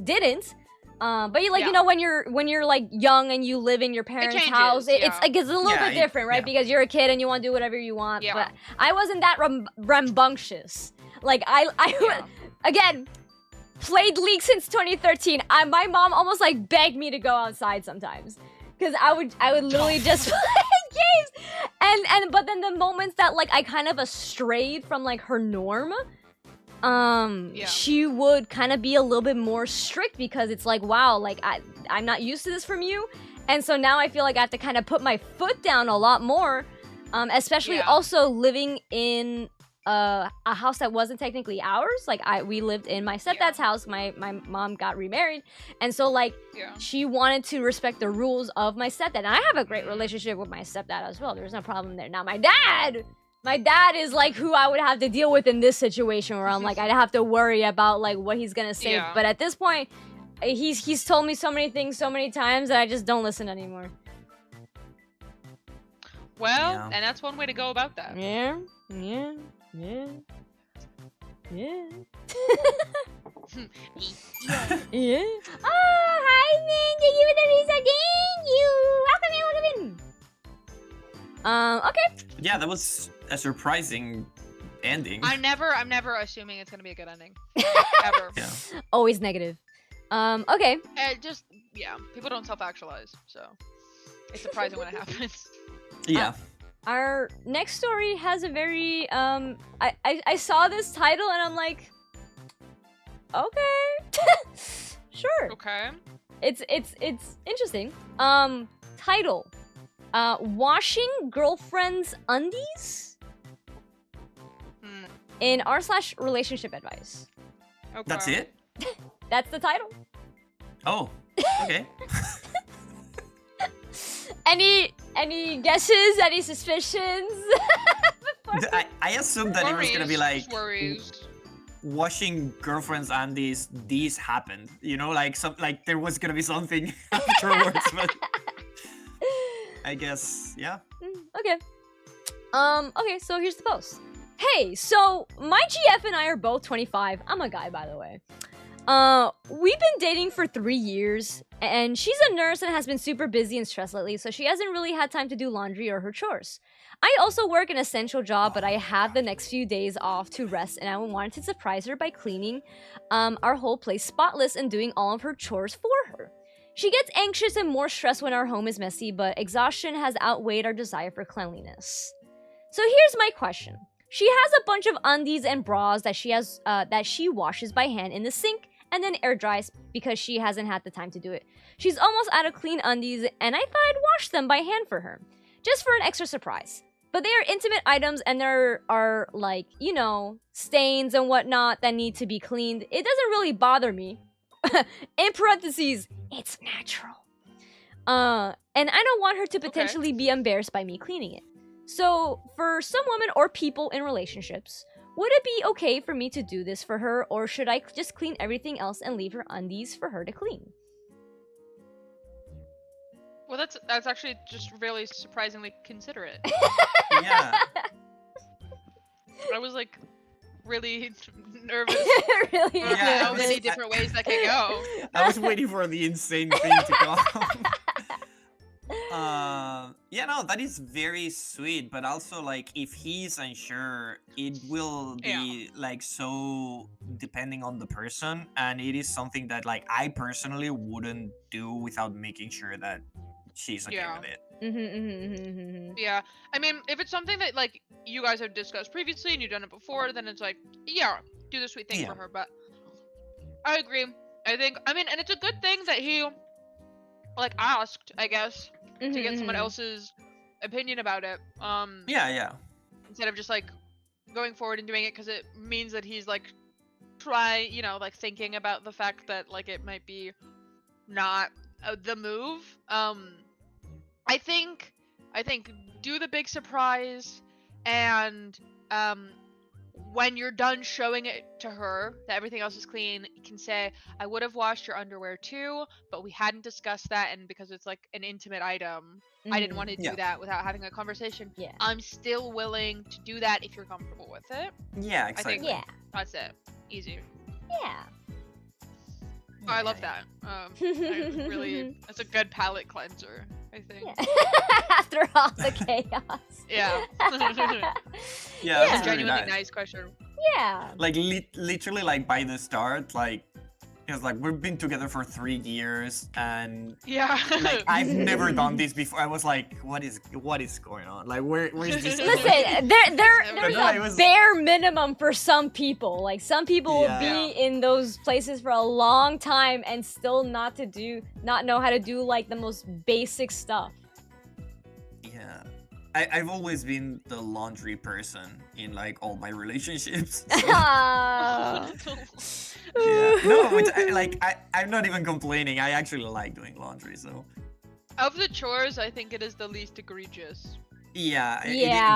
didn't, but you know when you're like young and you live in your parents' house, it's like it's a little bit different, right? Because you're a kid and you want to do whatever you want. But I wasn't that rambunctious. Like I again. Played League since 2013. My mom almost like begged me to go outside sometimes, because I would literally just play games, but then the moments that like I kind of strayed from like her norm, she would kind of be a little bit more strict, because it's like, wow, like I'm not used to this from you, and so now I feel like I have to kind of put my foot down a lot more, especially also living in a house that wasn't technically ours. Like we lived in my stepdad's house. My mom got remarried, and so like she wanted to respect the rules of my stepdad. And I have a great relationship with my stepdad as well. There's no problem there. Now my dad is like who I would have to deal with in this situation, where I'm like I'd have to worry about like what he's gonna say. But at this point, he's told me so many things so many times that I just don't listen anymore. Well, and that's one way to go about that. Yeah. Yeah. Oh, hi, man. Thank you for the reason. Thank you. Welcome in. Okay. Yeah, that was a surprising ending. I'm never assuming it's gonna be a good ending. Ever. Yeah. Always negative. Okay. People don't self-actualize, so it's surprising when it happens. Yeah. Our next story has a very I saw this title and I'm like, okay. Sure. Okay. It's interesting. Title. Washing girlfriend's undies? In r/relationship advice. Okay. That's it? That's the title. Oh, okay. Any guesses? Any suspicions? I assumed that it was gonna be like worries. Washing girlfriend's undies. These happened, you know, like there was gonna be something afterwards, but I guess Okay. Okay. So here's the post. Hey, so my GF and I are both 25. I'm a guy, by the way. We've been dating for 3 years, and she's a nurse and has been super busy and stressed lately, so she hasn't really had time to do laundry or her chores. I also work an essential job, but I have the next few days off to rest, and I wanted to surprise her by cleaning our whole place spotless and doing all of her chores for her. She gets anxious and more stressed when our home is messy, but exhaustion has outweighed our desire for cleanliness. So here's my question. She has a bunch of undies and bras that she washes by hand in the sink and then air dries because she hasn't had the time to do it. She's almost out of clean undies, and I thought I'd wash them by hand for her, just for an extra surprise. But they are intimate items, and there are, like, you know, stains and whatnot that need to be cleaned. It doesn't really bother me. In parentheses, it's natural. And I don't want her to potentially be embarrassed by me cleaning it. So, for some women or people in relationships, would it be okay for me to do this for her, or should I just clean everything else and leave her undies for her to clean? Well, that's actually just really surprisingly considerate. Yeah. I was like really nervous. Really? Yeah, so many different ways that can go. I was waiting for the insane thing to come. Yeah, no, that is very sweet, but also, like, if he's unsure, it will be like so depending on the person, and it is something that, like, I personally wouldn't do without making sure that she's okay with it. Yeah, I mean, if it's something that, like, you guys have discussed previously and you've done it before, then it's like, yeah, do the sweet thing for her. But I agree. I think, I mean, and it's a good thing that he like asked, I guess, to get someone else's opinion about it. Yeah. Instead of just like going forward and doing it because it means that he's like like thinking about the fact that like it might be not the move. I think do the big surprise, and when you're done showing it to her that everything else is clean, you can say, I would have washed your underwear too, but we hadn't discussed that, and because it's like an intimate item, I didn't want to do that without having a conversation. Yeah. I'm still willing to do that if you're comfortable with it. Yeah, exactly. I think that's it. Easy. Yeah. I love that. Really, it's a good palate cleanser, I think. Yeah. After all the chaos. Yeah. Yeah, It's that's a genuinely really nice question. Yeah. Like literally, like by the start, like it's like we've been together for 3 years, and like I've never done this before. I was like, what is going on? Like where's this? Listen, there's a bare minimum for some people. Like some people will be in those places for a long time and still not know how to do like the most basic stuff. Yeah. I've always been the laundry person in like all my relationships. So. Yeah. No, which I'm not even complaining. I actually like doing laundry, so. Of the chores, I think it is the least egregious. Yeah.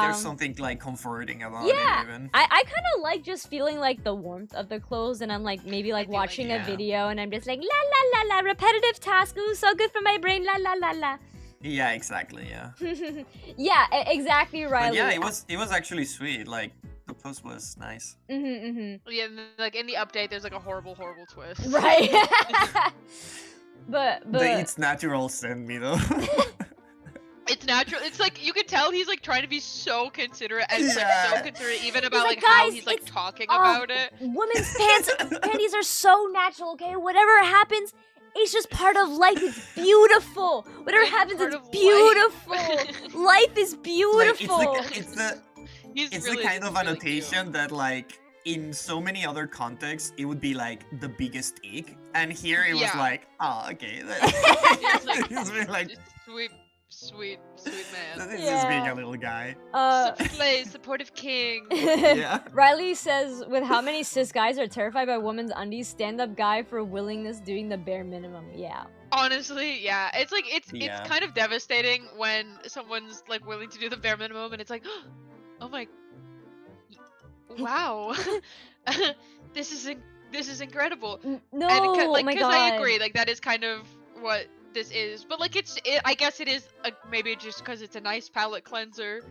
There's something like comforting about it even. I kind of like just feeling like the warmth of the clothes, and I'm like maybe like watching a video and I'm just like la la la la, repetitive task, ooh, so good for my brain, la la la la. Yeah, exactly, yeah. Yeah, exactly, Riley. But yeah, it was actually sweet. Like the post was nice. Yeah, and like in the update, there's like a horrible twist. Right. but the It's Natural sent me though. It's natural. It's like you can tell he's like trying to be so considerate and like so considerate even about like how he's like talking about it. Women's panties are so natural, okay? Whatever happens, it's just part of life. It's beautiful. Whatever happens, it's beautiful. Life is beautiful. Like, it's the kind of annotation that like in so many other contexts it would be like the biggest ick, and here it was like, oh, okay. It's like sweet man. This is being a little guy. Supportive king. Yeah. Riley says, with how many cis guys are terrified by women's undies, stand-up guy for willingness doing the bare minimum. Yeah. Honestly, yeah. It's like it's kind of devastating when someone's like willing to do the bare minimum, and it's like, oh my, wow, this is incredible. No, and oh my God. I agree, like that is kind of what this is, but like I guess it is maybe just because it's a nice palate cleanser.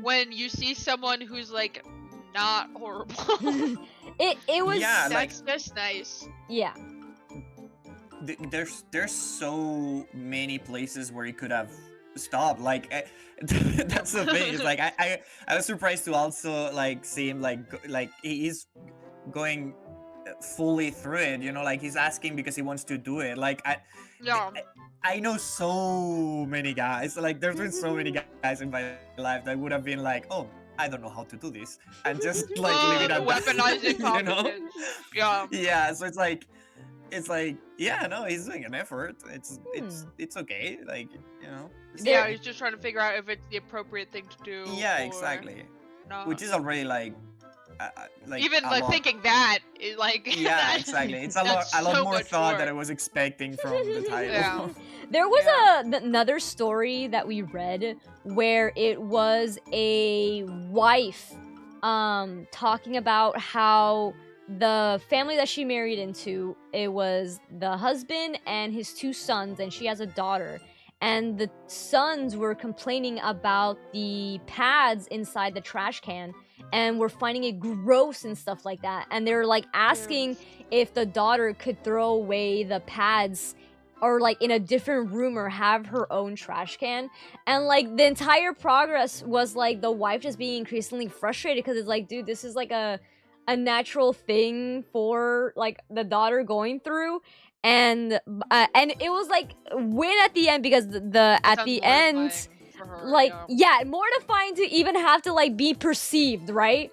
When you see someone who's like not horrible, it was that's just nice. Yeah. There's so many places where you could have stopped. Like that's the thing. It's like I was surprised to also like see him like he's going fully through it, you know, like he's asking because he wants to do it. Like I know so many guys, like there's been so many guys in my life that would have been like, oh, I don't know how to do this, and just like leave it at weaponizing that, you know? Yeah, so it's like yeah, no, he's doing an effort. It's okay, like, you know. Yeah, he's just trying to figure out if it's the appropriate thing to do. Yeah, exactly. Not. Which is already like even like thinking that is like yeah, exactly. It's a lot more thought than I was expecting from the title. Yeah. There was another story that we read where it was a wife talking about how the family that she married into, it was the husband and his 2 sons, and she has a daughter. And the sons were complaining about the pads inside the trash can and were finding it gross and stuff like that. And they were like asking if the daughter could throw away the pads or like in a different room or have her own trash can. And like the entire progress was like the wife just being increasingly frustrated because it's like, dude, this is like a natural thing for like the daughter going through. And it was like win at the end because at the end, her, like mortifying to even have to like be perceived, right?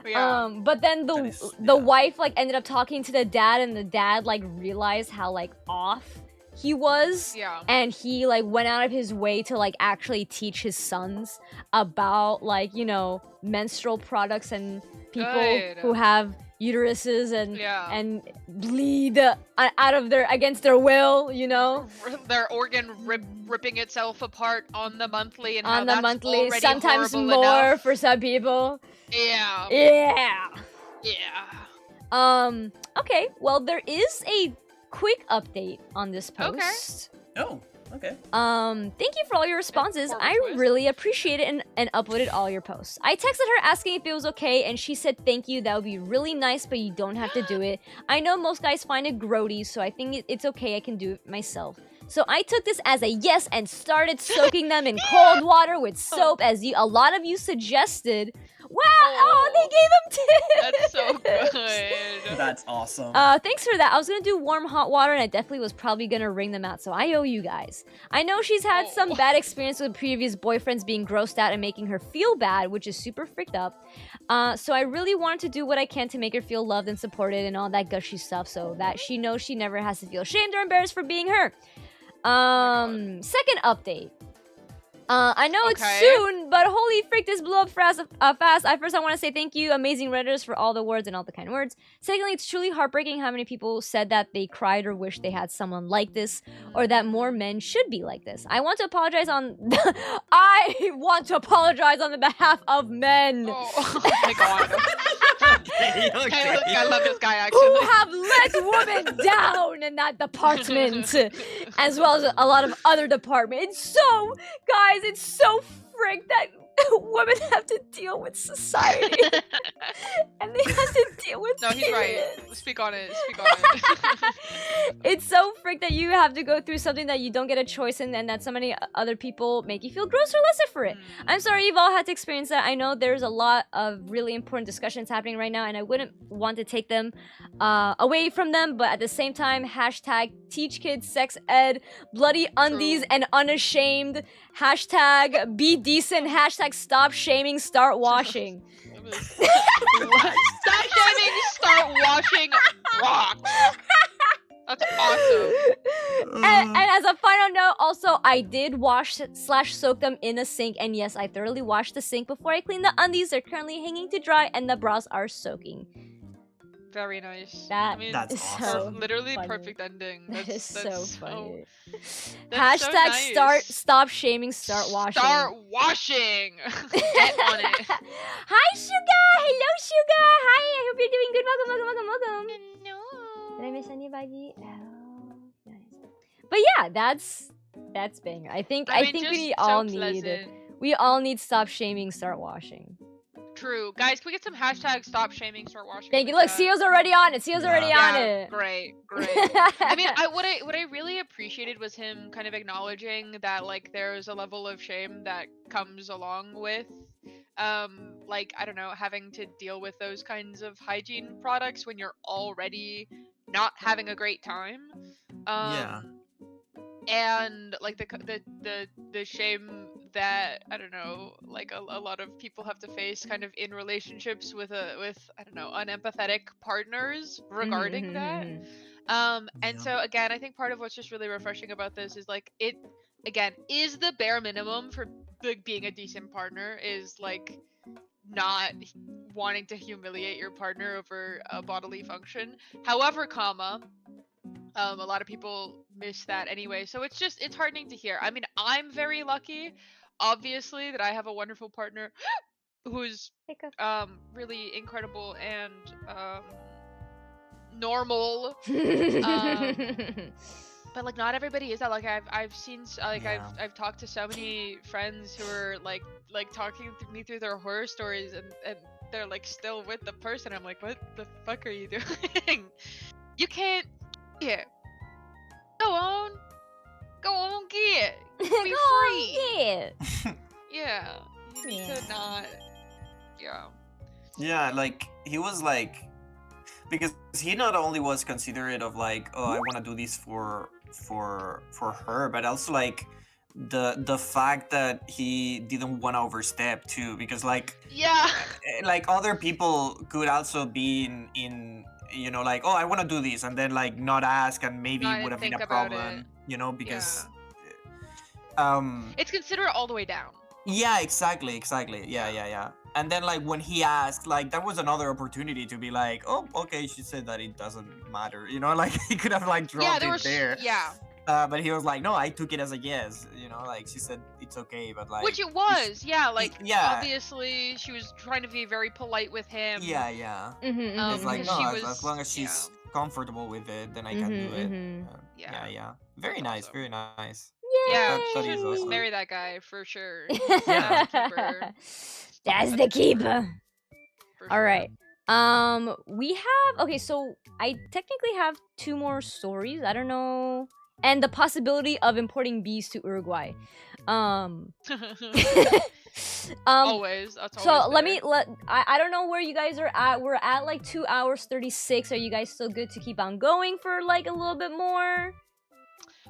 Yeah. But then the wife like ended up talking to the dad, and the dad like realized how like off he was, Yeah. and he like went out of his way to like actually teach his sons about like, you know, menstrual products and people who have uteruses and bleed out of their against their will, you know, their organ ripping itself apart on the monthly, and on how the that's monthly, already sometimes horrible more enough. for some people. Yeah. Okay, well, there is a quick update on this post. Oh, okay. Thank you for all your responses. I really appreciate it and uploaded all your posts. I texted her asking if it was okay, and she said thank you, that would be really nice, but you don't have to do it. I know most guys find it grody, so I think it's okay, I can do it myself. So I took this as a yes and started soaking them in cold water with soap, as a lot of you suggested. Wow! They gave him tips! That's so good. That's awesome. Thanks for that. I was gonna do warm hot water, and I definitely was probably gonna wring them out, so I owe you guys. I know she's had some bad experience with previous boyfriends being grossed out and making her feel bad, which is super freaked up. So I really wanted to do what I can to make her feel loved and supported and all that gushy stuff, so that she knows she never has to feel ashamed or embarrassed for being her. Second update. I know it's soon, but holy freak, this blew up fast. I want to say thank you, amazing Redditors, for all the words and all the kind words. Secondly, it's truly heartbreaking how many people said that they cried or wished they had someone like this, or that more men should be like this. I want to apologize on the behalf of men. Oh my god. Okay. I love this guy, actually. Who have let women down in that department, as well as a lot of other departments. So, guys, it's so frick that women have to deal with society. And they have to deal with No, he's right. periods. Speak on it. It's so frick that you have to go through something that you don't get a choice in, and that so many other people make you feel gross or lesser for it. I'm sorry you've all had to experience that. I know there's a lot of really important discussions happening right now, and I wouldn't want to take them away from them, but at the same time, hashtag teach kids sex ed, bloody undies and unashamed, hashtag be decent, hashtag stop shaming, start washing. Stop shaming, start washing rocks. That's awesome. And as a final note, also, I did wash / soak them in a sink, and yes, I thoroughly washed the sink before I cleaned the undies. They're currently hanging to dry, and the bras are soaking. Very nice. That's so awesome. literally Funny. perfect ending. That is so funny. That's Hashtag so nice. stop shaming, start washing. Start washing. Get on it. Hi, Sugar. Hello, Sugar. Hi. I hope you're doing good. Welcome. No. Did I miss anybody? Oh, nice. But yeah, that's banger. I think we all need stop shaming, start washing. True. Guys, can we get some hashtag stop shaming, start washing? Thank you. Look, Sio's already on it. On it. Great. I mean, what I really appreciated was him kind of acknowledging that like there's a level of shame that comes along with like, I don't know, having to deal with those kinds of hygiene products when you're already not having a great time. Yeah. And like the shame that, I don't know, like a lot of people have to face kind of in relationships with I don't know, unempathetic partners regarding that. And so again, I think part of what's just really refreshing about this is like it again is the bare minimum for like being a decent partner is like not wanting to humiliate your partner over a bodily function. However, a lot of people miss that anyway, so it's heartening to hear. I mean, I'm very lucky, obviously, that I have a wonderful partner who's really incredible and normal. But like not everybody is that. Like I've seen like I've talked to so many friends who are like talking me through their horror stories, and they're like still with the person. I'm like, what the fuck are you doing? You can't. Yeah. Go on, get. Be free. Yeah. You need to not. Yeah. Yeah, like he was like, because he not only was considerate of like, oh, I want to do this for her, but also like the fact that he didn't want to overstep too, because like like other people could also be in you know, like, oh, I want to do this, and then like not ask, and maybe it would have been a problem. you know, because it's considerate all the way down. Yeah, exactly. Yeah. And then like when he asked, like that was another opportunity to be like, oh, okay, she said that it doesn't matter, you know, like he could have like dropped it there. But he was like, no, I took it as a yes, you know, like she said it's okay, but like which it was, obviously she was trying to be very polite with him. It's like, no, as long as she's comfortable with it, then I can do it. Very nice. Yeah, that is awesome. Marry that guy for sure. That's the keeper. All right. We have so I technically have 2 more stories. I don't know, and the possibility of importing bees to Uruguay. Always. That's so always I don't know where you guys are at. We're at like 2 hours 36. Are you guys still good to keep on going for like a little bit more?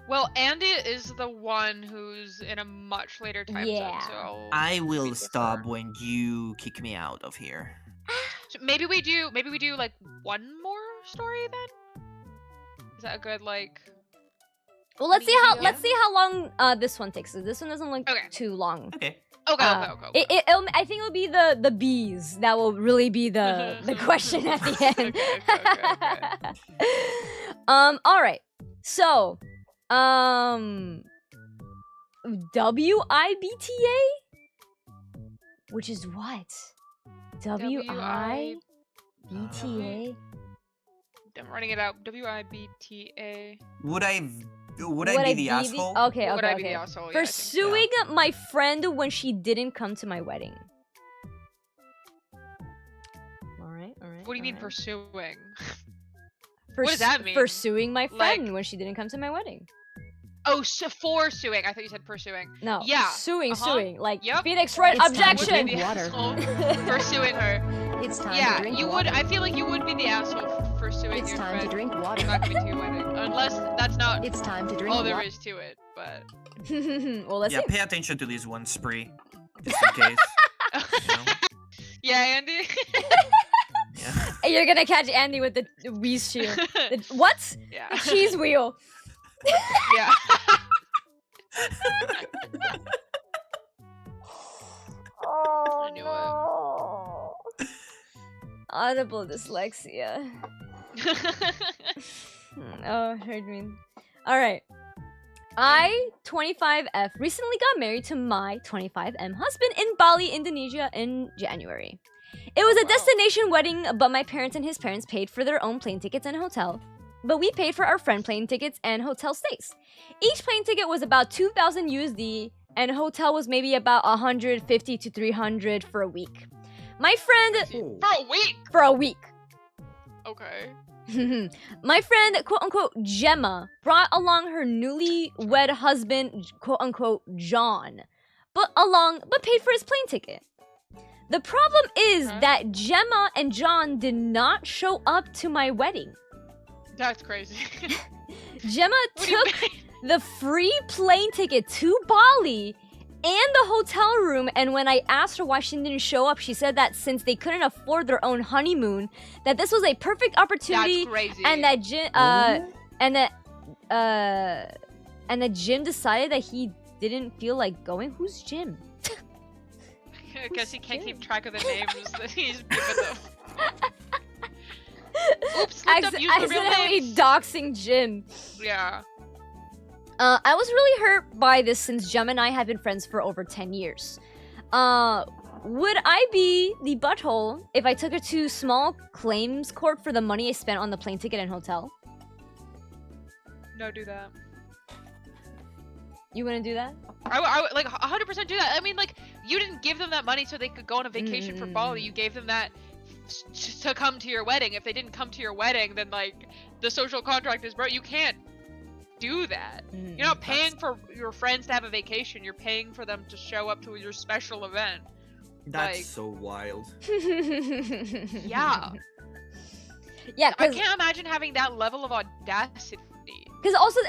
Well, Andy is the one who's in a much later time zone, so I will stop when you kick me out of here. So maybe we do like one more story then? Is that a good like? Well, let's see how long this one takes. This one doesn't look too long. Okay. I think it'll be the bees that will really be the question at the end. Okay. All right. So, WIBTA? Which is what? WIBTA? I'm running it out. WIBTA. Would I be the asshole? Okay. Would I be the asshole? Pursuing my friend when she didn't come to my wedding. Alright. What do you mean pursuing? What does that mean? Pursuing my friend when she didn't come to my wedding. Oh, so for suing. I thought you said pursuing. No. Yeah. Suing. Like, Phoenix, right? Objection! Pursuing her. It's time to drink you water. would. I feel like you would be the asshole for suing It's your time friend. to drink water. Not coming to your wedding. Unless that's not It's time to drink all there water. is to it, but... Well, let's see. Pay attention to this one, Spree. Just in case. Yeah, Andy? You're gonna catch Andy with the Wheeze shield. What? Yeah. The cheese wheel. Yeah. Oh, I knew it. Audible dyslexia. Oh, hurt me. Alright. I, 25F, recently got married to my 25M husband in Bali, Indonesia in January. It was a destination wedding, but my parents and his parents paid for their own plane tickets and hotel. But we paid for our friend plane tickets and hotel stays. Each plane ticket was about 2,000 USD, and hotel was maybe about 150 to 300 for a week. My friend... For a week? For a week. Okay. My friend, quote-unquote, Gemma, brought along her newly-wed husband, quote-unquote, John, but paid for his plane ticket. The problem is that Gemma and John did not show up to my wedding. That's crazy. Gemma took the free plane ticket to Bali and the hotel room, and when I asked her why she didn't show up, she said that since they couldn't afford their own honeymoon, that this was a perfect opportunity. That's crazy. And that Jim decided that he didn't feel like going. Who's Jim? I guess he can't keep track of the names that he's given them. Oops, slipped up, used the real accidentally names. doxing Jim. Yeah. I was really hurt by this since Jem and I have been friends for over 10 years. Would I be the butthole if I took her to small claims court for the money I spent on the plane ticket and hotel? No, do that. You wouldn't do that? I would like 100% do that. I mean, like, you didn't give them that money so they could go on a vacation for Bali. You gave them that to come to your wedding. If they didn't come to your wedding, then like the social contract is broke. You can't do that. You're not paying for your friends to have a vacation. You're paying for them to show up to your special event. That's like, so wild. Yeah. Yeah, I can't imagine having that level of audacity. Because also,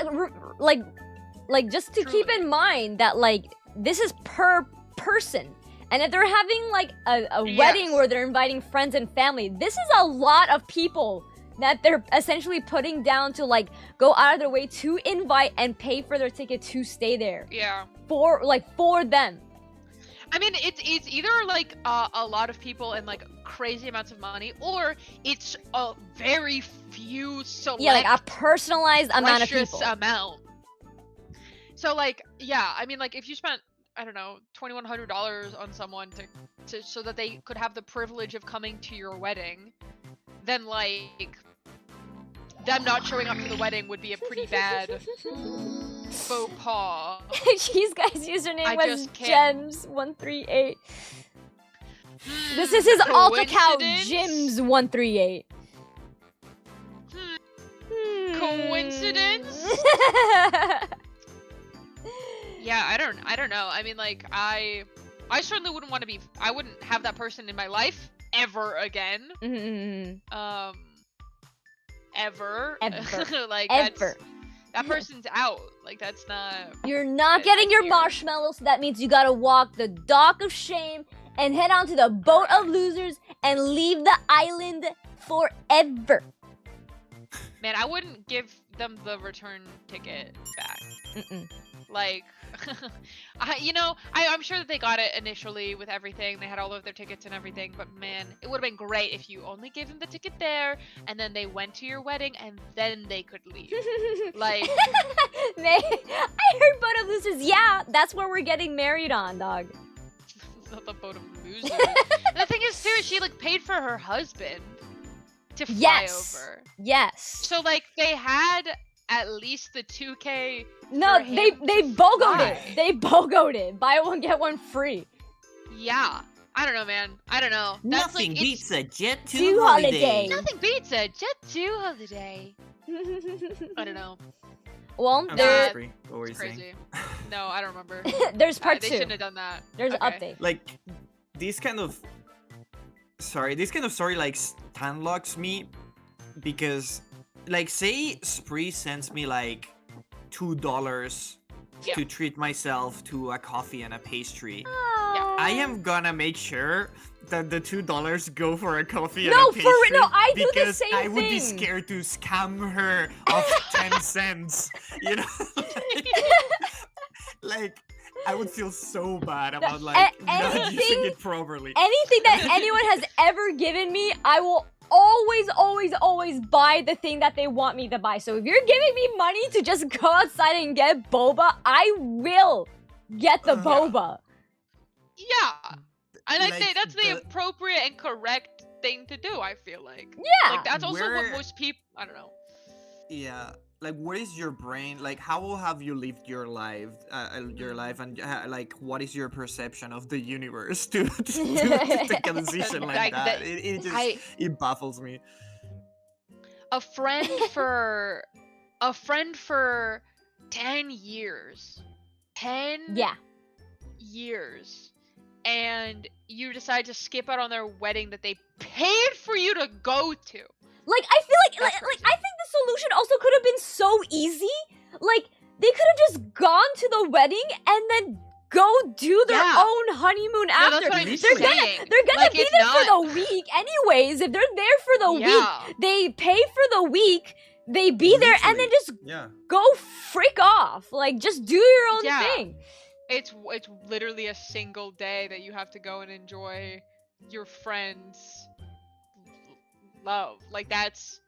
like just to keep in mind that like this is per person, and if they're having like a wedding where they're inviting friends and family, this is a lot of people that they're essentially putting down to like go out of their way to invite and pay for their ticket to stay there. Yeah. For them. I mean, it's either like a lot of people and like crazy amounts of money, or it's a very few select. Yeah, like a personalized amount of people. Amount. So like, yeah, I mean, like if you spent, I don't know, $2,100 on someone to so that they could have the privilege of coming to your wedding, then like them not showing up to the wedding would be a pretty bad faux pas. Cheese Guy's username was Gems138. This is his alt account, Gems138. Coincidence? Yeah, I don't know. I mean, like, I certainly wouldn't want to be. I wouldn't have that person in my life ever again. Ever. Like ever. That person's out. Like that's not. You're not getting your marshmallows. So that means you gotta walk the dock of shame and head onto the boat of losers and leave the island forever. Man, I wouldn't give them the return ticket back. Like, I'm sure that they got it initially with everything. They had all of their tickets and everything. But man, it would have been great if you only gave them the ticket there, and then they went to your wedding, and then they could leave. Like, I heard boat of losers. Yeah, that's where we're getting married on, dog. It's not the boat of losers. The thing is, too, she like paid for her husband to fly over. Yes. So like they had at least the 2K. No, they BOGO'd it. They BOGO'd it. Buy one get one free. Yeah. I don't know, man. I don't know. That's Nothing like, beats a Jet 2 holiday. Nothing beats a Jet 2 holiday. I don't know. Well, what were you crazy. saying? No, I don't remember. There's part 2. They shouldn't have done that. There's an update. Like, this kind of story like stunlocks me because, like, say Spree sends me like $2 to treat myself to a coffee and a pastry. I am gonna make sure that the $2 go for a coffee and a pastry. I do the same thing. I would be scared to scam her of 10 cents. You know, like I would feel so bad about like not using it properly. Anything that anyone has ever given me, I will always buy the thing that they want me to buy. So if you're giving me money to just go outside and get boba, I will get the boba. Yeah. And Like, I'd say that's the appropriate and correct thing to do, I feel like. Yeah. Like that's also what most people, I don't know. Yeah. Like, what is your brain like? How have you lived your life? And like, what is your perception of the universe to take a decision like that? It baffles me. A friend for 10 years. 10 years. And you decide to skip out on their wedding that they paid for you to go to. Like, I feel like I think the solution also could have been so easy. Like, they could have just gone to the wedding and then go do their own honeymoon after. That's what I'm they're gonna be there for the week anyways. If they're there for the week, they pay for the week, they be there, and then just go freak off. Like, just do your own thing. It's literally a single day that you have to go and enjoy your friends' love. Like that's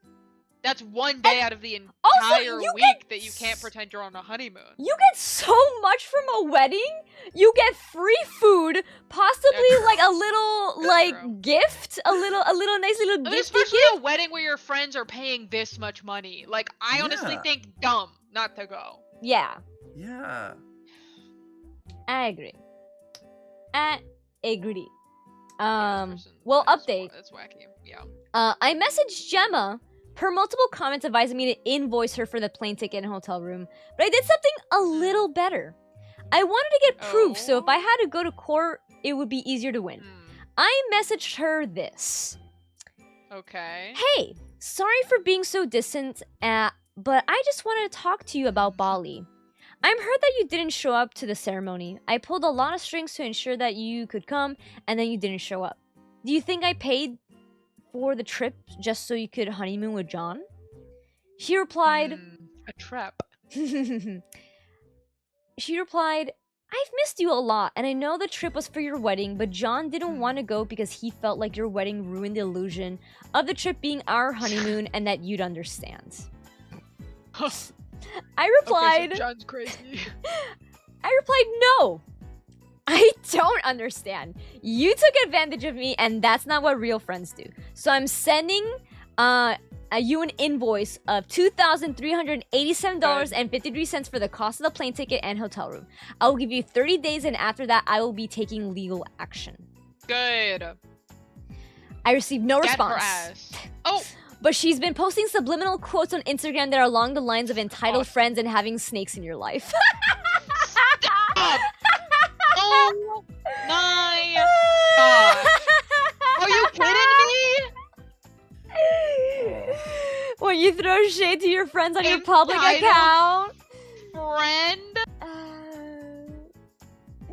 one day out of the entire week that you can't pretend you're on a honeymoon. You get so much from a wedding. You get free food, possibly like a little gift, a little nice little gift. Especially a wedding where your friends are paying this much money. Like I honestly think dumb not to go. Yeah. Yeah. I agree. Well, update. That's wacky. Yeah. I messaged Gemma. Her multiple comments advising me to invoice her for the plane ticket and hotel room, but I did something a little better. I wanted to get proof, so if I had to go to court, it would be easier to win. I messaged her this. Okay. Hey, sorry for being so distant, but I just wanted to talk to you about Bali. I'm heard that you didn't show up to the ceremony. I pulled a lot of strings to ensure that you could come, and then you didn't show up. Do you think I paid for the trip just so you could honeymoon with John? She replied, a trap. She replied, I've missed you a lot, and I know the trip was for your wedding, but John didn't want to go because he felt like your wedding ruined the illusion of the trip being our honeymoon and that you'd understand. I replied, okay, so John's crazy. I replied, no, I don't understand. You took advantage of me, and that's not what real friends do. So I'm sending you an invoice of $2,387.53 for the cost of the plane ticket and hotel room. I will give you 30 days, and after that, I will be taking legal action. Good. I received no response. Her ass. Oh! But she's been posting subliminal quotes on Instagram that are along the lines of entitled friends and having snakes in your life. Oh my gosh. Are you kidding me? When you throw shade to your friends on your public account. Friend?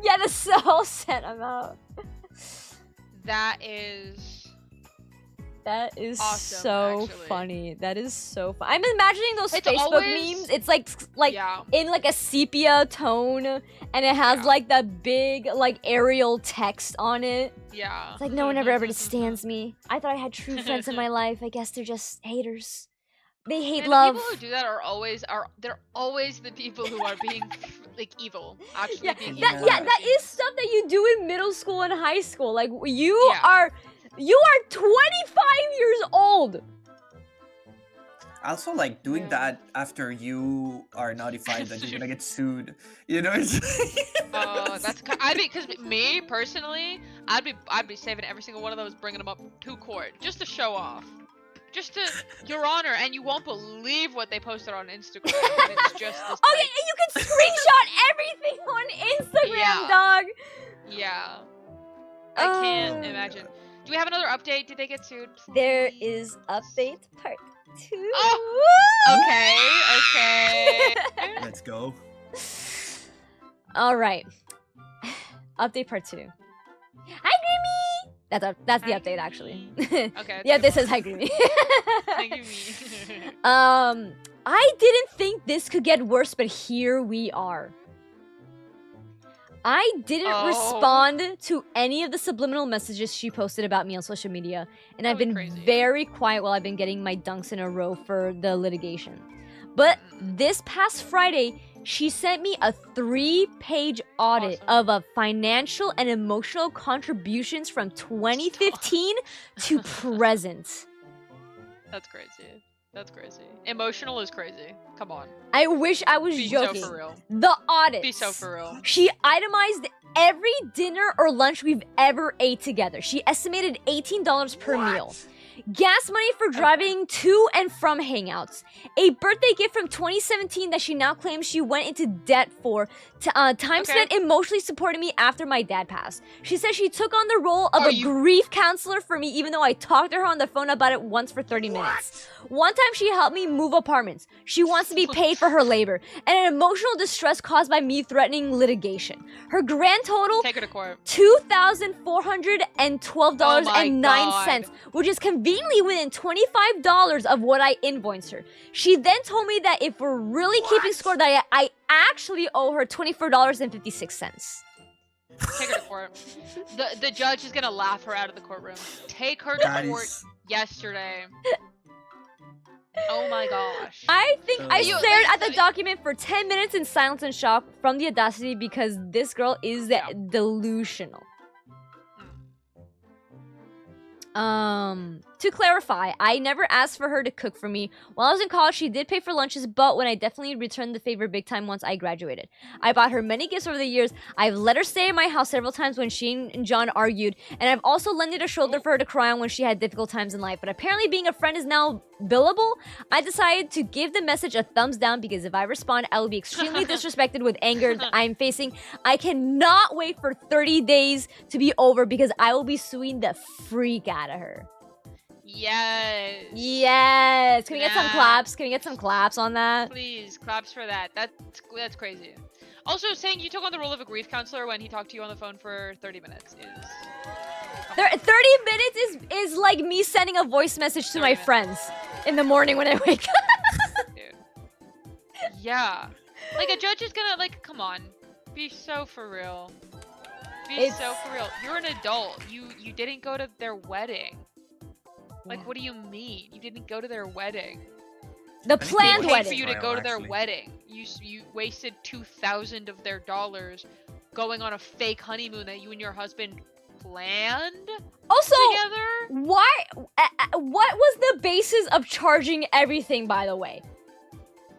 Yeah, the soul sent them out. That is awesome, so actually. funny. That is so fun. I'm imagining those It's Facebook always... memes. It's like in like a sepia tone, and it has like the big like Arial text on it. Yeah. It's like no one ever understands me. I thought I had true friends in my life. I guess they're just haters. They hate love. The people who do that they're always the people who are being like evil. Actually being evil. That is stuff that you do in middle school and high school. Like you are 25 years old. Also, like doing that after you are notified that you're gonna get sued. You know, it's that's. I mean, because me personally, I'd be saving every single one of those, bringing them up to court just to show off, just to Your Honor, and you won't believe what they posted on Instagram. And it's just this, okay, and you can screenshot everything on Instagram, dog. Yeah. I can't imagine. Do we have another update? Did they get sued? Please? There is update part 2. Oh! Okay. Let's go. All right. Update part 2. Hi, Grimmy! That's the update, actually. Okay. Yeah, this is Hi, Grimmy. Thank you. I didn't think this could get worse, but here we are. I didn't respond to any of the subliminal messages she posted about me on social media, and I've been very quiet while I've been getting my dunks in a row for the litigation. But this past Friday, she sent me a 3-page audit of financial and emotional contributions from 2015 to present. That's crazy. That's crazy. Emotional is crazy. Come on. I wish I was joking. So for real. The audit. Be so for real. She itemized every dinner or lunch we've ever ate together. She estimated $18 per meal. Gas money for driving to and from hangouts. A birthday gift from 2017 that she now claims she went into debt for. Time spent emotionally supporting me after my dad passed. She says she took on the role of a grief counselor for me, even though I talked to her on the phone about it once for 30 minutes. One time she helped me move apartments. She wants to be paid for her labor. And an emotional distress caused by me threatening litigation. Her grand total, take her to court. $2,412.09, which is conveniently within $25 of what I invoiced her. She then told me that if we're really keeping score, that I actually owe her $24.56. Take her to court. The judge is gonna laugh her out of the courtroom. Take her to court yesterday. Oh my gosh. I think I stared at the document for 10 minutes in silence and shock from the audacity because this girl is delusional. To clarify, I never asked for her to cook for me. While I was in college, she did pay for lunches, but when I definitely returned the favor big time once I graduated. I bought her many gifts over the years. I've let her stay in my house several times when she and John argued, and I've also lended a shoulder for her to cry on when she had difficult times in life. But apparently being a friend is now billable. I decided to give the message a thumbs down because if I respond, I will be extremely disrespected with anger that I'm facing. I cannot wait for 30 days to be over because I will be suing the freak out of her. Yes. Yes. Can we get some claps? Can we get some claps on that? Please, claps for that. That's crazy. Also, saying you took on the role of a grief counselor when he talked to you on the phone for 30 minutes is... minutes is like me sending a voice message to my friends in the morning when I wake up. Dude. Yeah. Like, a judge is gonna, like, come on. Be so for real. Be so for real. You're an adult. You didn't go to their wedding. Like, what do you mean? You didn't go to their wedding. The planned They paid wedding. for you to go to their wedding. You wasted $2,000 of their dollars going on a fake honeymoon that you and your husband planned Also, together. why? What was the basis of charging everything? By the way,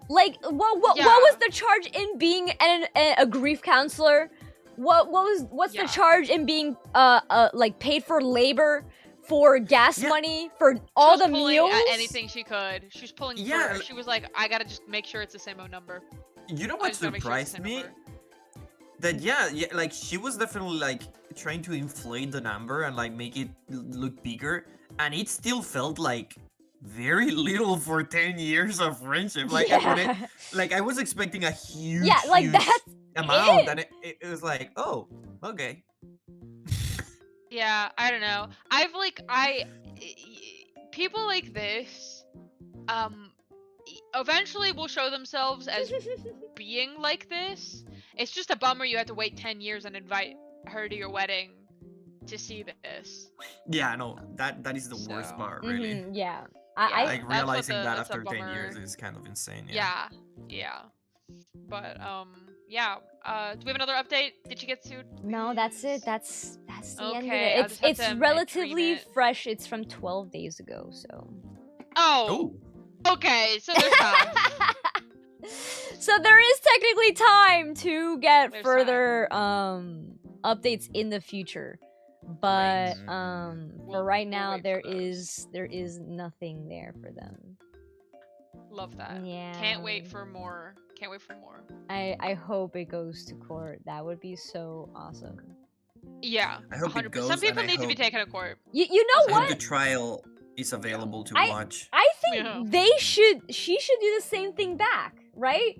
like, what was the charge in being a grief counselor? What's the charge in being like paid for labor? For gas money, for all the meals, anything she could. She was pulling. She was like, I gotta just make sure it's the same number. You know what surprised me? That like she was definitely like trying to inflate the number and like make it look bigger, and it still felt like very little for 10 years of friendship. Like, like I was expecting a huge, huge amount, and it was like, oh, okay. Yeah, I don't know. People like this, eventually will show themselves as being like this. It's just a bummer you have to wait 10 years and invite her to your wedding to see this. Yeah, no, that is the worst part, really. Yeah. Like, realizing that after 10 years is kind of insane. Yeah. But, yeah. Do we have another update? Did you get sued? No, that's it. That's the end of it. It's relatively fresh. It's from 12 days ago, so. Oh. Okay, so there's time. So there is technically time to get further updates in the future. But for right now there is nothing there for them. Love that. Yeah. Can't wait for more. I hope it goes to court. That would be so awesome. Yeah. I hope 100%. It goes. Some people need to be taken to court. You know what? I hope the trial is available to watch. I think she should do the same thing back, right?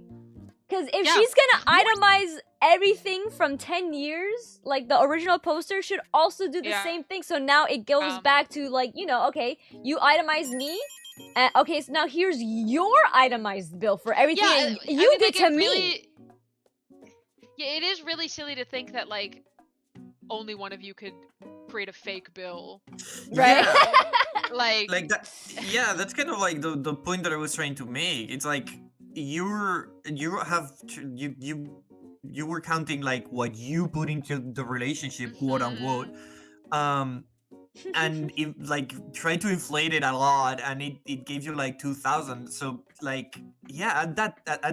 Because if she's gonna itemize everything from 10 years, like the original poster should also do the same thing. So now it goes back to, like, you know, okay, you itemized me. Okay, so now here's your itemized bill for everything you did to me. Yeah, it is really silly to think that, like, only one of you could create a fake bill. Right? Yeah. like that. Yeah, that's kind of like the point that I was trying to make. It's like you were counting like what you put into the relationship, quote unquote. And it like tried to inflate it a lot, and it gave you like 2,000. So like, yeah, at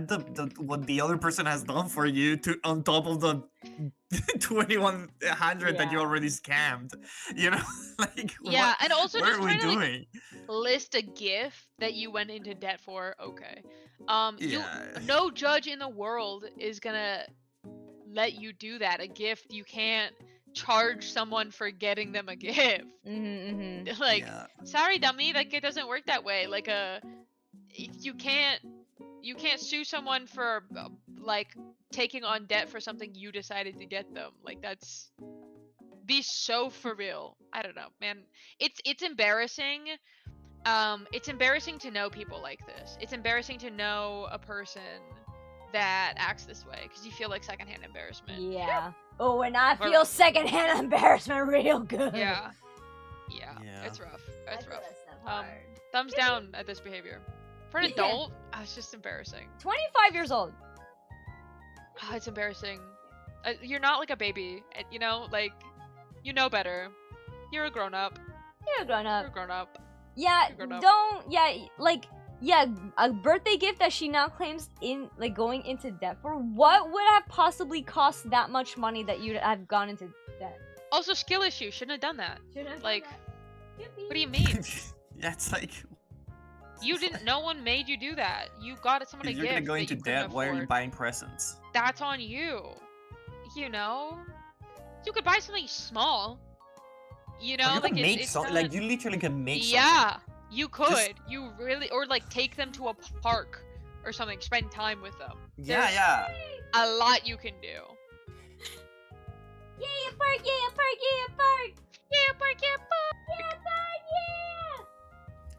the what the other person has done for you to on top of the 2,100 that you already scammed, you know, like and also what just are we doing? Like, list a gift that you went into debt for. Okay, no judge in the world is gonna let you do that. A gift you can't charge someone for getting them a gift. Like, sorry dummy, like, it doesn't work that way. Like, you can't sue someone for like taking on debt for something you decided to get them. Like, that's be so for real. I don't know, man. It's embarrassing. It's embarrassing to know people like this. It's embarrassing to know a person that acts this way, because you feel like secondhand embarrassment. Yeah. Oh, and I feel secondhand embarrassment real good. Yeah. It's rough. It's rough. Thumbs down at this behavior. For an adult, it's just embarrassing. 25 years old. Oh, it's embarrassing. You're not like a baby, you know? Like, you know better. You're a grown-up. You're a grown-up. You're a grown-up. Yeah, a birthday gift that she now claims in, like, going into debt for. What would have possibly cost that much money that you'd have gone into debt? Also, skill issue. Shouldn't have done that. Like, what do you mean? That's like... You didn't. No one made you do that. You got someone a gift. You're gonna go into debt. Why are you buying presents? That's on you. You know, you could buy something small. You know, like it's not... like you literally can make. Yeah, you could. You really, or like take them to a park or something. Spend time with them. There's a lot you can do. Yay, a park! Yay, a park! Yay, a park!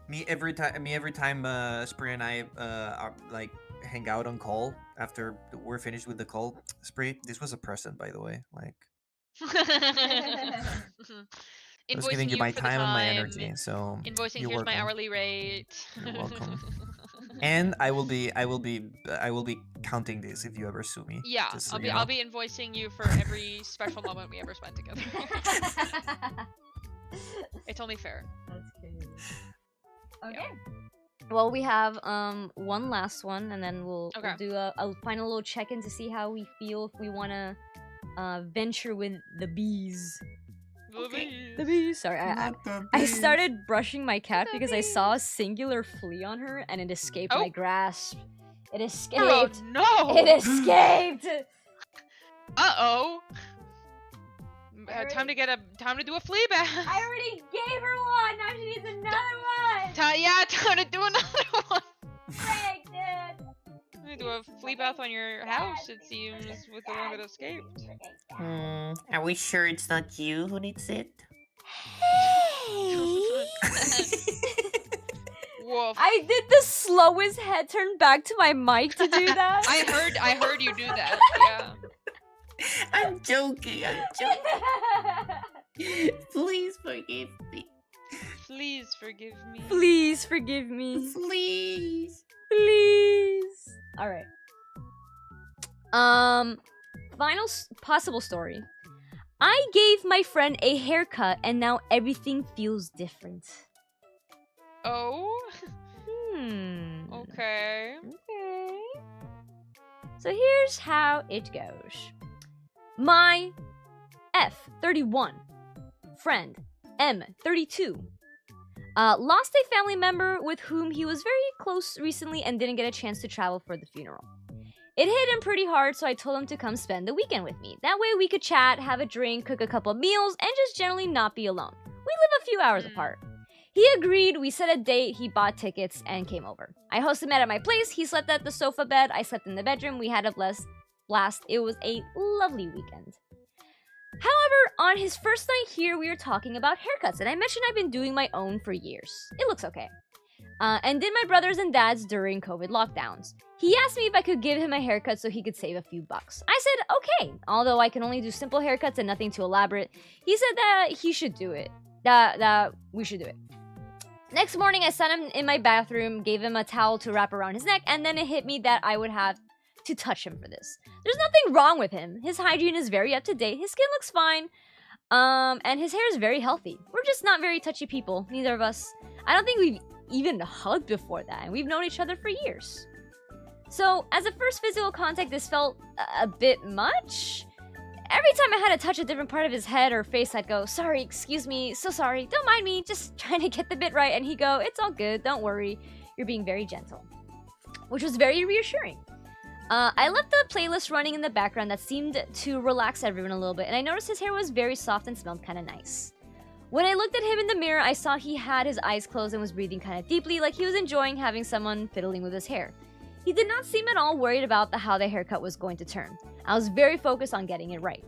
Me every time Spree and I are, like, hang out on call after we're finished with the call. Spree, this was a present, by the way. Like, I was giving Invoicing you you my for the time and my time. energy, so Invoicing, you're here's my welcome. hourly rate. You're welcome. And I will be counting this if you ever sue me. Yeah, just so I'll be invoicing you for every special moment we ever spent together. It's only fair. That's crazy. Okay. Well, we have one last one, and then we'll do a final little check-in to see how we feel if we want to venture with the bees. The bees. Sorry, I started brushing my cat because I saw a singular flea on her, and it escaped my grasp. It escaped. Oh no! It escaped. Uh-oh. Time to do a flea bath. I already gave her one. Now she needs another one. Time to do another one. Frick, dude. Do a flea bath on your house, it seems, with the one that escaped. Are we sure it's not you who needs it? Woof. I did the slowest head turn back to my mic to do that. I heard you do that. Yeah. I'm joking. Please forgive me. Please forgive me. Please forgive me. Please. Please. All right. Final possible story. I gave my friend a haircut and now everything feels different. Oh? Okay. Okay. So here's how it goes. My F31 friend M32 lost a family member with whom he was very close recently and didn't get a chance to travel for the funeral. It hit him pretty hard, so I told him to come spend the weekend with me. That way we could chat, have a drink, cook a couple of meals, and just generally not be alone. We live a few hours apart. He agreed, we set a date, he bought tickets, and came over. I hosted him at my place, he slept at the sofa bed, I slept in the bedroom, we had a blast. It was a lovely weekend. However, on his first night here, we were talking about haircuts, and I mentioned I've been doing my own for years. It looks okay. And did my brothers and dad's during COVID lockdowns. He asked me if I could give him a haircut so he could save a few bucks. I said, okay, although I can only do simple haircuts and nothing too elaborate. He said that he should do it, that we should do it. Next morning, I sat him in my bathroom, gave him a towel to wrap around his neck, and then it hit me that I would have to touch him for this. There's nothing wrong with him. His hygiene is very up to date, his skin looks fine, and his hair is very healthy. We're just not very touchy people, neither of us. I don't think we've even hugged before that, and we've known each other for years. So, as a first physical contact, this felt a bit much. Every time I had to touch a different part of his head or face, I'd go, sorry, excuse me, so sorry, don't mind me, just trying to get the bit right, and he'd go, it's all good, don't worry, you're being very gentle. Which was very reassuring. I left the playlist running in the background that seemed to relax everyone a little bit, and I noticed his hair was very soft and smelled kind of nice. When I looked at him in the mirror, I saw he had his eyes closed and was breathing kind of deeply, like he was enjoying having someone fiddling with his hair. He did not seem at all worried about how the haircut was going to turn. I was very focused on getting it right.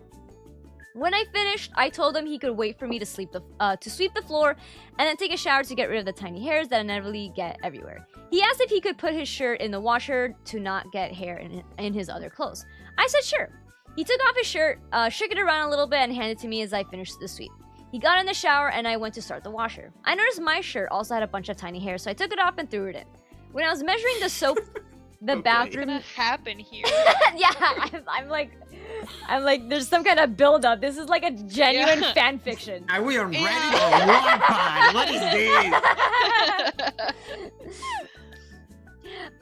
When I finished, I told him he could wait for me to sweep the floor and then take a shower to get rid of the tiny hairs that inevitably get everywhere. He asked if he could put his shirt in the washer to not get hair in his other clothes. I said sure. He took off his shirt, shook it around a little bit, and handed it to me as I finished the sweep. He got in the shower and I went to start the washer. I noticed my shirt also had a bunch of tiny hairs, so I took it off and threw it in. When I was measuring the soap, the bathroom. What's gonna happen here? Yeah, I'm like, there's some kind of build-up. This is like a genuine fan fiction. Are we ready for a war pod? What is this?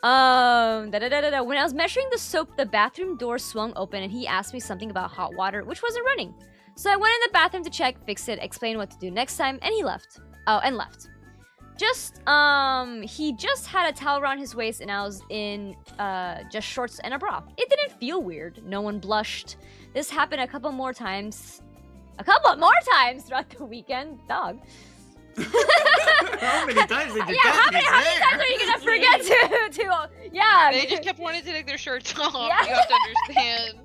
When I was measuring the soap, the bathroom door swung open and he asked me something about hot water, which wasn't running. So I went in the bathroom to check, fix it, explain what to do next time, and he left. Oh, and left. He just had a towel around his waist and I was in, just shorts and a bra. It didn't feel weird. No one blushed. This happened a couple more times throughout the weekend. Dog. How many times did you how many times are you gonna forget to yeah. They just kept wanting to take their shirts off. Yeah. You have to understand.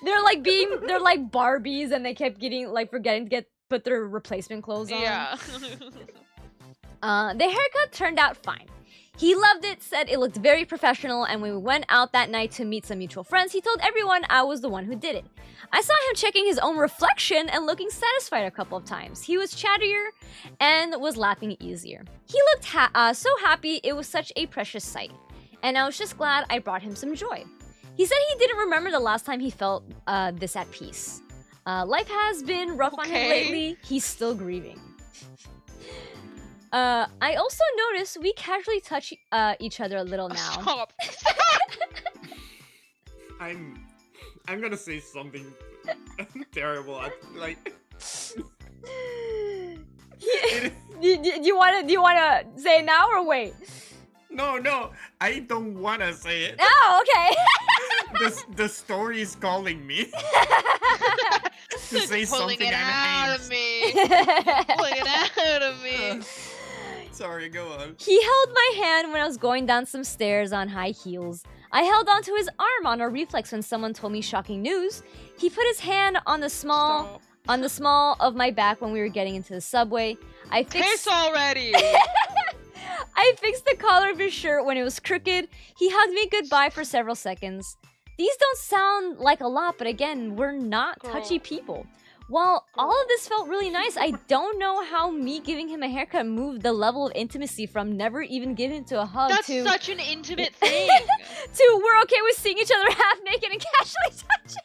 They're like Barbies and they kept forgetting to put their replacement clothes on. Yeah. The haircut turned out fine. He loved it, said it looked very professional, and when we went out that night to meet some mutual friends, he told everyone I was the one who did it. I saw him checking his own reflection and looking satisfied a couple of times. He was chattier and was laughing easier. He looked so happy, it was such a precious sight. And I was just glad I brought him some joy. He said he didn't remember the last time he felt this at peace. Life has been rough on him lately. He's still grieving. I also noticed we casually touch each other a little now. Stop. I'm gonna say something terrible. Like. Do you wanna say it now or wait? No, I don't wanna say it. Oh, okay. The story is calling me to say Pulling something it out of me. Pulling it out of me. Sorry, go on. He held my hand when I was going down some stairs on high heels. I held onto his arm on a reflex when someone told me shocking news. He put his hand on the small of my back when we were getting into the subway. Piss already! I fixed the collar of his shirt when it was crooked. He hugged me goodbye for several seconds. These don't sound like a lot, but again, we're not touchy people. While all of this felt really nice, I don't know how me giving him a haircut moved the level of intimacy from never even giving to a hug That's to... such an intimate thing! to we're okay with seeing each other half naked and casually touching.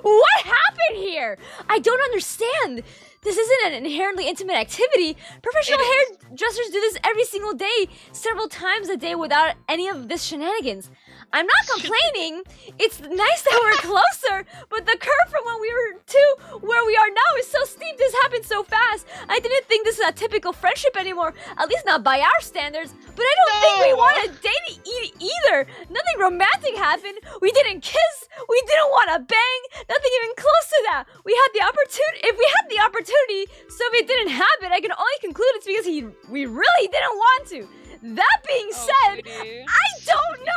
What happened here? I don't understand. This isn't an inherently intimate activity. Professional hairdressers do this every single day, several times a day without any of this shenanigans. I'm not complaining. It's nice that we're closer, but the curve from when we were to where we are now is so steep. This happened so fast. I didn't think this is a typical friendship anymore, at least not by our standards. But I don't think we want to date either. Nothing romantic happened. We didn't kiss. We didn't want to bang. Nothing even close to that. We had the opportunity. If we had the opportunity, so if it didn't happen, I can only conclude it's because we really didn't want to. That being said, sweetie. I don't know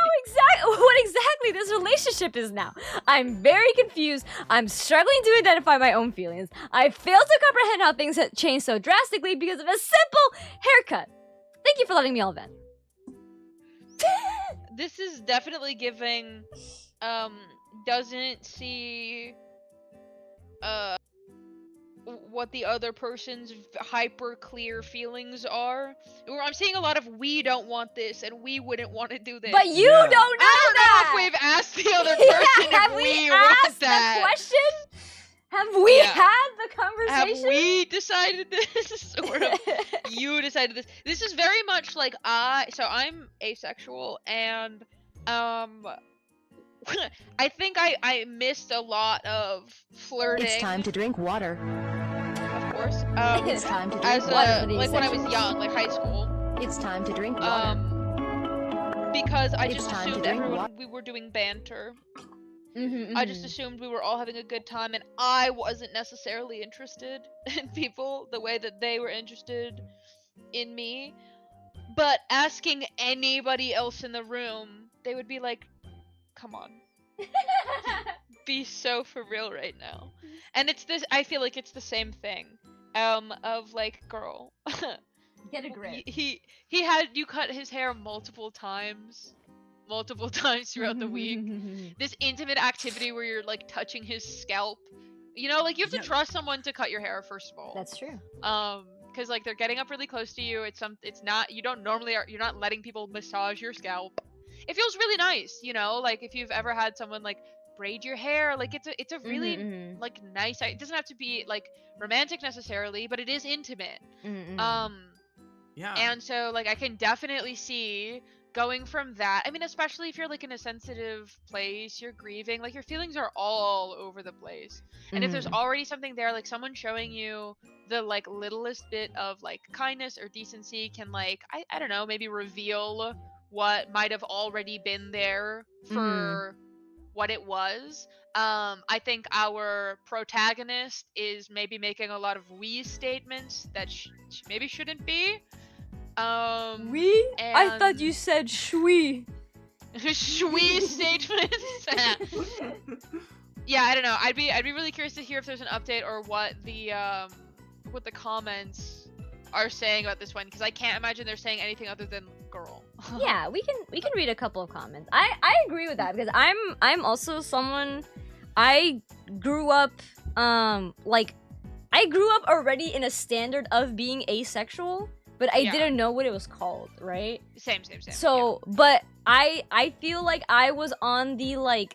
what exactly this relationship is now. I'm very confused. I'm struggling to identify my own feelings. I fail to comprehend how things have changed so drastically because of a simple haircut. Thank you for letting me all vent. This is definitely giving, doesn't see, what the other person's hyper clear feelings are. I'm seeing a lot of we don't want this and we wouldn't want to do this. But you don't know I don't that. know if we've asked the other person have if we want asked that. the question? Have we had the conversation? Have we decided this? Or have you decided this? This is very much like I'm asexual and I think I missed a lot of flirting. It's time to drink water. Of course. It's time to drink water. water. Like when I was young, like high school. It's time to drink water. Because I It's just time to assumed drink everyone water. we were doing banter. Mm-hmm, I just assumed we were all having a good time, and I wasn't necessarily interested in people the way that they were interested in me. But asking anybody else in the room, they would be like, come on. Be so for real right now. And it's this, I feel like it's the same thing. Of like, girl. Get a grip. He had you cut his hair multiple times throughout the week. This intimate activity where you're like touching his scalp. You know, like you have to trust someone to cut your hair, first of all. That's true. Because like they're getting up really close to you. It's not, you don't normally you're not letting people massage your scalp. It feels really nice, you know, like if you've ever had someone like braid your hair, like it's a really like nice, it doesn't have to be like romantic necessarily, but it is intimate. Yeah. And so like I can definitely see going from that. I mean, especially if you're like in a sensitive place, you're grieving, like your feelings are all over the place. And if there's already something there, like someone showing you the like littlest bit of like kindness or decency can like, I don't know, maybe reveal what might have already been there for what it was. I think our protagonist is maybe making a lot of we statements that maybe shouldn't be. We? I thought you said shui. Shui statements. Yeah, I don't know. I'd be really curious to hear if there's an update or what the comments are saying about this one, because I can't imagine they're saying anything other than girl. Yeah, we can read a couple of comments. I agree with that because I'm also someone. I grew up like I grew up already in a standard of being asexual, but I didn't know what it was called, right? Same. So, but I feel like I was on the like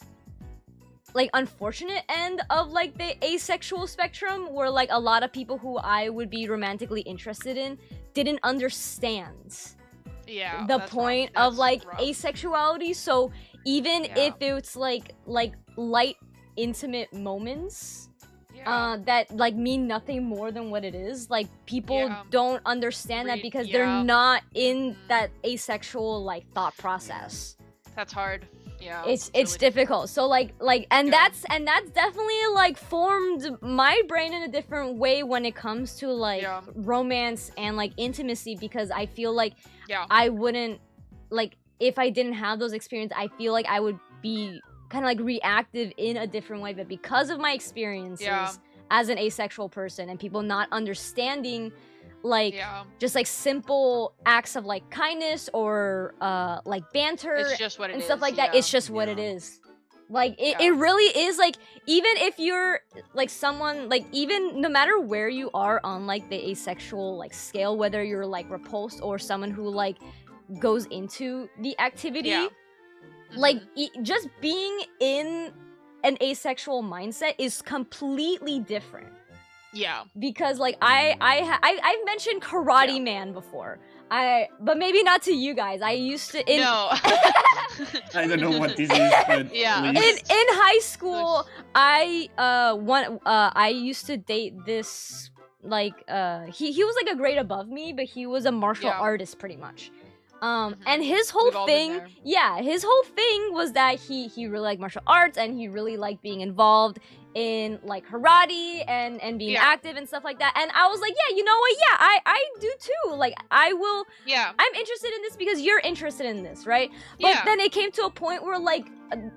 unfortunate end of like the asexual spectrum, where like a lot of people who I would be romantically interested in didn't understand the point of like asexuality. So even if it's like light intimate moments that like mean nothing more than what it is, like people don't understand that because they're not in that asexual like thought process. That's hard. Yeah, it's really difficult. So like that's definitely like formed my brain in a different way when it comes to like romance and like intimacy, because I feel like I wouldn't, like, if I didn't have those experiences, I feel like I would be kind of like reactive in a different way. But because of my experiences as an asexual person and people not understanding like just like simple acts of like kindness or like banter and stuff like that, it's just what it is. Like it really is, like, even if you're like someone, like, even no matter where you are on like the asexual like scale, whether you're like repulsed or someone who like goes into the activity, like just being in an asexual mindset is completely different. Yeah. Because like I've mentioned Karate Man before. But maybe not to you guys. I used to No. I don't know what this is, but in high school, I used to date this, like, he was like a grade above me, but he was a martial artist pretty much. And his whole thing, his whole thing was that he really liked martial arts and he really liked being involved in like karate and being active and stuff like that. And I was like, yeah, you know what? Yeah, I do too. Like, I will. Yeah. I'm interested in this because you're interested in this, right? But then it came to a point where like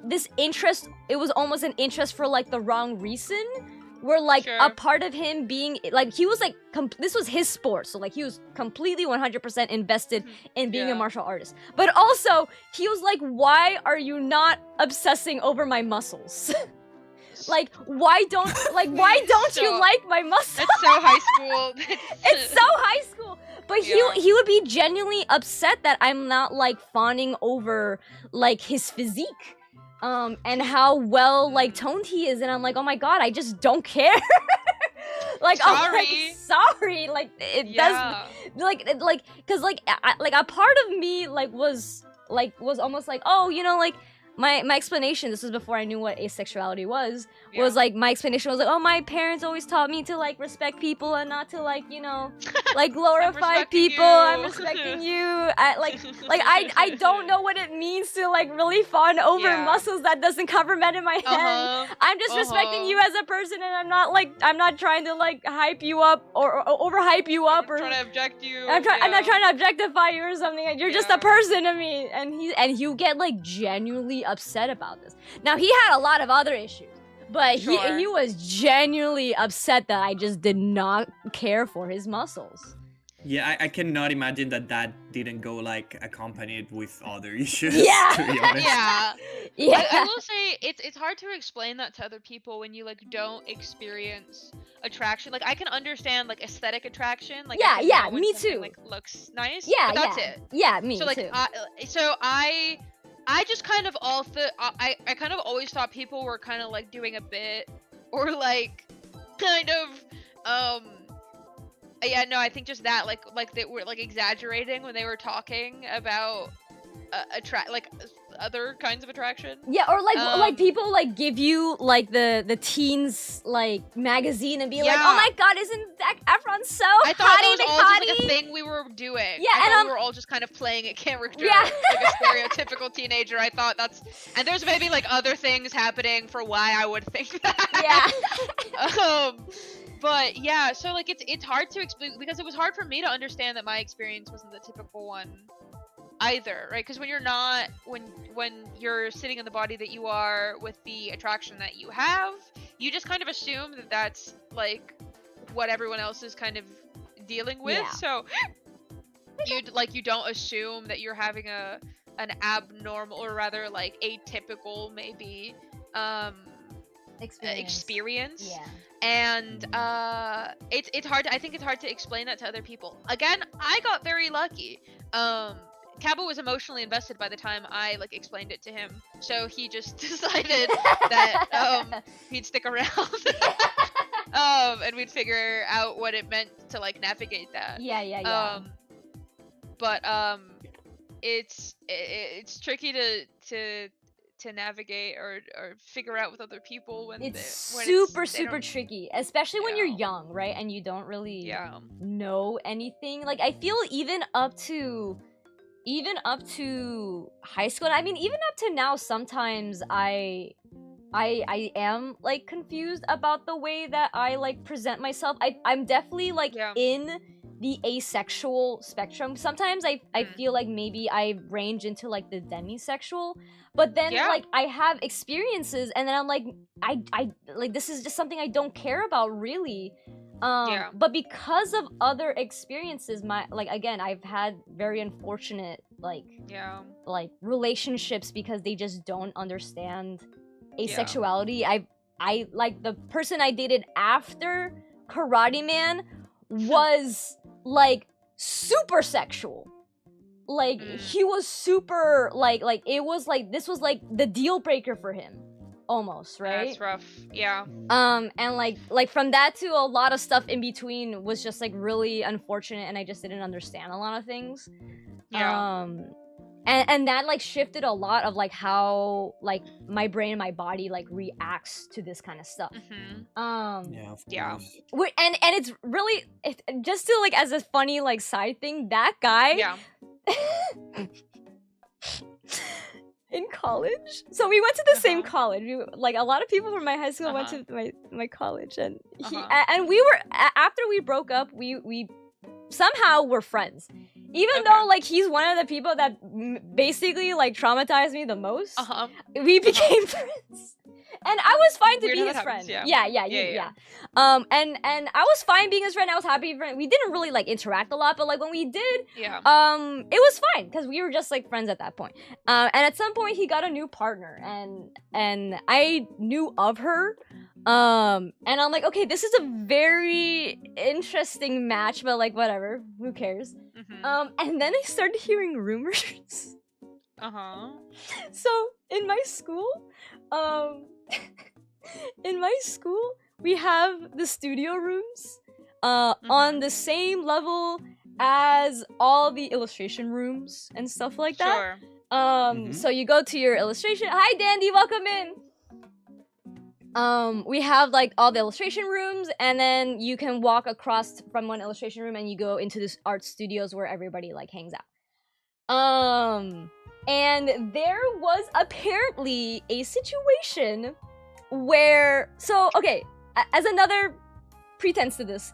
this interest, it was almost an interest for like the wrong reason. Where like a part of him being like, he was like this was his sport, so like he was completely 100% invested in being a martial artist. But also he was like, why are you not obsessing over my muscles? Like, why don't you like my muscles? It's so high school. It's so high school. But he would be genuinely upset that I'm not like fawning over like his physique. And how well like toned he is, and I'm like, oh my god, I just don't care. Like, sorry. I'm like, sorry, like it does, like, cause like a part of me like was almost like, oh, you know, like my explanation, this was before I knew what asexuality was like, my explanation was like, oh, my parents always taught me to like respect people and not to like, you know, like glorify people. I'm respecting you. I don't know what it means to like really fawn over muscles that doesn't cover men in my head. I'm just respecting you as a person, and I'm not trying to like hype you up or overhype you up, or trying to object you. I'm not trying to objectify you or something. You're just a person to me. And you get like genuinely upset about this. Now, he had a lot of other issues, but he was genuinely upset that I just did not care for his muscles. Yeah, I cannot imagine that didn't go like accompanied with other issues. Yeah, to be honest. I will say it's hard to explain that to other people when you like don't experience attraction. Like, I can understand like aesthetic attraction. Like, me too. Like, looks nice. Yeah, but that's it. Yeah, me so, like, too. I just kind of I kind of always thought people were kind of like doing a bit, or like kind of I think just that like they were like exaggerating when they were talking about other kinds of attraction. Yeah, or like people like give you like the teens like magazine and be like, oh my god, isn't Zac Efron so I thought that was all just like a thing we were doing. Yeah, I thought we were all just kind of playing a character, like a stereotypical teenager. I thought and there's maybe like other things happening for why I would think that. Yeah. But yeah, so like it's hard to explain, because it was hard for me to understand that my experience wasn't the typical one either, right? Because when you're not, when you're sitting in the body that you are with the attraction that you have, you just kind of assume that that's like what everyone else is kind of dealing with. Yeah. So you don't assume that you're having an abnormal, or rather like atypical maybe experience. Yeah. And it's hard I think it's hard to explain that to other people. Again, I got very lucky. Cabo was emotionally invested by the time I like explained it to him, so he just decided that he'd stick around. And we'd figure out what it meant to like navigate that. Yeah. But it's tricky to navigate or figure out with other people when it's super super tricky, especially when you're young, right? And you don't really know anything. Like I feel even up to high school, I mean even up to now, sometimes I am like confused about the way that I like present myself. I'm definitely like in the asexual spectrum. Sometimes I feel like maybe I range into like the demisexual, but then like I have experiences and then I'm like I like this is just something I don't care about really. But because of other experiences, like again, I've had very unfortunate like relationships because they just don't understand asexuality. I like the person I dated after Karate Man was like super sexual. Like he was super like it was like this was like the deal breaker for him. Almost, right? That's rough. Yeah. And like from that to a lot of stuff in between was just like really unfortunate, and I just didn't understand a lot of things. Yeah. And that like shifted a lot of like how like my brain and my body like reacts to this kind of stuff. Yeah, of course. And it's really just to like as a funny like side thing, that guy in college, so we went to the same college. Like a lot of people from my high school went to my college, and and we were after we broke up, we somehow were friends, even though like he's one of the people that basically like traumatized me the most. We became friends, and I was fine to be his friend. Yeah. And I was fine being his friend. I was happy. We didn't really like interact a lot, but like when we did, it was fine because we were just like friends at that point. And at some point he got a new partner, and I knew of her. And I'm like, okay, this is a very interesting match, but like whatever, who cares? And then I started hearing rumors. So in my school, we have the studio rooms on the same level as all the illustration rooms and stuff like that. So you go to your illustration. Hi Dandy, welcome in. We have like all the illustration rooms, and then you can walk across from one illustration room and you go into this art studios where everybody like hangs out. And there was apparently a situation where, so okay, as another pretense to this,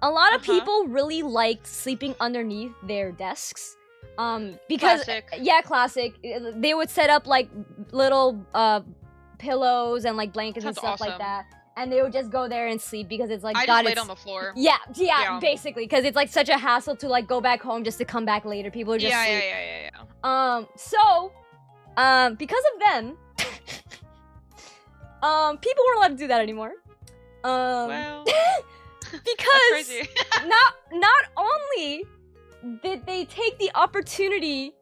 a lot of people really liked sleeping underneath their desks. Because classic. They would set up like little pillows and like blankets and stuff like that, and they would just go there and sleep because it's like I just laid on the floor. Yeah, basically, because it's like such a hassle to like go back home just to come back later. People are just sleep. So because of them, people weren't allowed to do that anymore. Well, because not only did they take the opportunity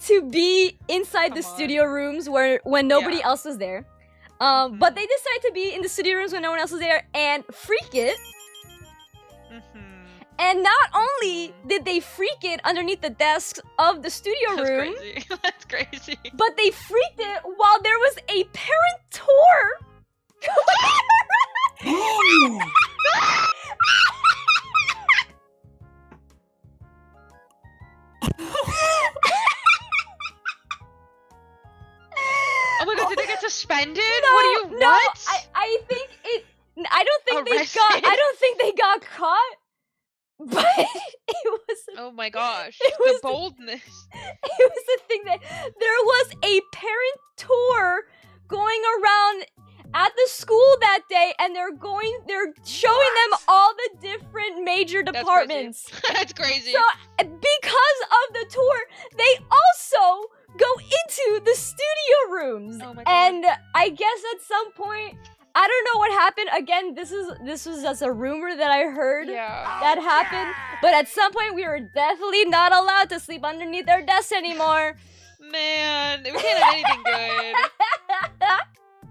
to be inside the studio rooms when nobody else was there, but they decided to be in the studio rooms when no one else was there and freak it. And not only did they freak it underneath the desks of the studio room, That's crazy. but they freaked it while there was a parent tour going around. Oh my god, did they get suspended? No, I think it. I don't think they got caught. But it was Oh my gosh, was the boldness. It was the thing that there was a parent tour going around at the school that day, and they're showing them all the different major departments. That's crazy. So because of the tour, they also go into the studio rooms. Oh my God. And I guess at some point, I don't know what happened. Again, this was just a rumor that I heard that happened. But at some point, we were definitely not allowed to sleep underneath their desks anymore. Man, we can't have anything good.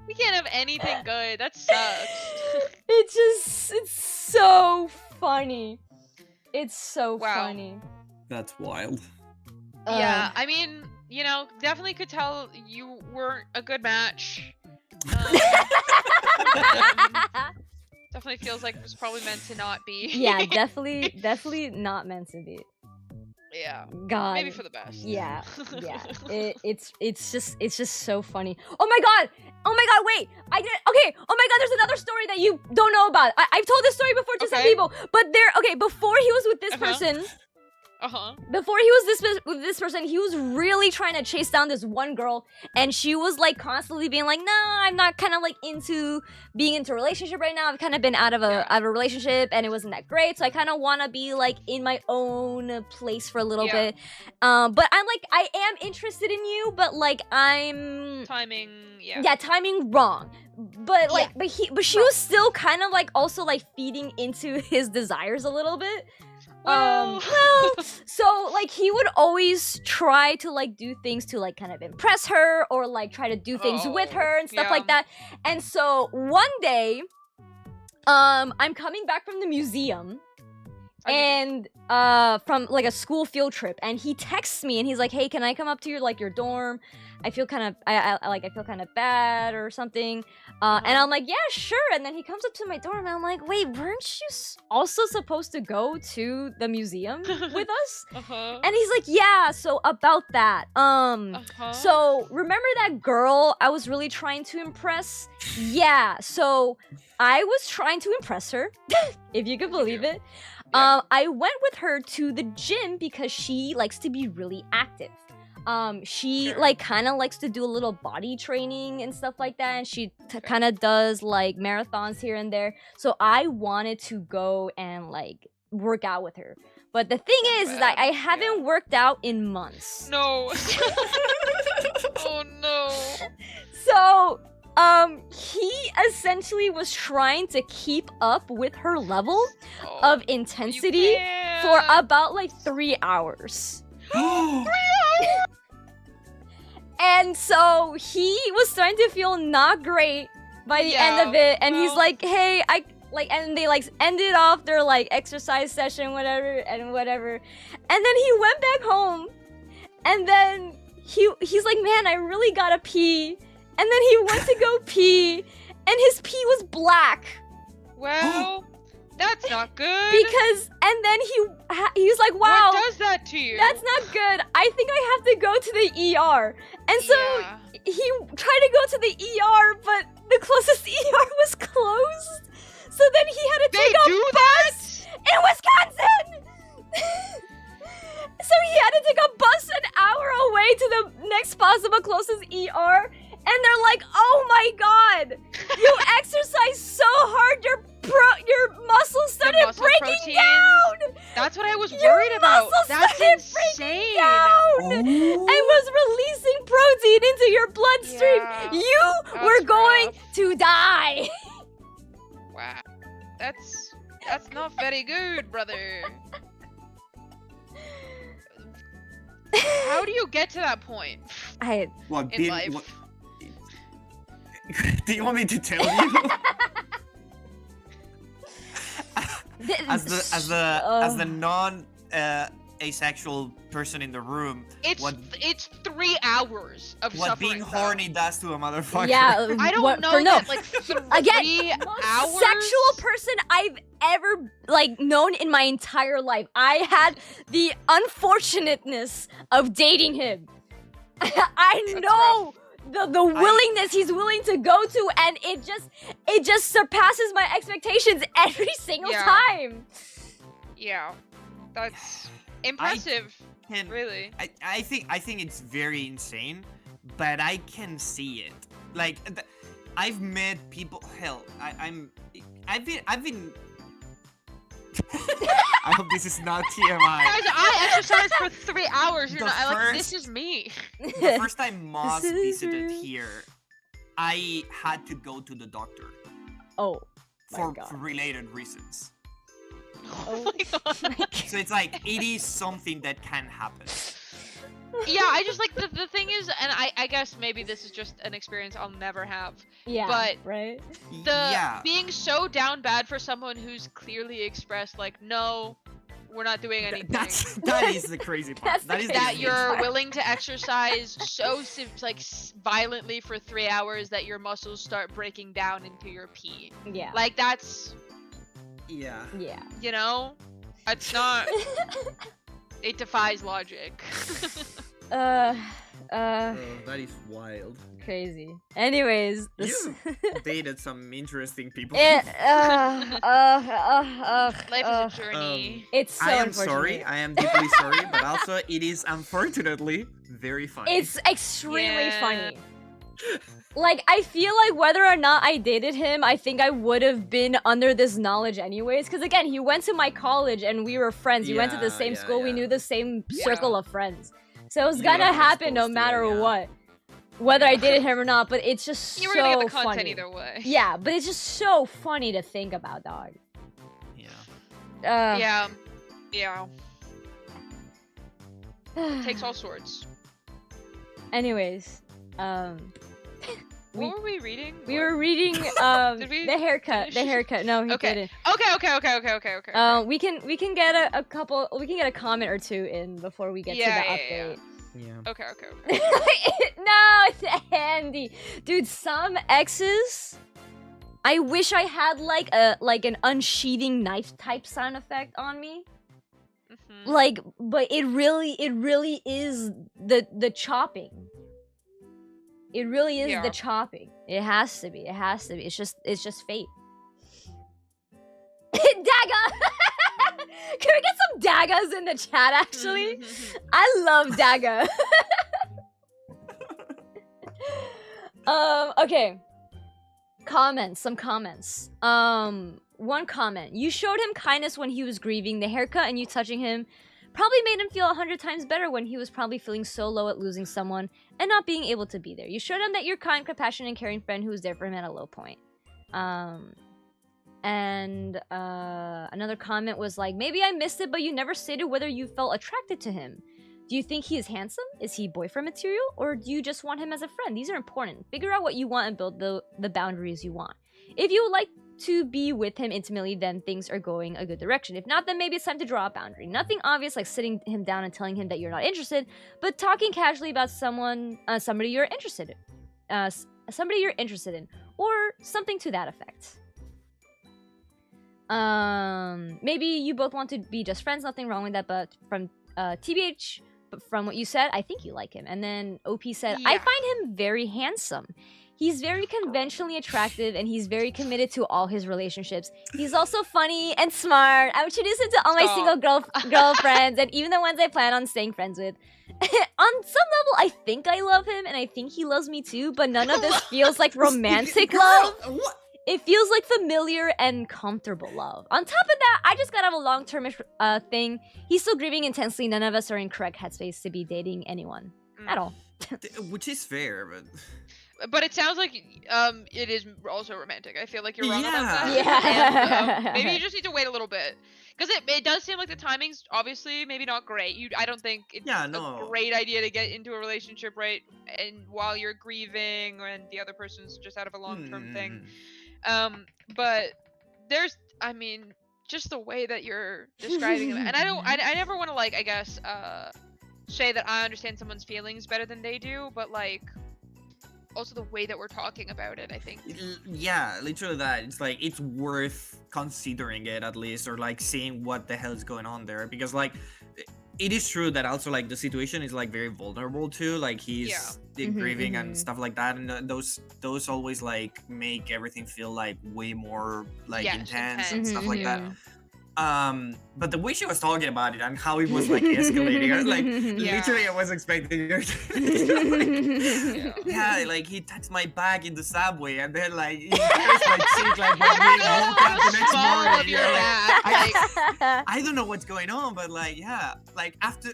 We can't have anything good. That sucks. It's so funny. It's so funny. That's wild. Yeah, I mean, you know, definitely could tell you weren't a good match. Definitely feels like it was probably meant to not be. Yeah, definitely not meant to be. Yeah. God. Maybe for the best. Yeah. It's just so funny. Oh my god! Wait! Okay. Oh my god! There's another story that you don't know about. I've told this story before to some people, but before he was with this person. Before he was with this person, he was really trying to chase down this one girl, and she was like constantly being like, "Nah, I'm not kind of like into being into a relationship right now. I've kind of been out of a relationship, and it wasn't that great. So I kind of want to be like in my own place for a little bit. But I'm like, I am interested in you, but like I'm timing wrong. But like, but she was still kind of like also like feeding into his desires a little bit." So like he would always try to like do things to like kind of impress her, or like try to do things with her and stuff like that. And so one day, I'm coming back from the museum, and from like a school field trip, and he texts me and he's like, "Hey, can I come up to your dorm? I feel kind of I feel kind of bad or something." And I'm like, "Yeah, sure." And then he comes up to my dorm, and I'm like, "Wait, weren't you also supposed to go to the museum with us?" And he's like, "Yeah, so about that. So remember that girl I was really trying to impress? Yeah, so I was trying to impress her, if you could believe it. I went with her to the gym because she likes to be really active. She like kind of likes to do a little body training and stuff like that, and she kind of does like marathons here and there. So I wanted to go and like work out with her. But the thing is that I haven't worked out in months. No. Oh no. So he essentially was trying to keep up with her level of intensity for about like 3 hours. 3 hours? And so he was starting to feel not great by the end of it, and he's like, "Hey, and they like ended off their like exercise session, whatever. And then he went back home, and then he's like, "Man, I really gotta pee." And then he went to go pee, and his pee was black. Well, that's not good. Because, and then he was like, "Wow, what does that to you? That's not good. I think I have to go to the ER." And so he tried to go to the ER, but the closest ER was closed. So then he had to take a bus in Wisconsin. So he had to take a bus an hour away to the next possible closest ER. And they're like, "Oh my god, you exercise so hard, your muscles started breaking down." That's what I was worried about. That's insane. And was releasing protein into your bloodstream. You were going to die. Wow, that's not very good, brother. How do you get to that point? In life? Do you want me to tell you? as the non asexual person in the room, it's 3 hours of what suffering. Being horny does to a motherfucker. Yeah, I don't know that like 3 hours. Sexual person I've ever like known in my entire life. I had the unfortunateness of dating him. I know. The willingness he's willing to go to, and it just surpasses my expectations every single time. Yeah, that's Impressive. Really. I think it's very insane, but I can see it. Like, I've met people. Hell, I've been. I hope this is not TMI. Guys, I exercised for 3 hours. This is me. The first time Moss visited here, I had to go to the doctor. Oh. For related reasons. Oh my god. So it's like, it is something that can happen. Yeah, I just like the thing is, and I guess maybe this is just an experience I'll never have. Yeah. But right. Being so down bad for someone who's clearly expressed like, no, we're not doing anything. That is the crazy part. That you're willing to exercise so violently for 3 hours that your muscles start breaking down into your pee. Yeah. Like that's. Yeah. Yeah. You know, it's not. It defies logic. That is wild. Crazy. Anyways, you dated some interesting people. Life is a journey. It's so I am unfortunate. sorry. I am deeply sorry, but also it is unfortunately very funny. It's extremely funny. Like, I feel like whether or not I dated him, I think I would have been under this knowledge anyways. Because again, he went to my college and we were friends. We went to the same school. We knew the same circle of friends. So it was gonna happen no matter what. Whether I dated him or not, but it's just you were so gonna get the content funny. either way. Yeah, but it's just so funny to think about, dog. Yeah. Yeah. It takes all sorts. Anyways, what were we reading? We were reading the haircut. The haircut. No, he didn't. Okay. We can get a couple. We can get a comment or two in before we get to the update. Yeah. Okay. No, it's Andy, dude. Some exes. I wish I had like an unsheathing knife type sound effect on me. Like, but it really is the chopping. It really is the chopping. It has to be. It's just fate. Daga! Can we get some dagas in the chat, actually? I love daga. Okay. Some comments. One comment. You showed him kindness when he was grieving. The haircut and you touching him probably made him feel 100 times better when he was probably feeling so low at losing someone and not being able to be there. You showed him that you're kind, compassionate, and caring friend who was there for him at a low point. Another comment was like, maybe I missed it, but you never stated whether you felt attracted to him. Do you think he is handsome? Is he boyfriend material? Or do you just want him as a friend? These are important. Figure out what you want and build the boundaries you want. If you would like to be with him intimately, then things are going a good direction. If not, then maybe it's time to draw a boundary. Nothing obvious like sitting him down and telling him that you're not interested, but talking casually about somebody you're interested in, or something to that effect. Maybe you both want to be just friends, nothing wrong with that, but from TBH, from what you said, I think you like him. And then OP said, I find him very handsome. He's very conventionally attractive, and he's very committed to all his relationships. He's also funny and smart. I would introduce him to all my single girlfriends, and even the ones I plan on staying friends with. On some level, I think I love him, and I think he loves me too, but none of this feels like romantic love. It feels like familiar and comfortable love. On top of that, I just got out of a long-term thing. He's still grieving intensely. None of us are in correct headspace to be dating anyone at all. Which is fair, but it sounds like it is also romantic. I feel like you're wrong about that. Yeah. And, maybe you just need to wait a little bit. Because it does seem like the timing's obviously maybe not great. I don't think it's a great idea to get into a relationship right and while you're grieving and the other person's just out of a long-term thing. But there's, I mean, just the way that you're describing it. And I never want to, like, I guess, say that I understand someone's feelings better than they do, but, like, also the way that we're talking about it, I think. Yeah, literally that. It's like, it's worth considering it at least, or like seeing what the hell is going on there. Because like, it is true that also like the situation is like very vulnerable too. Like he's grieving and stuff like that. And those always like make everything feel like way more like intense and stuff like that. But the way she was talking about it and how it was like escalating, I was like, literally, I was expecting her to yeah, like he touched my back in the subway, and then like he touched my cheek like when we woke up the next morning. You know, like, I don't know what's going on, but like yeah, like after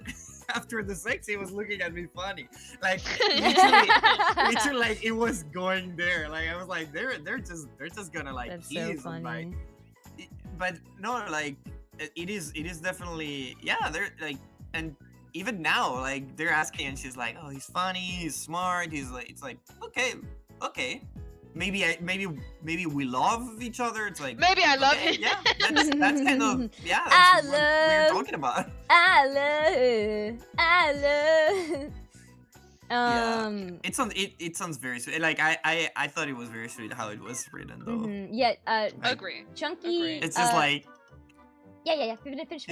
the sex, he was looking at me funny, like literally like it was going there. Like I was like, they're just gonna like That's tease so and like. funny. But no, like it is definitely they're like, and even now like they're asking and she's like, oh, he's funny, he's smart, he's like, it's like okay, maybe we love each other. It's like maybe I love okay, him. yeah, that's kind of that's what we're talking about. I love. It sounds very sweet. Like I thought it was very sweet how it was written though. Yeah, Agree. Chunky. Agree. It's just like yeah. Finish.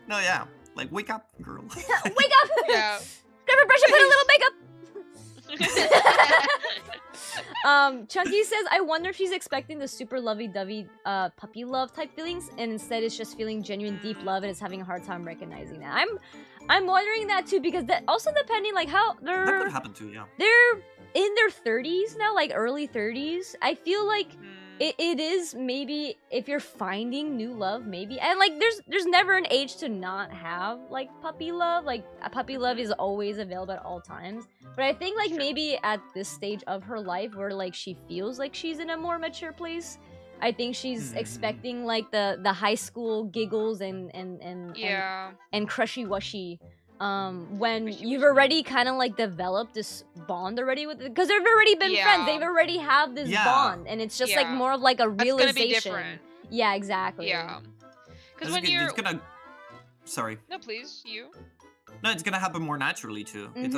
no, yeah, like wake up, girl. Wake up! Yeah. Grab a brush and put a little makeup. Chunky says, I wonder if she's expecting the super lovey-dovey puppy love type feelings, and instead it's just feeling genuine deep love and is having a hard time recognizing that. I'm wondering that too, because that also depending like how That could happen too, yeah. they're in their 30s now, like early 30s. I feel like it is maybe if you're finding new love, maybe, and like there's never an age to not have like puppy love. Like a puppy love is always available at all times. But I think like maybe at this stage of her life where like she feels like she's in a more mature place, I think she's expecting like the high school giggles and crushy wushy. When you've already kind of like developed this bond already with it, because they've already been friends, they've already have this bond, and it's just like more of like a realization. That's gonna be different. Yeah, exactly. Yeah, because when you're sorry. No, please, you. No, it's gonna happen more naturally too. It's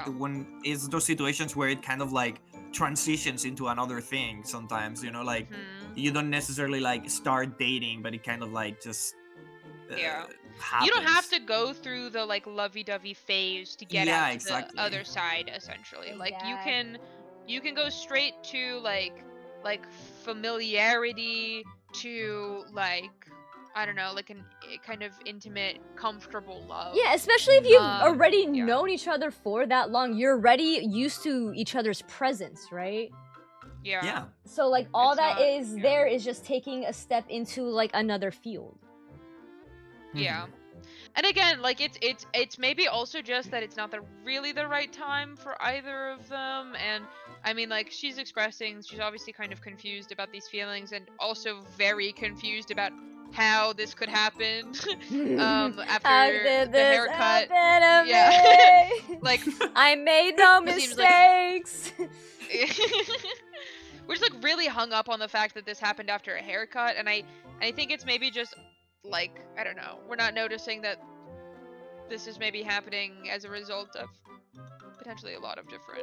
when it's those situations where it kind of like transitions into another thing sometimes, you know, like you don't necessarily like start dating, but it kind of like just happens. You don't have to go through the like lovey-dovey phase to get out to the other side, essentially. Like you can go straight to like familiarity to like, I don't know, like a kind of intimate, comfortable love. Yeah, especially if you've already known each other for that long, you're already used to each other's presence, right? Yeah. So like all there is just taking a step into like another field. Yeah. And again, like it's maybe also just that it's not really the right time for either of them. And I mean, like she's obviously kind of confused about these feelings, and also very confused about how this could happen. After the haircut. Yeah. Like I made no mistakes. We're just like really hung up on the fact that this happened after a haircut, and I think it's maybe just like, I don't know, we're not noticing that this is maybe happening as a result of potentially a lot of different.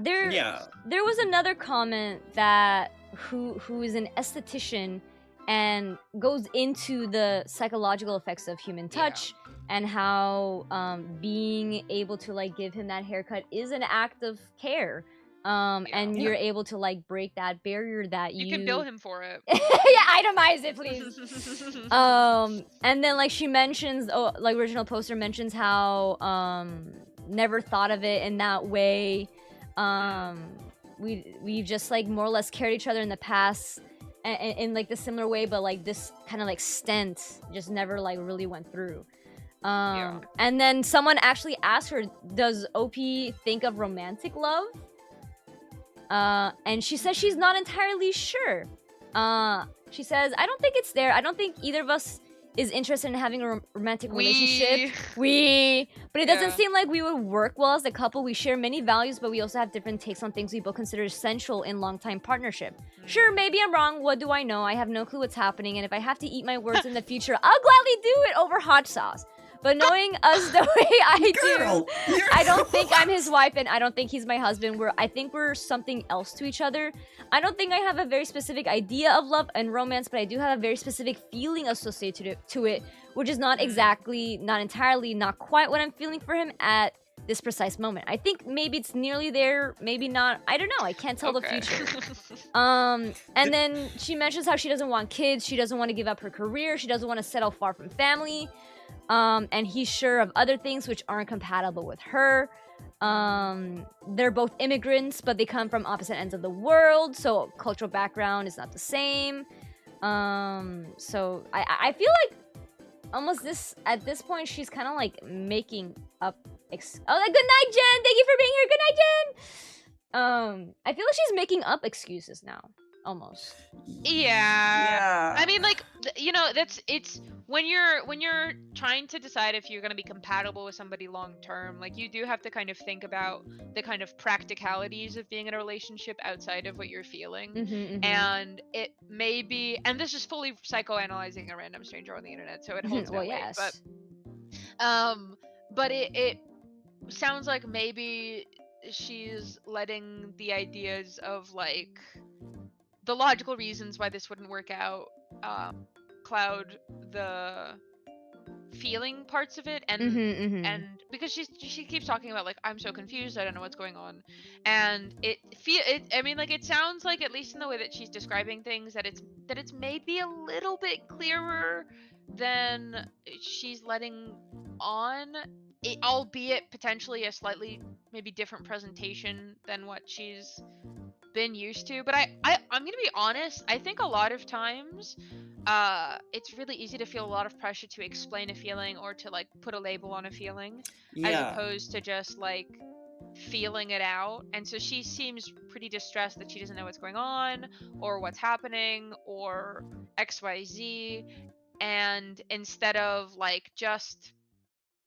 There was another comment that who is an esthetician and goes into the psychological effects of human touch and how being able to like give him that haircut is an act of care. And you're able to like break that barrier that you can bill him for it. Itemize it, please. And then like she mentions, like original poster mentions how never thought of it in that way. We've just like more or less cared each other in the past in like the similar way, but like this kind of like stent just never like really went through. And then someone actually asked her, does OP think of romantic love? And she says she's not entirely sure. She says, I don't think it's there. I don't think either of us is interested in having a romantic relationship. But it doesn't seem like we would work well as a couple. We share many values, but we also have different takes on things we both consider essential in long-time partnership. Sure, maybe I'm wrong. What do I know? I have no clue what's happening, and if I have to eat my words in the future, I'll gladly do it over hot sauce. But knowing us the way I do, I don't think I'm his wife, and I don't think he's my husband. I think we're something else to each other. I don't think I have a very specific idea of love and romance, but I do have a very specific feeling associated to it, which is not exactly, not entirely, not quite what I'm feeling for him at this precise moment. I think maybe it's nearly there, maybe not. I don't know. I can't tell the future. And then she mentions how she doesn't want kids. She doesn't want to give up her career. She doesn't want to settle far from family. And he's sure of other things which aren't compatible with her. They're both immigrants, but they come from opposite ends of the world, so cultural background is not the same. So I feel like almost at this point she's kind of like making up. Good night, Jen. Thank you for being here. Good night, Jen. I feel like she's making up excuses now, almost. Yeah. I mean, like, you know, it's when you're trying to decide if you're going to be compatible with somebody long term, like, you do have to kind of think about the kind of practicalities of being in a relationship outside of what you're feeling. And it may be, and this is fully psychoanalyzing a random stranger on the internet, so it holds no weight. But it sounds like maybe she's letting the ideas of, like, the logical reasons why this wouldn't work out cloud the feeling parts of it, and because she keeps talking about, like, I'm so confused, I don't know what's going on, and I mean, like, it sounds like, at least in the way that she's describing things, that it's maybe a little bit clearer than she's letting on, albeit potentially a slightly maybe different presentation than what she's been used to. But I'm gonna be honest, I think a lot of times it's really easy to feel a lot of pressure to explain a feeling or to, like, put a label on a feeling, as opposed to just, like, feeling it out. And so she seems pretty distressed that she doesn't know what's going on or what's happening or XYZ, and instead of, like, just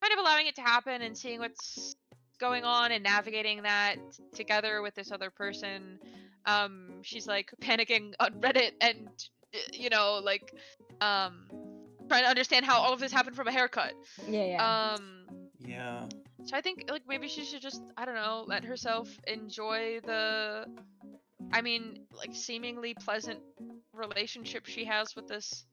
kind of allowing it to happen and seeing what's going on and navigating that together with this other person, she's, like, panicking on Reddit and, you know, like, trying to understand how all of this happened from a haircut. Yeah. So I think, like, maybe she should just, I don't know, let herself enjoy the, I mean, like, seemingly pleasant relationship she has with this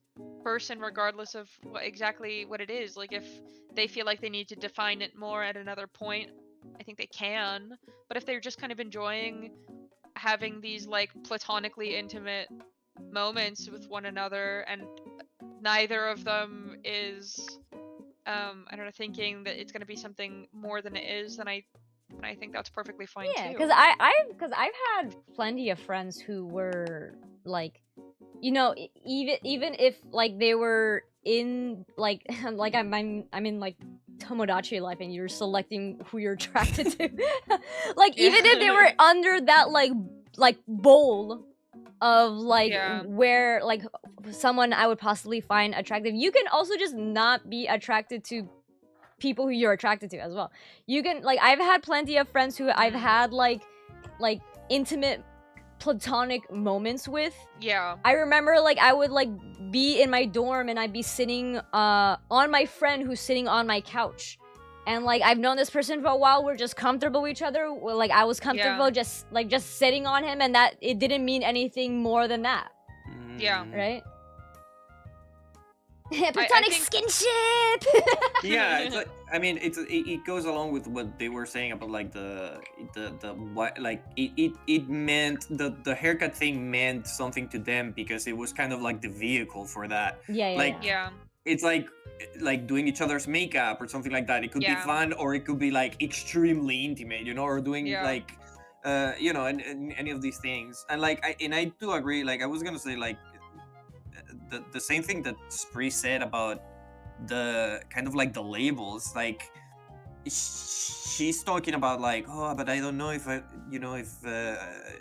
person, regardless of exactly what it is. Like, if they feel like they need to define it more at another point, I think they can. But if they're just kind of enjoying having these, like, platonically intimate moments with one another, and neither of them is I don't know, thinking that it's going to be something more than it is, then I think that's perfectly fine too. Yeah, because I've had plenty of friends who were, like, you know, even if, like, they were in, like like I'm in, like, Tomodachi life, and you're selecting who you're attracted to. Like, even if they were under that, like bowl of, like, where, like, someone I would possibly find attractive, you can also just not be attracted to people who you're attracted to as well. You can, like, I've had plenty of friends who I've had, like intimate platonic moments with. I remember, like, I would, like, be in my dorm and I'd be sitting on my friend who's sitting on my couch, and, like, I've known this person for a while, we're just comfortable with each other. Like, I was comfortable just sitting on him, and that it didn't mean anything more than that. Right? Platonic skinship. It's like, I mean, it goes along with what they were saying about, like, the what, like, it meant the haircut thing meant something to them because it was kind of like the vehicle for that. It's like doing each other's makeup or something like that. It could be fun, or it could be, like, extremely intimate, you know, or doing like you know, and any of these things. And, like, I do agree. Like, I was gonna say, like, the same thing that Spree said about the kind of, like, the labels. Like, she's talking about, like, oh, but I don't know if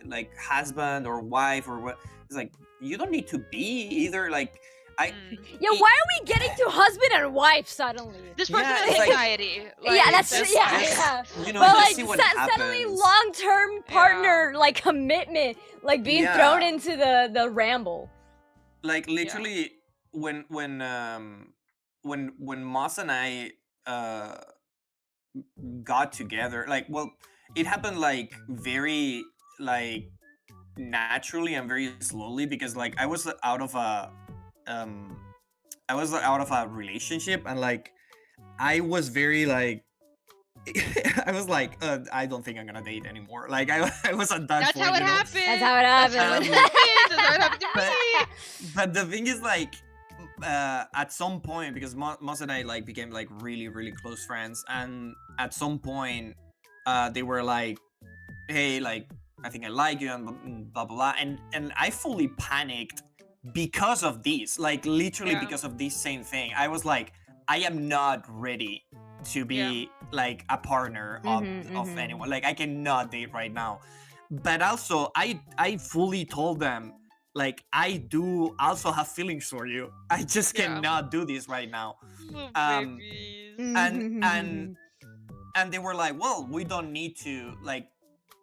like, husband or wife or what. It's like, you don't need to be either. Like, why are we getting to husband and wife suddenly? This person has anxiety. Like, that's you know, but, like, see what suddenly long-term partner, like, commitment, like, being thrown into the ramble. Like, literally, when Moss and I got together, like, well, it happened, like, very, like, naturally and very slowly, because, like, I was out of a relationship, and, like, I was very, like, I was like, I don't think I'm gonna date anymore. Like I was at that That's point, how it you know? happened. That's how it happened. That's how it happened to me. But the thing is, like, at some point, because Moss and I like became like really, really close friends, and at some point, they were like, "Hey, like, I think I like you," and blah blah blah, and I fully panicked because of this, like literally because of this same thing. I was like, I am not ready to be like a partner of anyone. Like I cannot date right now. But also, I fully told them, like, I do also have feelings for you. I just cannot do this right now. And they were like, well, we don't need to, like,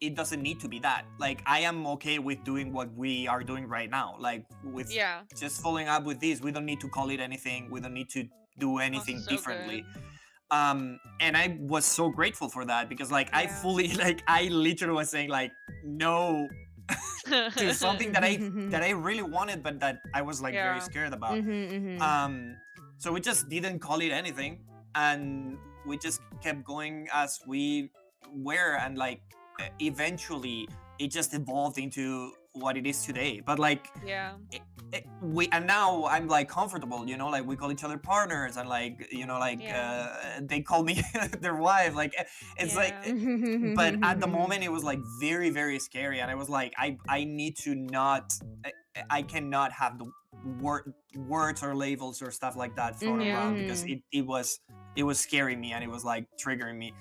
it doesn't need to be that. Like, I am okay with doing what we are doing right now. Like, with just following up with this, we don't need to call it anything. We don't need to do anything differently. And I was so grateful for that, because like I fully, like, I literally was saying like no to something that I really wanted, but that I was like very scared about. So we just didn't call it anything, and we just kept going as we were, and like eventually it just evolved into what it is today. But like and now I'm like comfortable, you know, like we call each other partners, and like, you know, like they call me their wife, like it's like, but at the moment it was like very, very scary, and I was like, I need to not, I cannot have the words or labels or stuff like that thrown around, because it was scaring me, and it was like triggering me.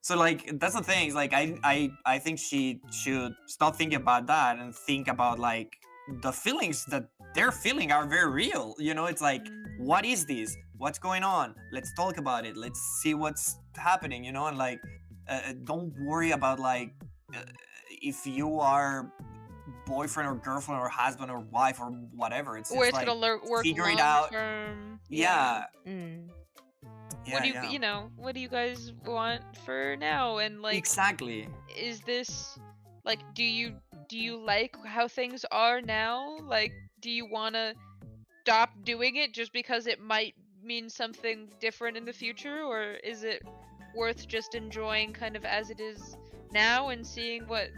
So like that's the thing. Is like I think she should stop thinking about that and think about like the feelings that they're feeling are very real. You know, it's like, what is this? What's going on? Let's talk about it. Let's see what's happening. You know, and like don't worry about like if you are boyfriend or girlfriend or husband or wife or whatever. It's just like work figure it out. What do you you know, what do you guys want for now? And like, exactly, is this like, do you like how things are now? Like, do you want to stop doing it just because it might mean something different in the future, or is it worth just enjoying kind of as it is now and seeing what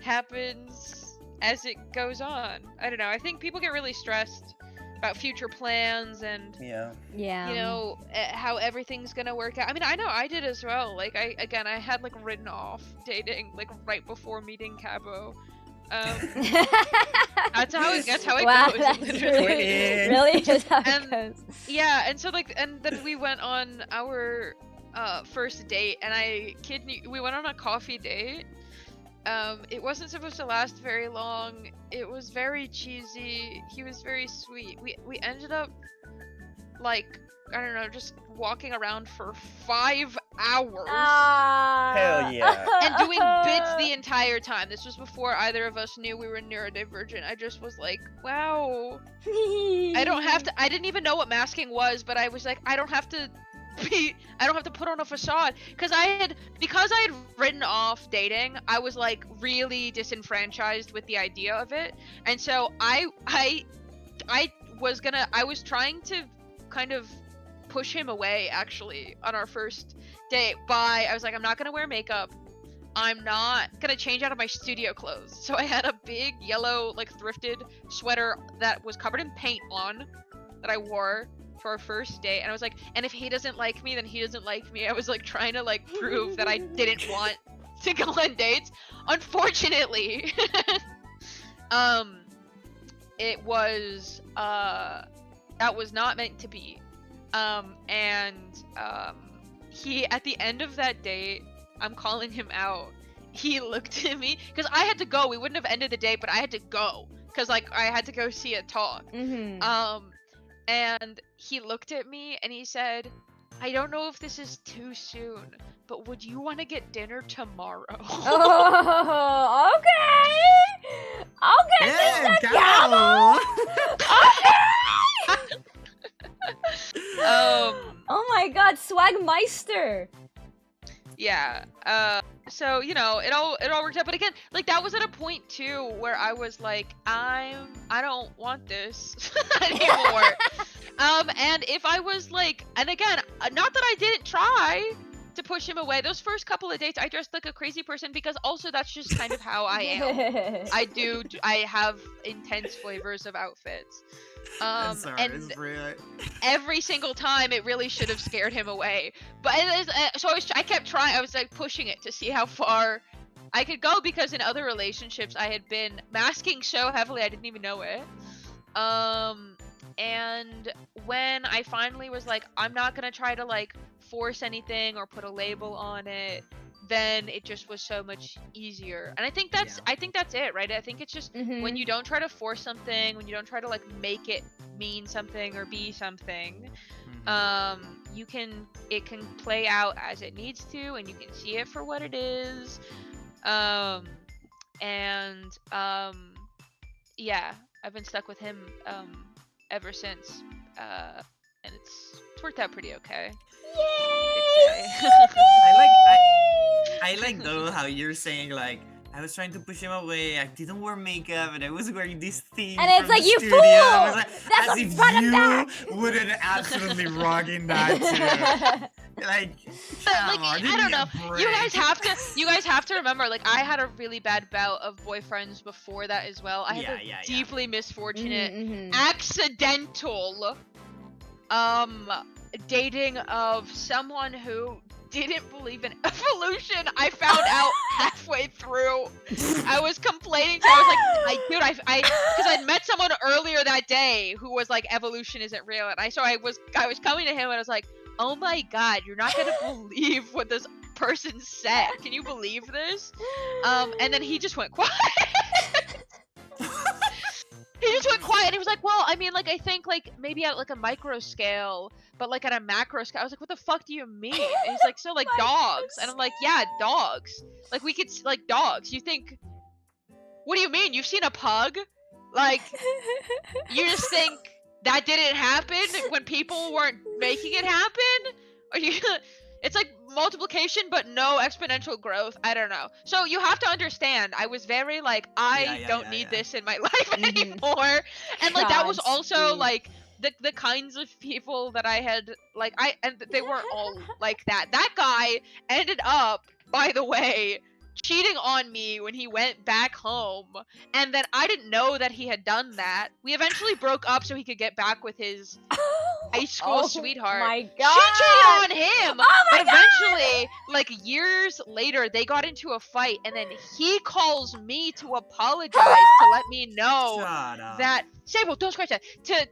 happens as it goes on? I don't know. I think people get really stressed about future plans and you know, how everything's gonna work out. I mean, I know I did as well. Like I had like written off dating like right before meeting Cabo. That's how it wow, goes. That's really is how it goes. Yeah, and so like, and then we went on our first date, and I kid you, we went on a coffee date. It wasn't supposed to last very long. It was very cheesy. He was very sweet. We ended up like, I don't know, just walking around for 5 hours. Hell yeah. And doing bits the entire time. This was before either of us knew we were neurodivergent. I just was like, wow. I didn't even know what masking was, but I was like, I don't have to put on a facade, because I had written off dating. I was like really disenfranchised with the idea of it, and so I was trying to kind of push him away actually on our first date by, I was like, I'm not gonna wear makeup, I'm not gonna change out of my studio clothes. So I had a big yellow like thrifted sweater that was covered in paint on, that I wore for our first date, and I was like, and if he doesn't like me, then he doesn't like me. I was like trying to like prove that I didn't want to go on dates. Unfortunately, it was that was not meant to be. He, at the end of that date, I'm calling him out, he looked at me, because I had to go. We wouldn't have ended the date, but I had to go because like I had to go see a talk. And he looked at me and he said, I don't know if this is too soon, but would you want to get dinner tomorrow? Oh, okay. Okay, Mr. Cabo. Oh my god, Swagmeister. Yeah. So, you know, it all worked out, but again, like that was at a point too where I was like, I don't want this anymore. And if I was like, and again, not that I didn't try, to push him away. Those first couple of dates, I dressed like a crazy person because also that's just kind of how I am. I have intense flavors of outfits. And every single time it really should have scared him away. But so I kept trying. I was like pushing it to see how far I could go, because in other relationships I had been masking so heavily I didn't even know it. And when I finally was like, I'm not gonna try to like force anything or put a label on it, then it just was so much easier. And I think that's it, right? I think it's just when you don't try to force something, when you don't try to like make it mean something or be something, it can play out as it needs to, and you can see it for what it is. Yeah, I've been stuck with him ever since, and it's worked out pretty okay. Yay! I like though how you're saying like, I was trying to push him away. I didn't wear makeup, and I was wearing this thing. And it's like, you studio. fool! I was like, That's as if you wouldn't absolutely rocking that too. Like, I don't know. You guys have to remember. Like, I had a really bad bout of boyfriends before that as well. I had a deeply misfortunate, accidental, dating of someone who didn't believe in evolution. I found out halfway through. I was complaining to him. I was like, because I'd met someone earlier that day who was like, evolution isn't real, and I was coming to him and I was like, oh my god, you're not gonna believe what this person said. Can you believe this? And then he just went quiet. He just went quiet, and he was like, well, I mean, like, I think, like, maybe at, like, a micro scale, but, like, at a macro scale. I was like, what the fuck do you mean? And he's like, so, like, dogs. And I'm like, yeah, dogs. Like, we could, like, dogs. You think, what do you mean? You've seen a pug? Like, you just think that didn't happen when people weren't making it happen? Or you... It's like multiplication, but no exponential growth. I don't know. So you have to understand, I was very like, I don't need this in my life anymore. And like, that was also like the kinds of people that I had, like, and they weren't all like that. That guy ended up, by the way, cheating on me when he went back home, and then I didn't know that he had done that. We eventually broke up so he could get back with his high school sweetheart. My god! She cheated on him! Oh my but eventually, like years later, they got into a fight, and then he calls me to apologize to let me know that Sable, don't scratch that.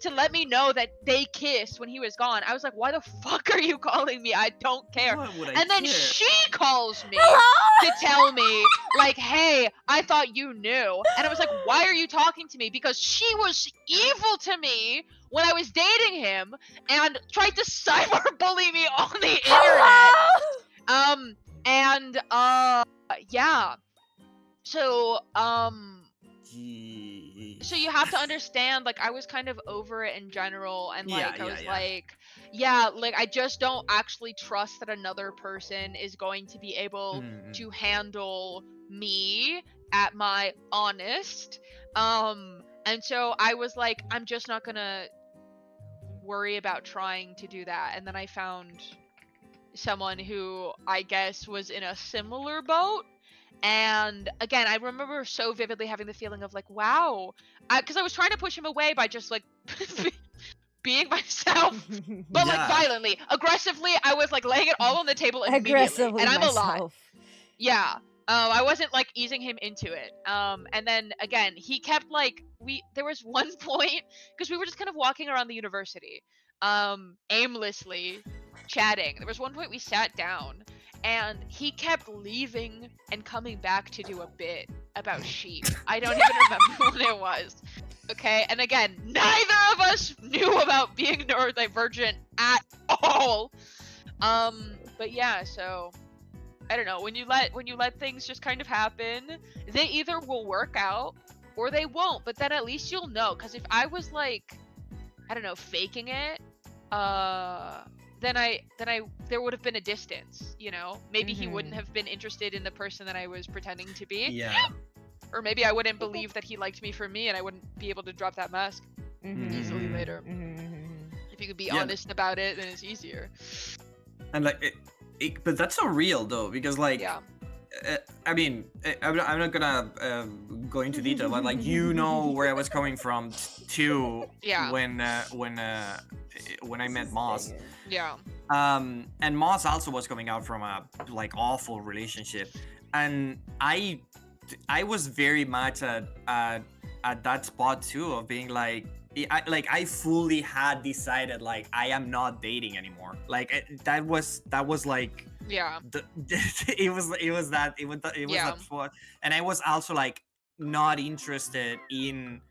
To let me know that they kissed when he was gone. I was like, why the fuck are you calling me? I don't care. And then she calls me to tell me, like, hey, I thought you knew. And I was like, why are you talking to me? Because she was evil to me when I was dating him and tried to cyberbully me on the internet. Yeah. So, so you have to understand, like, I was kind of over it in general, and like, I was like, like, I just don't actually trust that another person is going to be able to handle me at my honest. And so I was like, I'm just not gonna worry about trying to do that. And then I found someone who I guess was in a similar boat. And again, I remember so vividly having the feeling of like, wow, because I was trying to push him away by just like being myself, but like violently, aggressively. I was like laying it all on the table immediately, and I'm a lot. Yeah. I wasn't like easing him into it. And then again, he kept like, there was one point, because we were just kind of walking around the university, aimlessly chatting. There was one point we sat down, and he kept leaving and coming back to do a bit about sheep. I don't even remember what it was. Okay, and again, neither of us knew about being neurodivergent at all. But yeah, so I don't know, when you let things just kind of happen, they either will work out or they won't, but then at least you'll know. Because if I was like, I don't know, faking it, then there would have been a distance, you know? Maybe he wouldn't have been interested in the person that I was pretending to be. Yeah. Or maybe I wouldn't believe that he liked me for me, and I wouldn't be able to drop that mask easily later. If you could be honest about it, then it's easier. And like, but that's so real though, because like, I mean, I'm not gonna go into detail, but like, you know where I was coming from to when I met Moss. Yeah. And Moss also was coming out from a like awful relationship, and I was very much at that spot too of being like, I fully had decided like I am not dating anymore. Like that was like it was that spot, and I was also like not interested in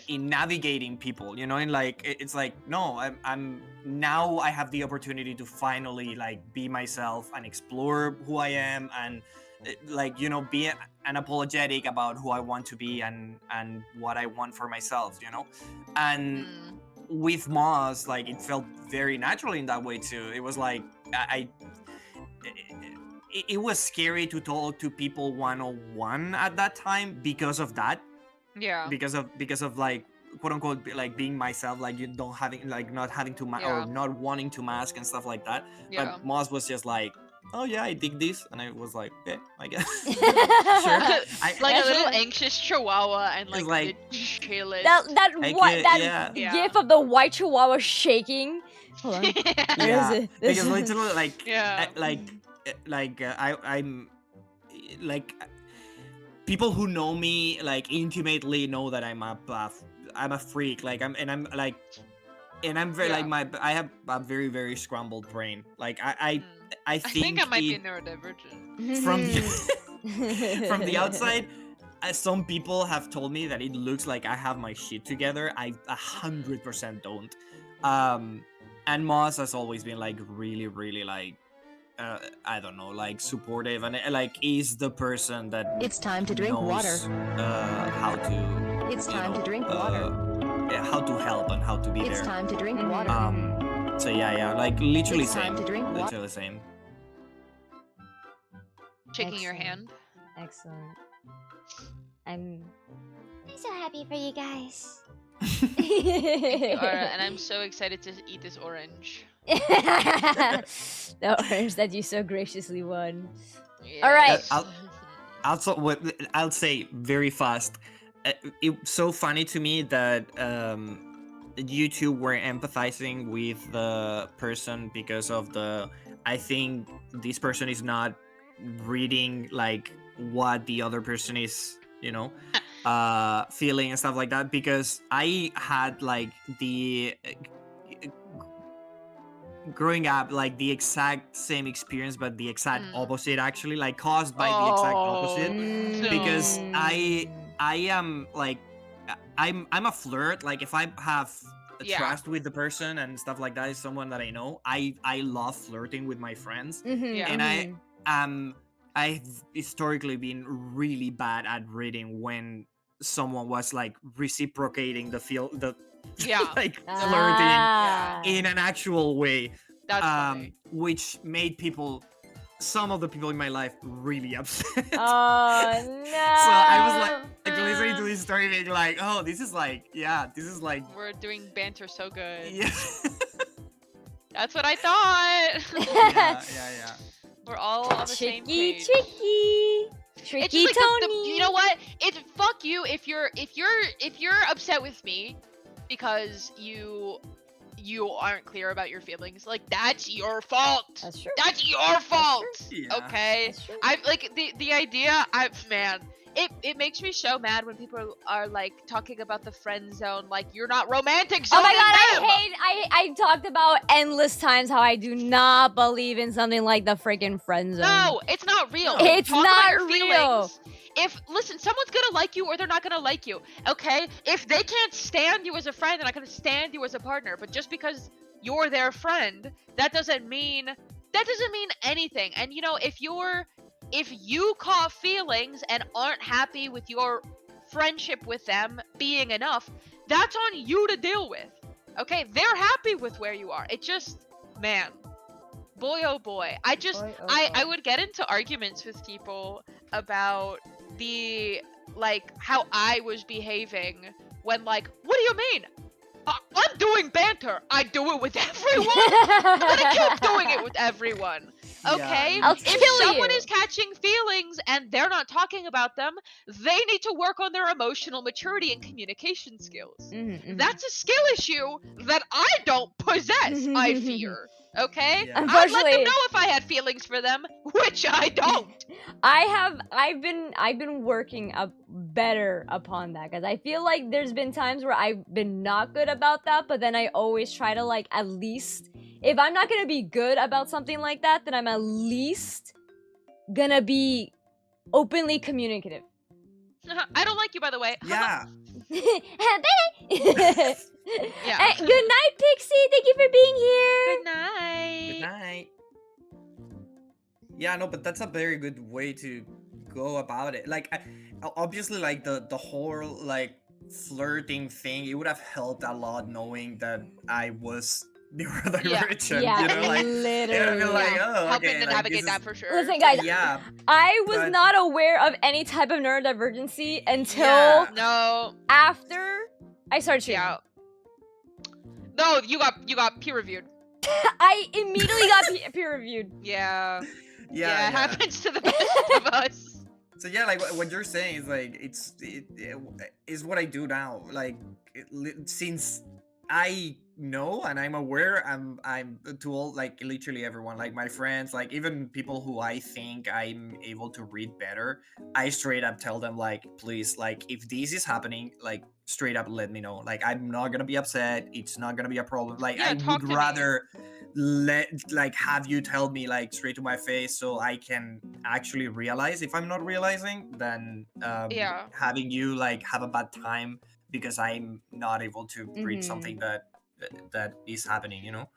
navigating people, you know, and like it's like, no, I'm now I have the opportunity to finally like be myself and explore who I am, and like, you know, be unapologetic about who I want to be and what I want for myself, you know. And with Moss, like, it felt very natural in that way too. It was like it was scary to talk to people one-on-one at that time because of that. Yeah. Because of like, quote unquote, like being myself, like you don't having like not having to or not wanting to mask and stuff like that. But Moss was just like, oh yeah, I dig this, and I was like, okay, I guess. Sure. Like a little anxious chihuahua and like the chillest. That gif of the white chihuahua shaking. Hold on. Yeah, because literally I'm like, people who know me like intimately know that I'm a freak. Like I'm very like I have a very, very scrambled brain. Like I think I might be neurodivergent. From the outside, some people have told me that it looks like I have my shit together. I 100% don't. And Moss has always been like really, really like, I don't know, like supportive, and like is the person that it's time to drink water. How to. It's time to drink water. How to help and how to be there. It's time to drink water. So yeah, like literally it's same. Time to drink water. Literally same. Shaking your hand. Excellent. I'm so happy for you guys. Thank you, Ara, and I'm so excited to eat this orange. The orange that you so graciously won. Yes. All right. I'll say very fast. It's so funny to me that you two were empathizing with the person because of I think this person is not reading like what the other person is, you know, feeling and stuff like that, because I had like the growing up like the exact same experience, but the exact opposite, actually, like caused by the exact opposite. No. Because I am like, I'm a flirt. Like if I have trust with the person and stuff like that, is someone that I know, I love flirting with my friends. And I've historically been really bad at reading when someone was like reciprocating the like flirting in an actual way. That's funny. Which made some of the people in my life really upset. Oh no. So I was like listening to this story being like, oh, this is like we're doing banter so good. Yeah. That's what I thought. Yeah. We're all on the same page. Tricky like Tony. You know what? It's fuck you if you're upset with me because you aren't clear about your feelings. Like, that's your fault. That's true. That's your fault. Yeah. Okay. I like the idea. Man. It makes me so mad when people are like talking about the friend zone, like you're not romantic zone. Oh my god, I talked about endless times how I do not believe in something like the freaking friend zone. No, it's not real. It's Talk not about your real. Feelings. Listen, someone's gonna like you or they're not gonna like you, okay? If they can't stand you as a friend, they're not gonna stand you as a partner. But just because you're their friend, that doesn't mean anything. And you know, if you caught feelings and aren't happy with your friendship with them being enough, that's on you to deal with. Okay? They're happy with where you are. It just, man. Boy oh boy. I would get into arguments with people about how I was behaving when, like, what do you mean? I'm doing banter. I do it with everyone. I'm gonna keep doing it with everyone. Okay? I'll If kill someone you. is catching feelings and they're not talking about them, they need to work on their emotional maturity and communication skills. That's a skill issue that I don't possess, I fear. Okay? Yeah. I'd let them Unfortunately, know if I had feelings for them, which I don't. I've been working up better upon that because I feel like there's been times where I've been not good about that, but then I always try to like at least if I'm not gonna be good about something like that, then I'm at least gonna be openly communicative. I don't like you, by the way. Yeah. Yeah. Hey, good night, Pixie. Thank you for being here. Good night. Good night. Yeah, no, but that's a very good way to go about it. Like, obviously, like the whole like flirting thing, it would have helped a lot knowing that I was neurodivergent. Yeah, you know, like it would have been like, Yeah. oh, Helping okay, to like, navigate this that is- for sure. Listen, guys, Yeah, I was but- not aware of any type of neurodivergency until Yeah. No. after I started treatment. Yeah. No, you got peer reviewed. I immediately got peer reviewed. Yeah. yeah, It happens to the best of us. So yeah, like what you're saying is like it is what I do now. Like since I know and I'm aware, I'm to all like literally everyone, like my friends, like even people who I think I'm able to read better. I straight up tell them like, please, like if this is happening, like straight up let me know. Like I'm not gonna be upset. It's not gonna be a problem. Like Yeah, I talk would to me. rather have you tell me like straight to my face so I can actually realize if I'm not realizing than Yeah. having you like have a bad time because I'm not able to read something that is happening, you know?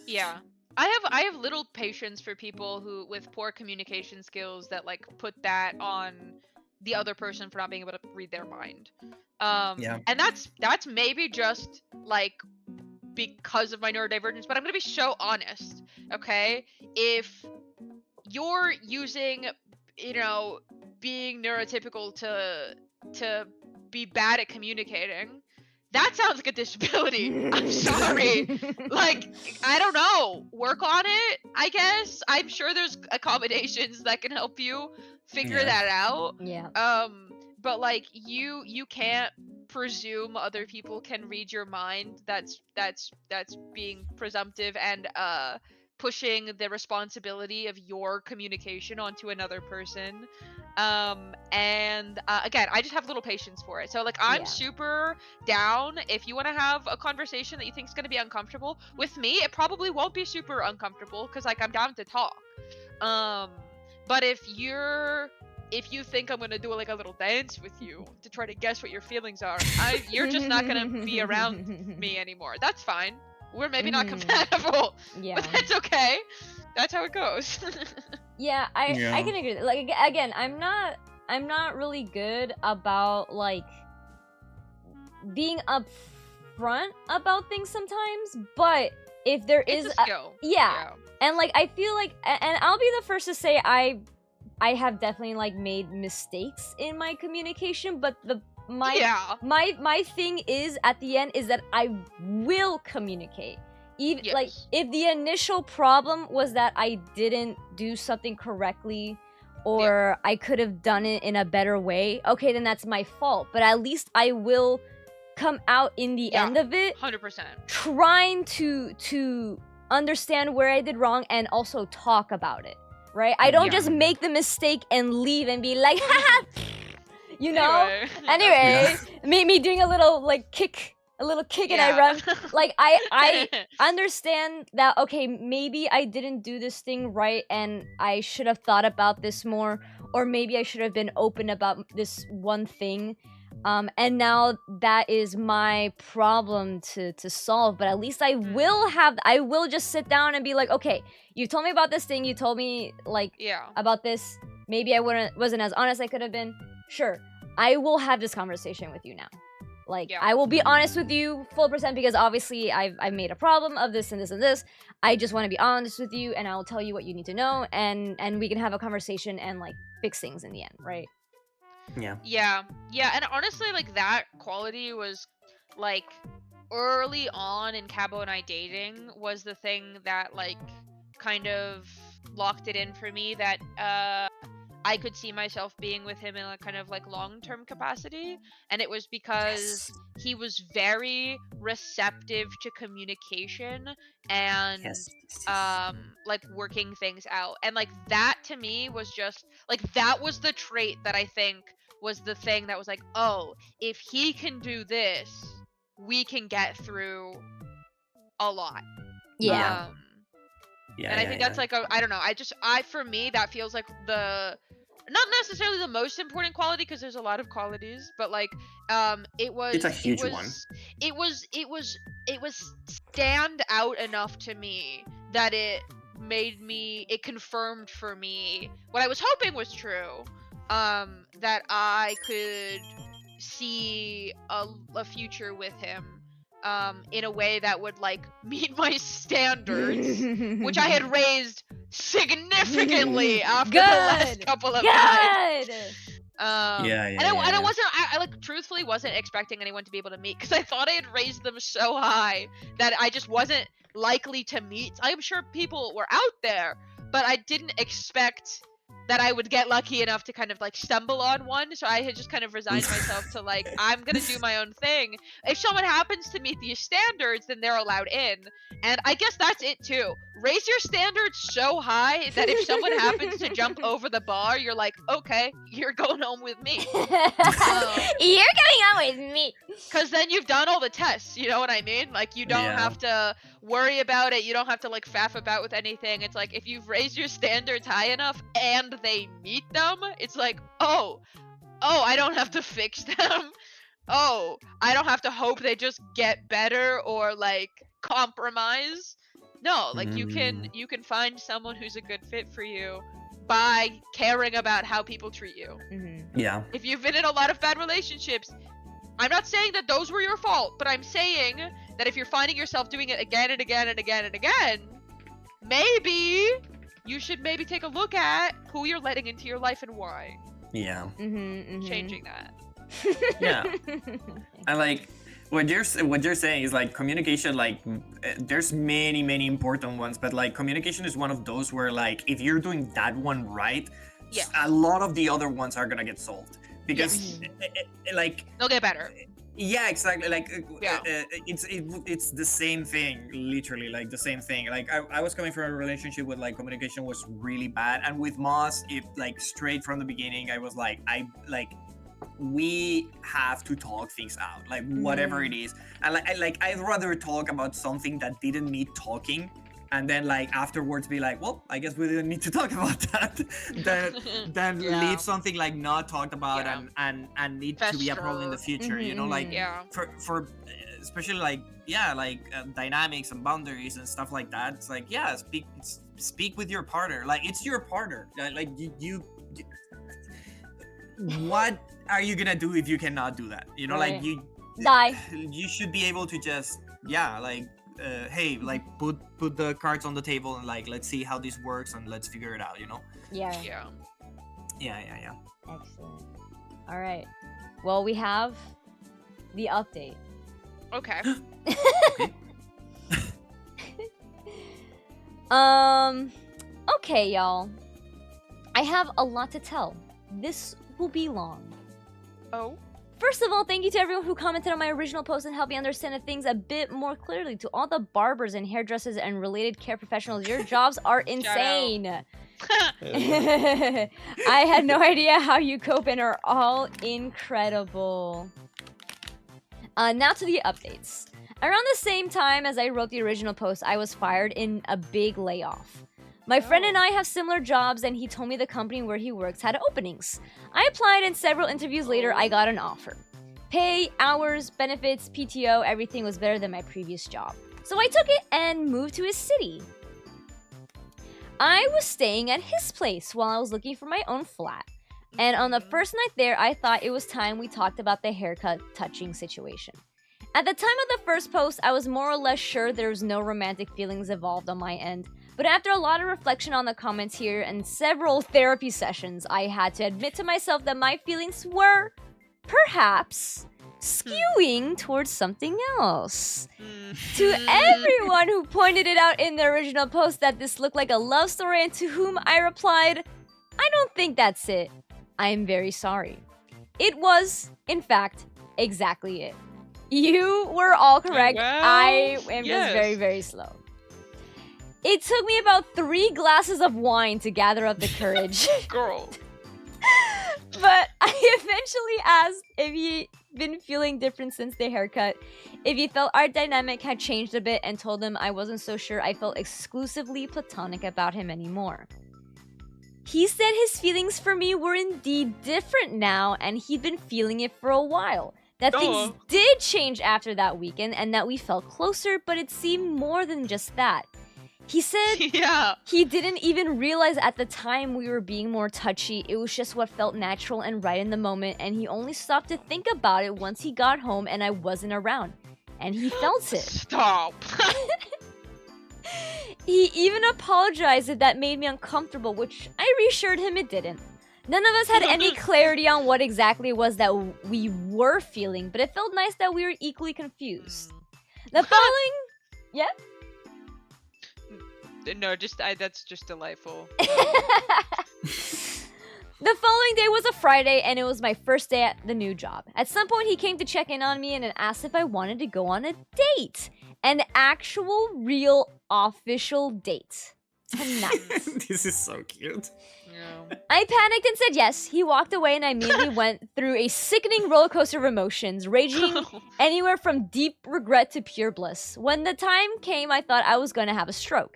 Yeah. I have little patience for people who with poor communication skills that like put that on the other person for not being able to read their mind. Yeah. And that's maybe just like because of my neurodivergence, but I'm gonna be so honest, okay? If you're using, you know, being neurotypical to be bad at communicating, that sounds like a disability. I'm sorry. Like, I don't know. Work on it, I guess. I'm sure there's accommodations that can help you figure Yeah. that out. Yeah. But like you can't presume other people can read your mind. That's being presumptive and pushing the responsibility of your communication onto another person. And again, I just have little patience for it. So like I'm Yeah. super down if you want to have a conversation that you think is going to be uncomfortable with me. It probably won't be super uncomfortable because like I'm down to talk. But if you think I'm gonna do like a little dance with you to try to guess what your feelings are, you're just not gonna be around me anymore. That's fine. We're maybe not compatible, Yeah. but that's okay. That's how it goes. Yeah, I Yeah. can agree. Like again, I'm not really good about like being upfront about things sometimes, but if there It's is a skill. yeah. And like I feel like and I'll be the first to say I have definitely like made mistakes in my communication, but my thing is at the end is that I will communicate. Even like Yes. if the initial problem was that I didn't do something correctly or I could have done it in a better way, okay, then that's my fault. But at least I will come out in the Yeah. end of it 100%. trying to understand where I did wrong and also talk about it. Right? I don't Yeah. just make the mistake and leave and be like, haha, you know? Anyway. Anyway, me doing a little kick and I run. Like I understand that okay, maybe I didn't do this thing right and I should have thought about this more, or maybe I should have been open about this one thing. And now that is my problem to solve, but at least I will just sit down and be like, okay, you told me about this thing, you told me like Yeah. about this, maybe I wasn't as honest I could have been. Sure, I will have this conversation with you now. Like, Yeah. I will be honest with you full percent because obviously I've made a problem of this and this and this. I just want to be honest with you and I will tell you what you need to know and we can have a conversation and like fix things in the end, right? Yeah. Yeah, and honestly, like that quality was like early on in Cabo and I dating was the thing that like kind of locked it in for me that I could see myself being with him in a kind of like long-term capacity, and it was because he was very receptive to communication and like working things out. And like that to me was just like that was the trait that I think was the thing that was like, oh, if he can do this, we can get through a lot. Yeah. And I think that's like I don't know. For me that feels like the not necessarily the most important quality because there's a lot of qualities, but like it's a huge one. It was stand out enough to me that it confirmed for me what I was hoping was true, that I could see a future with him in a way that would like meet my standards, which I had raised significantly after the last couple of nights. And I wasn't, I like truthfully wasn't expecting anyone to be able to meet because I thought I had raised them so high that I just wasn't likely to meet. I'm sure people were out there, but I didn't expect that I would get lucky enough to kind of like stumble on one. So I had just kind of resigned myself to like, I'm gonna do my own thing. If someone happens to meet these standards, then they're allowed in. And I guess that's it too. Raise your standards so high that if someone happens to jump over the bar, you're like, okay, you're going home with me. You're going home with me. Because then you've done all the tests, you know what I mean? Like you don't have to worry about it. You don't have to like faff about with anything. It's like if you've raised your standards high enough and they meet them, it's like, oh, I don't have to fix them. Oh, I don't have to hope they just get better or like compromise. No, like you can find someone who's a good fit for you by caring about how people treat you. Yeah. If you've been in a lot of bad relationships, I'm not saying that those were your fault, but I'm saying that if you're finding yourself doing it again and again and again and again, maybe you should maybe take a look at who you're letting into your life and why. Yeah. Changing that. Yeah. And like what you're saying is like communication, like there's many important ones, but like communication is one of those where like if you're doing that one right, a lot of the other ones are gonna get solved because like they'll get better. Yeah, exactly. Like it's the same thing, literally, like the same thing. Like I was coming from a relationship where like communication was really bad, and with Moss, it like straight from the beginning, I was like, we have to talk things out, like whatever it is. And I'd rather talk about something that didn't need talking, and then like afterwards be like, well, I guess we didn't need to talk about that. Then leave something like not talked about and need to be a problem in the future. You know, like for especially like dynamics and boundaries and stuff like that. It's like speak with your partner. Like it's your partner. Like you what are you gonna do if you cannot do that? You know, like you die. You should be able to just hey, like put the cards on the table and like let's see how this works and let's figure it out, you know? Yeah. Excellent. All right. Well, we have the update. Okay. Okay, y'all. I have a lot to tell. This will be long. Oh. First of all, thank you to everyone who commented on my original post and helped me understand things a bit more clearly. To all the barbers and hairdressers and related care professionals, your jobs are insane. I had no idea how you cope and are all incredible. Now to the updates. Around the same time as I wrote the original post, I was fired in a big layoff. My friend and I have similar jobs, and he told me the company where he works had openings. I applied, and several interviews later, I got an offer. Pay, hours, benefits, PTO, everything was better than my previous job. So I took it and moved to his city. I was staying at his place while I was looking for my own flat. And on the first night there, I thought it was time we talked about the haircut touching situation. At the time of the first post, I was more or less sure there was no romantic feelings involved on my end. But after a lot of reflection on the comments here and several therapy sessions, I had to admit to myself that my feelings were, perhaps, skewing towards something else. To everyone who pointed it out in the original post that this looked like a love story and to whom I replied, I don't think that's it. I am very sorry. It was, in fact, exactly it. You were all correct. Well, I am just very, very slow. It took me about 3 glasses of wine to gather up the courage. Girl. But I eventually asked if he'd been feeling different since the haircut, if he felt our dynamic had changed a bit, and told him I wasn't so sure I felt exclusively platonic about him anymore. He said his feelings for me were indeed different now, and he'd been feeling it for a while. That things did change after that weekend, and that we felt closer, but it seemed more than just that. He said he didn't even realize at the time we were being more touchy. It was just what felt natural and right in the moment, and he only stopped to think about it once he got home and I wasn't around. And he felt it. Stop. He even apologized if that made me uncomfortable, which I reassured him it didn't. None of us had any clarity on what exactly it was that we were feeling, but it felt nice that we were equally confused. The following... Yeah? No, that's just delightful. The following day was a Friday, and it was my first day at the new job. At some point, he came to check in on me and asked if I wanted to go on a date. An actual, real, official date. Tonight. This is so cute. Yeah. I panicked and said yes. He walked away, and I immediately went through a sickening roller coaster of emotions, raging anywhere from deep regret to pure bliss. When the time came, I thought I was going to have a stroke.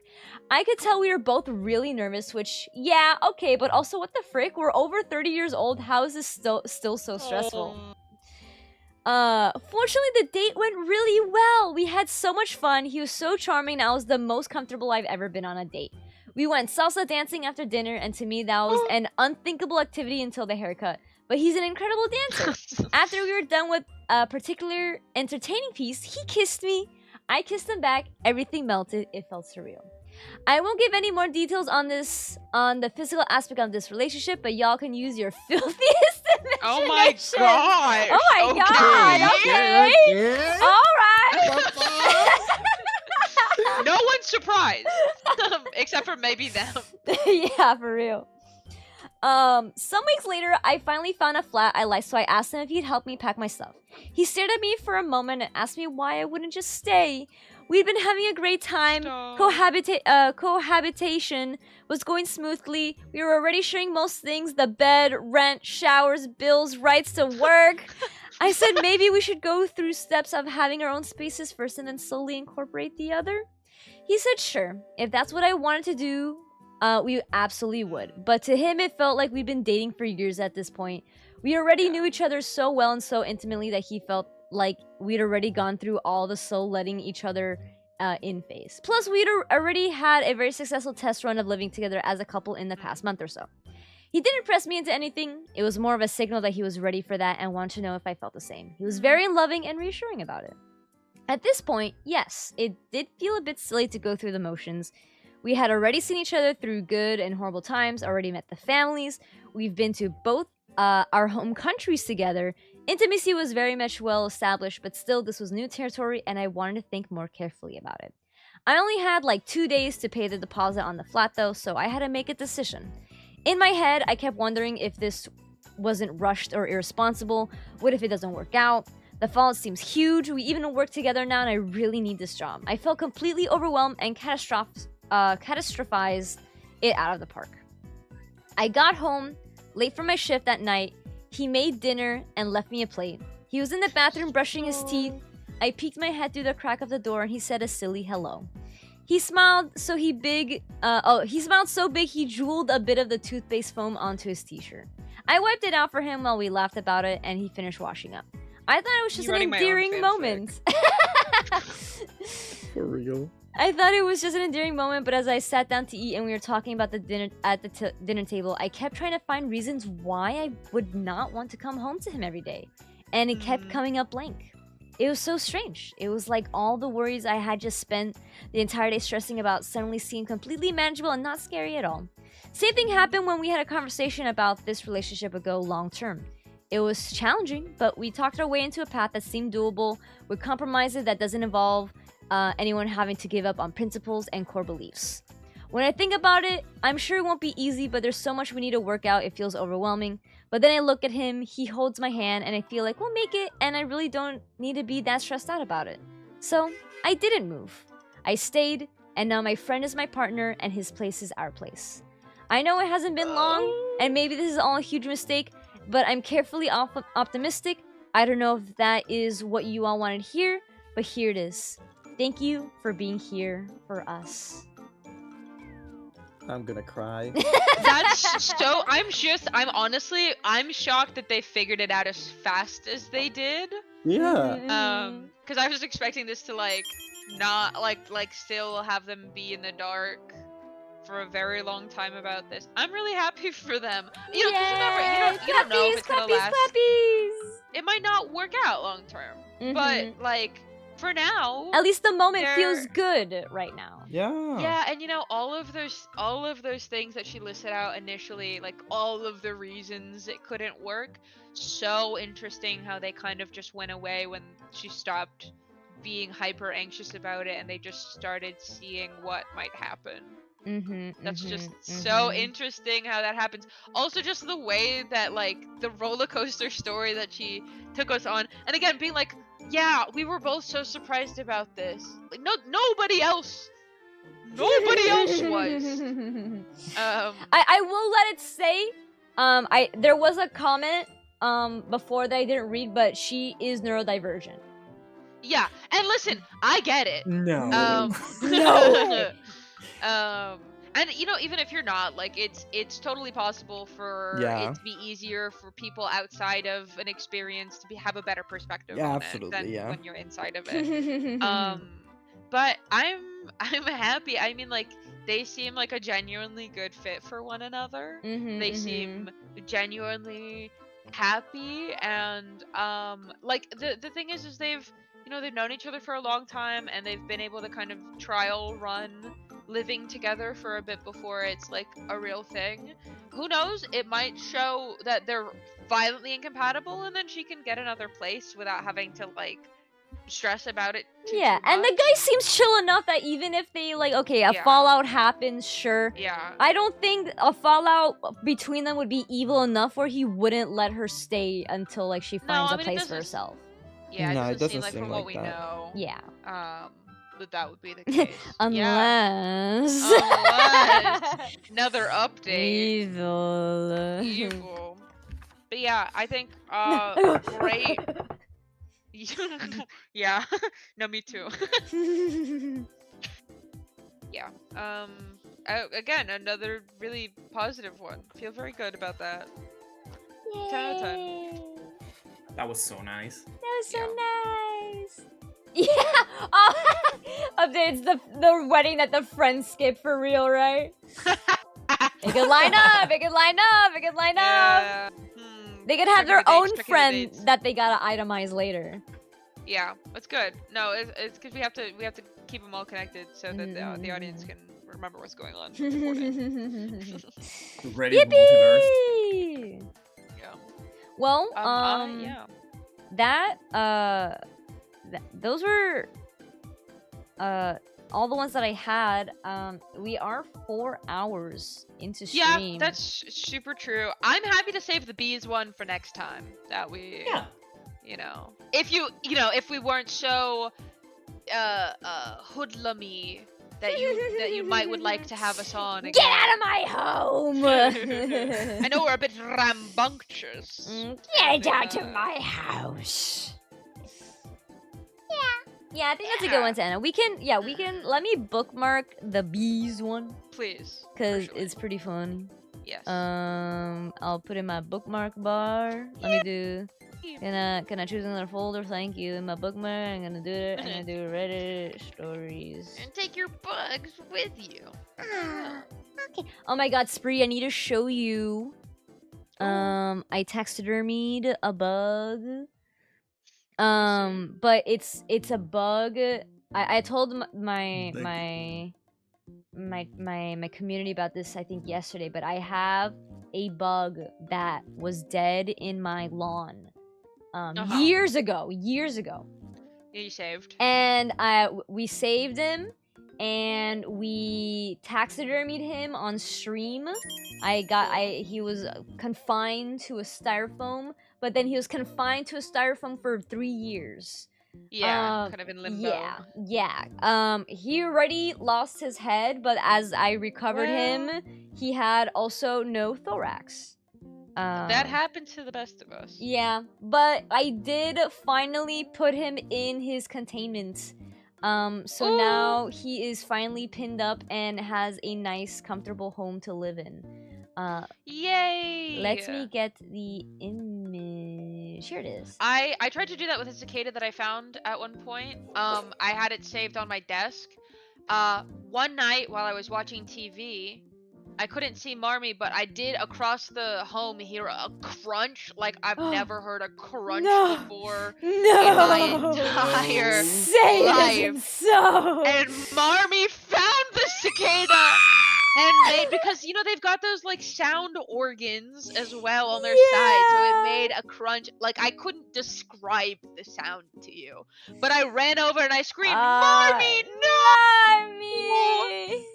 I could tell we were both really nervous, which, yeah, okay, but also what the frick? We're over 30 years old. How is this still so stressful? Fortunately, the date went really well. We had so much fun. He was so charming, and I was the most comfortable I've ever been on a date. We went salsa dancing after dinner, and to me, that was an unthinkable activity until the haircut. But he's an incredible dancer. After we were done with a particular entertaining piece, he kissed me. I kissed him back. Everything melted. It felt surreal. I won't give any more details on the physical aspect of this relationship, but y'all can use your filthiest imagination. Oh my god! Oh my god! Okay. All right. No one's surprised, except for maybe them. Yeah, for real. Some weeks later, I finally found a flat I liked, so I asked him if he'd help me pack my stuff. He stared at me for a moment and asked me why I wouldn't just stay. We'd been having a great time. Cohabitation was going smoothly. We were already sharing most things: the bed, rent, showers, bills, rides to work. I said maybe we should go through steps of having our own spaces first and then slowly incorporate the other. He said sure. If that's what I wanted to do, we absolutely would. But to him, it felt like we'd been dating for years at this point. We already knew each other so well and so intimately that he felt like we'd already gone through all the soul letting each other in phase. Plus, we'd already had a very successful test run of living together as a couple in the past month or so. He didn't press me into anything. It was more of a signal that he was ready for that and wanted to know if I felt the same. He was very loving and reassuring about it. At this point, yes, it did feel a bit silly to go through the motions. We had already seen each other through good and horrible times, already met the families. We've been to both our home countries together. Intimacy was very much well established, but still this was new territory and I wanted to think more carefully about it. I only had like 2 days to pay the deposit on the flat though, so I had to make a decision. In my head, I kept wondering if this wasn't rushed or irresponsible. What if it doesn't work out? The fallout seems huge. We even work together now and I really need this job. I felt completely overwhelmed and catastrophized it out of the park. I got home late from my shift that night. He made dinner and left me a plate. He was in the bathroom brushing his teeth. I peeked my head through the crack of the door and he said a silly hello. He smiled so big he drooled a bit of the toothpaste foam onto his t-shirt. I wiped it out for him while we laughed about it and he finished washing up. I thought it was just an endearing moment. For real. I thought it was just an endearing moment, but as I sat down to eat and we were talking about the dinner at the dinner table, I kept trying to find reasons why I would not want to come home to him every day. And it kept coming up blank. It was so strange. It was like all the worries I had just spent the entire day stressing about suddenly seemed completely manageable and not scary at all. Same thing happened when we had a conversation about this relationship ago long term. It was challenging, but we talked our way into a path that seemed doable with compromises that doesn't involve anyone having to give up on principles and core beliefs. When I think about it, I'm sure it won't be easy, but there's so much we need to work out, it feels overwhelming. But then I look at him, he holds my hand, and I feel like we'll make it, and I really don't need to be that stressed out about it. So, I didn't move. I stayed, and now my friend is my partner, and his place is our place. I know it hasn't been long, and maybe this is all a huge mistake, but I'm carefully optimistic. I don't know if that is what you all wanted to hear, but here it is. Thank you for being here for us. I'm gonna cry. That's so. I'm shocked that they figured it out as fast as they did. Yeah. Because I was expecting this to not still have them be in the dark for a very long time about this. I'm really happy for them. You know, because you don't know if it's gonna last. It might not work out long term, but for now, at least the moment feels good right now. Yeah. Yeah, and all of those things that she listed out initially, like all of the reasons it couldn't work. So interesting how they kind of just went away when she stopped being hyper anxious about it, and they just started seeing what might happen. That's just so interesting how that happens. Also, just the way that the roller coaster story that she took us on, and again being like, yeah, we were both so surprised about this. Like, nobody else was. I will let it say, there was a comment before that I didn't read, but she is neurodivergent. Yeah, and listen, I get it. No. No. And even if you're not, it's totally possible for it to be easier for people outside of an experience to have a better perspective on it than when you're inside of it. But I'm happy. I mean, they seem like a genuinely good fit for one another. They seem genuinely happy, and the thing is they've they've known each other for a long time, and they've been able to kind of trial run living together for a bit before it's a real thing. Who knows? It might show that they're violently incompatible, and then she can get another place without having to stress about it too and the guy seems chill enough that even if they a fallout happens, sure. Yeah. I don't think a fallout between them would be evil enough where he wouldn't let her stay until she finds a place for herself. Yeah, it doesn't seem from what we know. Yeah. That would be the case. Unless another update. Evil. But yeah, I think great. Yeah. No, me too. Yeah. Again, another really positive one. Feel very good about that. 10 out of 10. That was so nice. That was so nice. Yeah. Oh, updates the wedding that the friends skipped for real, right? It could line up. It could line up. It could line up. They could have their own friend that they gotta itemize later. Yeah, that's good. No, it's because we have to keep them all connected so that the audience can remember what's going on. Ready multiverse. Yeah. Well, yeah. Those were all the ones that I had. We are 4 hours into stream. Yeah, that's super true. I'm happy to save the bees one for next time. That we, if we weren't so hoodlummy that you might would like to have us on again. Get out of my home! I know we're a bit rambunctious. Get out to my house. Yeah, I think that's a good one to end on. We can, let me bookmark the bees one. Please. Because it's pretty fun. Yes. I'll put in my bookmark bar. Let me do, can I choose another folder? Thank you. In my bookmark, I'm gonna do it. I'm gonna do Reddit stories. And take your bugs with you. Okay. Oh my god, Spree, I need to show you. I taxidermied a bug. But it's a bug. I told my my community about this I think yesterday, but I have a bug that was dead in my lawn years ago. Yeah, you saved. And we saved him and we taxidermied him on stream. He was confined to a styrofoam, but then he was confined to a styrofoam for 3 years. Yeah, kind of in limbo. Yeah. He already lost his head, but as I recovered him, he had also no thorax. That happened to the best of us. Yeah, but I did finally put him in his containment. So now he is finally pinned up and has a nice, comfortable home to live in. Yay! Let me get the image. Here it is. I tried to do that with a cicada that I found at one point. I had it saved on my desk. One night while I was watching TV, I couldn't see Marmy, but I did across the home hear a crunch like I've never heard a crunch before in my entire life. So. And Marmy found the cicada and made, because you know they've got those like sound organs as well on their side, so it made a crunch. Like I couldn't describe the sound to you, but I ran over and I screamed, "Marmy, no!" Marmy!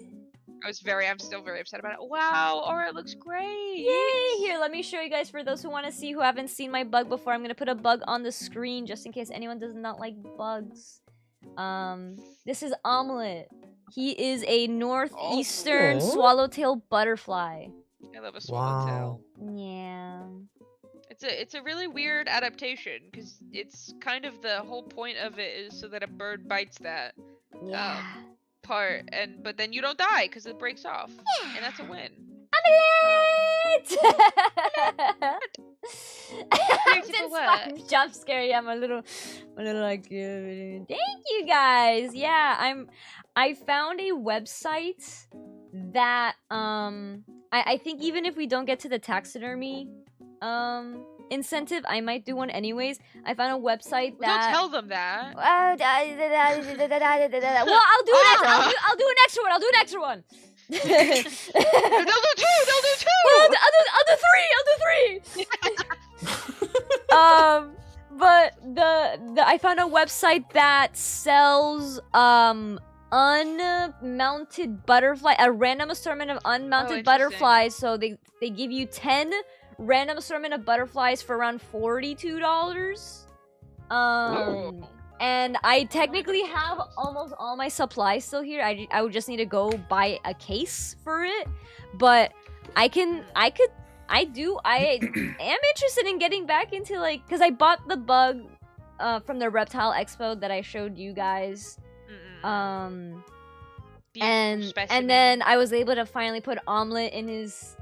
I'm still very upset about it. Wow, Aura, it looks great. Yay! Here, let me show you guys for those who want to see, who haven't seen my bug before. I'm gonna put a bug on the screen just in case anyone does not like bugs. This is Omelette. He is a northeastern swallowtail butterfly. I love a swallowtail. Yeah. It's a really weird adaptation because it's kind of the whole point of it is so that a bird bites that. Part, but then you don't die because it breaks off, and that's a win. I'm jump scary. I'm a little like. Thank you guys. Yeah, I found a website that I think even if we don't get to the taxidermy incentive, I might do one anyways. I found a website that. Don't tell them that. Well, I'll do an extra. I'll do an extra one. I'll do an extra one. They'll do two. I'll do three. But I found a website that sells unmounted butterfly, a random assortment of unmounted butterflies. So they give you 10 random assortment of butterflies for around $42. And I technically have almost all my supplies still here. I would just need to go buy a case for it. But I am interested in getting back into like, because I bought the bug from the Reptile Expo that I showed you guys. And then I was able to finally put Omelette in his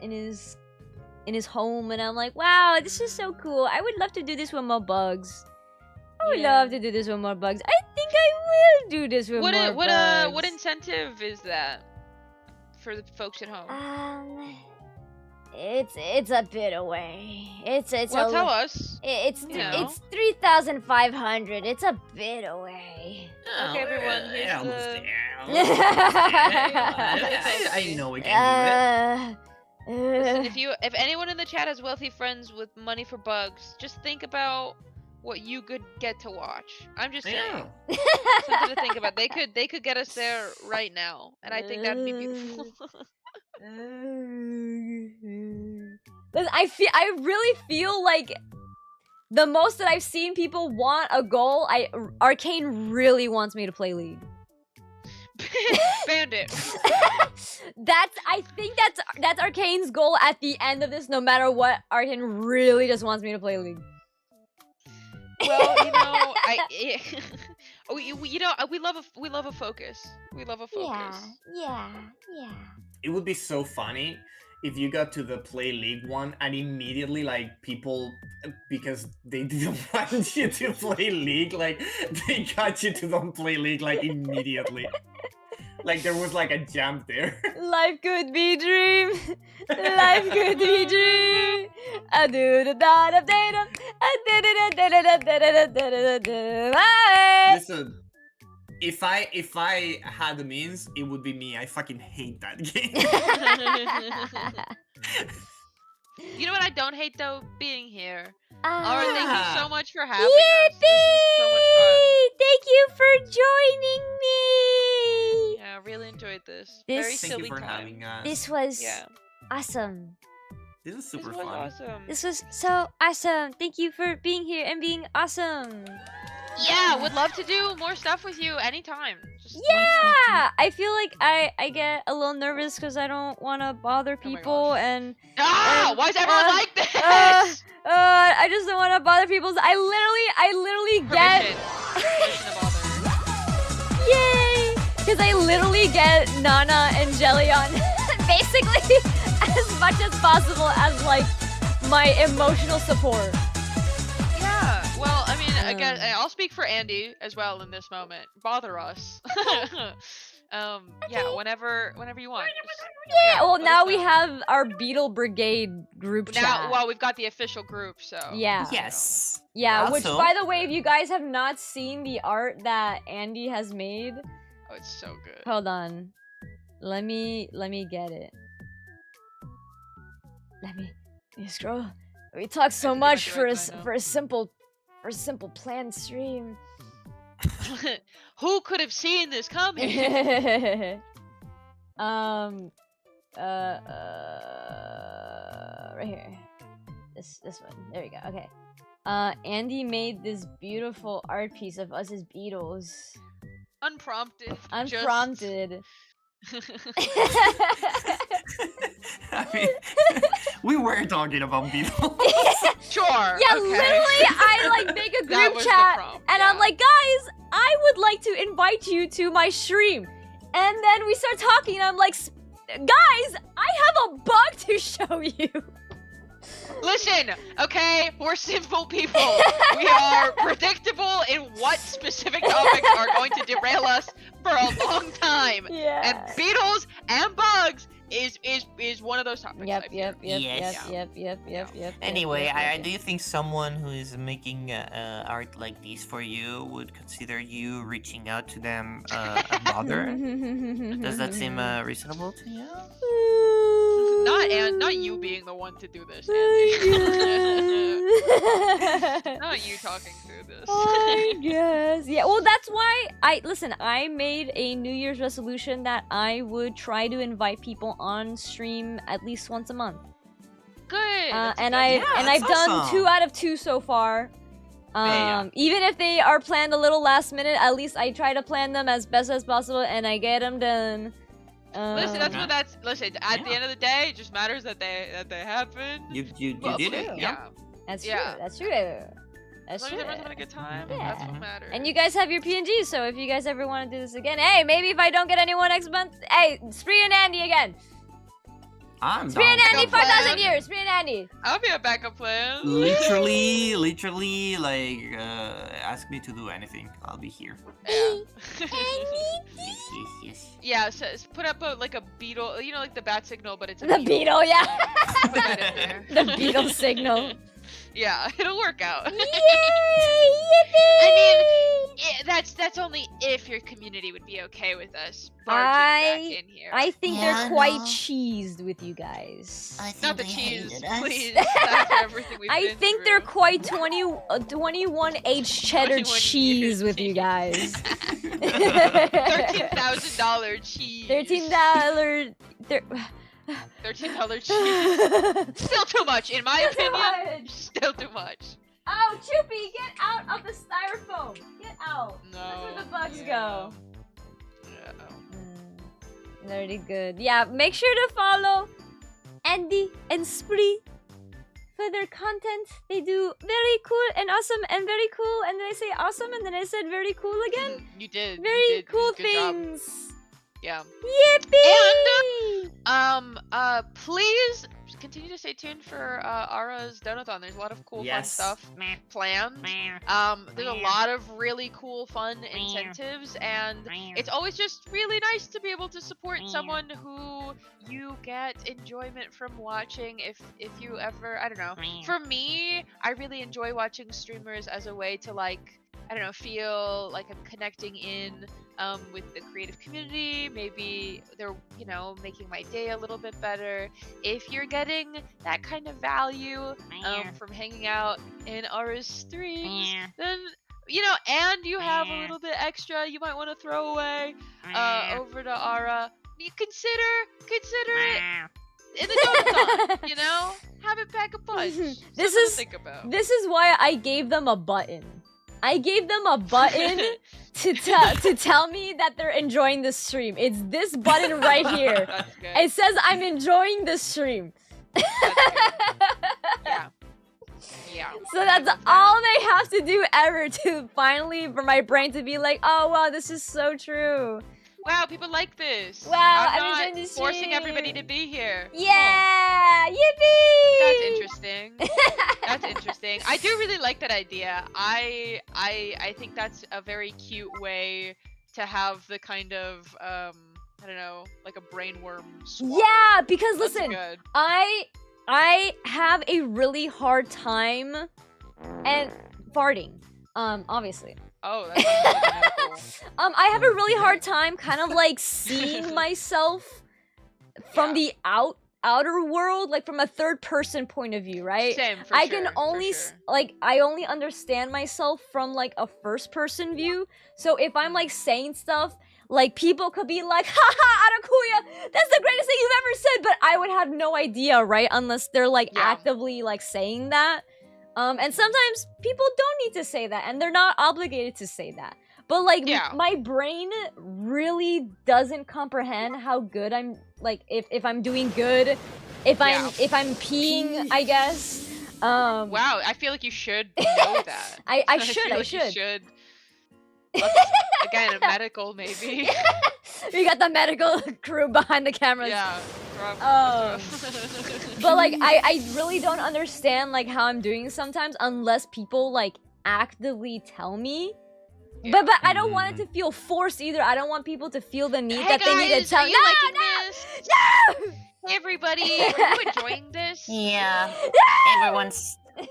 home, and I'm like, wow, this is so cool. I would love to do this with more bugs. I would love to do this with more bugs. I think I will do this with more bugs. What incentive is that for the folks at home? It's a bit away. Tell us. It's 3,500. It's a bit away. Okay, everyone. Here's I know we can do it. Listen, if anyone in the chat has wealthy friends with money for bugs, just think about what you could get to watch. I'm just saying. Something to think about. They could get us there right now, and I think that'd be beautiful. I really feel like the most that I've seen people want a goal, Arcane really wants me to play League. Bandit. I think that's Arcane's goal at the end of this. No matter what, Arcane really just wants me to play League. Well, we love a focus. We love a focus. Yeah. It would be so funny if you got to the play League one and immediately like people, because they didn't want you to play League, like they got you to don't play League like immediately. Like there was like a jump there. Life could be dream. Life could be dream. I do the da da da da. I did it. Listen, if I had the means, it would be me. I fucking hate that game. You know what I don't hate though? Being here. Ah. Alright, thank you so much for having Yippee! us. This is so much fun. Thank you for joining me. Yeah, I really enjoyed this. This- Very Thank silly you for time. having us. This was Yeah. awesome. This was super This was fun. awesome. This was so awesome. Thank you for being here and being awesome. Yeah, would love to do more stuff with you anytime. Just Yeah, I feel like I get a little nervous because I don't want to bother people and. Why is everyone like this? I just don't want to bother people. I literally get. Permission to bother. Yay! Because I literally get Nana and Jelly on basically as much as possible as like my emotional support. Yeah, well, I mean, again, I'll speak for Andy as well in this moment. Bother us. Yeah, whenever you want. Yeah, well let now us we know. have our Beetle Brigade group Now, chat. well, we've got the official group, so. Yeah. Yes. Yeah, which Also- by the way, if you guys have not seen the art that Andy has made, Oh, it's so good. hold on. Let me get it. Let me scroll. We talk so much for a simple planned stream. Who could have seen this coming? Right here. This one. There we go. Okay. Andy made this beautiful art piece of us as Beatles. Unprompted. Unprompted. I mean, we were talking about Beatles. Sure. Yeah, okay. literally, I like make a That group was the chat, prompt, and I'm like, guys, I would like to invite you to my stream. And then we start talking, and I'm like, guys, I have a bug to show you. Listen, okay, we're simple people. We are predictable in what specific topics are going to derail us for a long time. Yeah. And Beatles and bugs is one of those topics. Yep, I feel. yep. Anyway, yep, I yep. do you think someone who is making art like this for you would consider you reaching out to them a bother? Does that seem reasonable to you? Not you being the one to do this, Andy. Not you talking through this. I guess. Yeah, well, that's why I made a New Year's resolution that I would try to invite people on stream at least once a month. Good. And I've done awesome. 2 out of 2 so far. Even if they are planned a little last minute, at least I try to plan them as best as possible and I get them done. Listen, listen, at the end of the day, it just matters that they happen. You Well, did it? Yeah. That's true. Yeah. That's true. As That's long true. as everyone's having a good time, Yeah. that's what matters. And you guys have your PNGs, so if you guys ever want to do this again, hey, maybe if I don't get anyone next month, hey, Spree and Andy again. I'm Spree and down. Andy, Backup 5,000 plan. years. Spree and Andy. I'll be a backup plan. Literally, like, ask me to do anything. I'll be here. Yeah. Yes. Yeah, so put up a beetle, you know, like the bat signal, but it's a The beetle, yeah. Put that in there. The beetle signal. Yeah, it'll work out. Yay! Yippee! I mean, that's only if your community would be okay with us barging back in here. I think Yeah, they're quite no. cheesed with you guys. Not the cheese, please. After everything we've I been think through. they're quite 21H cheddar 21 cheese years with you guys. $13,000 cheese. $13. $13 cheese. Still too much, in my opinion. much. Still too much. Oh, Choopy, get out of the styrofoam. Get out. No. That's where the bugs go. Yeah. Very good. Yeah, make sure to follow Andy and Spree for their content. They do very cool and awesome and very cool. And then I say awesome and then I said very cool again. You did. Very you did. cool Good job. things. Yeah. Yippee! Please continue to stay tuned for Ara's Donathon. There's a lot of cool fun stuff planned. There's a lot of really cool fun incentives, and it's always just really nice to be able to support someone who you get enjoyment from watching. If you ever, I don't know. For me, I really enjoy watching streamers as a way to like I don't know, feel like I'm connecting in with the creative community. Maybe they're, you know, making my day a little bit better. If you're getting that kind of value from hanging out in Aura's streams, then, you know, and you have a little bit extra you might want to throw away over to Aura, you consider it in the donathon, you know? Have it pack a punch. This Something to think about. This is why I gave them a button. I gave them a button to tell me that they're enjoying the stream. It's this button right here. That's good. It says I'm enjoying the stream. Yeah. Yeah. So that's all they have to do ever to finally for my brain to be like, oh wow, this is so true. Wow, people like this. Wow, I'm I'm not enjoying this forcing stream. everybody to be here. Yeah! Yippee! That's interesting. That's interesting. I do really like that idea. I think that's a very cute way to have the kind of I don't know, like a brainworm squad. Yeah, because That's listen, good. I have a really hard time and farting. Obviously. Oh, that's really medical. I have a really hard time kind of like seeing myself from the outer world, like from a third person point of view, right? Same, for I sure, can only like I only understand myself from like a first person view. So if I'm like saying stuff, like people could be like, haha, Arakuya, that's the greatest thing you've ever said, but I would have no idea, right? Unless they're like actively like saying that. And sometimes people don't need to say that, and they're not obligated to say that. But like, my brain really doesn't comprehend how good I'm. Like, if I'm doing good, if I'm peeing, I guess. Wow, I feel like you should know that. I feel should. like you should. Again, a medical maybe. We got the medical crew behind the cameras. Yeah. But like, I really don't understand like how I'm doing sometimes unless people like actively tell me. But I don't want it to feel forced either. I don't want people to feel the need that they need to tell me. No! Hey everybody, are you enjoying this? Yeah.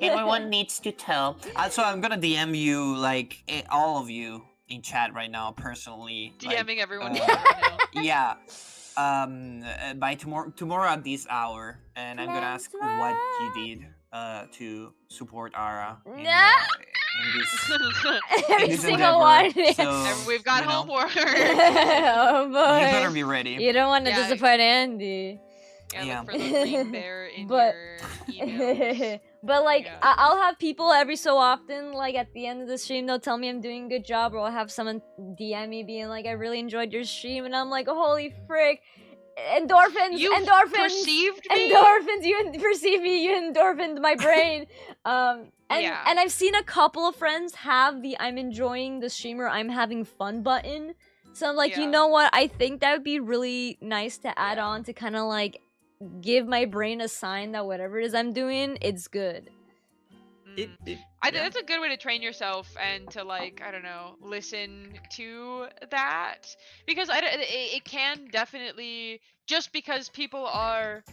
Everyone needs to tell. Also, I'm gonna DM you, like, all of you in chat right now, personally. DMing everyone right now. Yeah. By tomorrow at this hour, and I'm gonna ask what you did to support Ara in this Every single one. So, we've got homework. Oh boy. You better be ready. You don't want to disappoint Andy. Yeah, look for the link there in your emails. But like, I'll have people every so often, like at the end of the stream, they'll tell me I'm doing a good job, or I'll have someone DM me being like, I really enjoyed your stream, and I'm like, holy frick. Endorphins, endorphins, perceived me? endorphins, you perceive me, you endorphined my brain. And I've seen a couple of friends have the I'm enjoying the stream or I'm having fun button. So I'm like, you know what? I think that would be really nice to add on to kind of like give my brain a sign that whatever it is I'm doing, it's good. I think that's a good way to train yourself and to like, I don't know, listen to that, because it can definitely, just because people are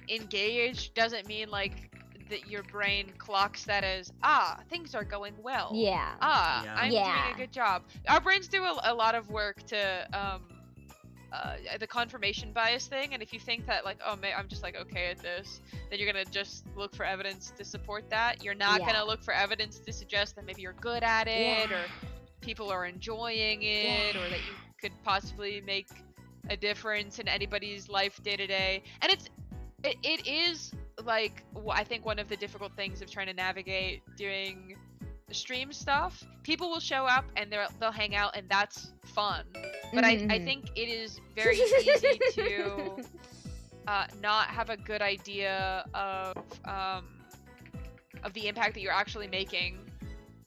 engaged doesn't mean like that your brain clocks that as things are going well. I'm doing a good job. Our brains do a lot of work to the confirmation bias thing, and if you think that like, oh man, I'm just like okay at this, then you're gonna just look for evidence to support that. You're not gonna look for evidence to suggest that maybe you're good at it, or people are enjoying it, or that you could possibly make a difference in anybody's life day to day. And it is like, I think one of the difficult things of trying to navigate doing stream stuff. People will show up and they'll hang out, and that's fun. But I think it is very easy to not have a good idea of the impact that you're actually making,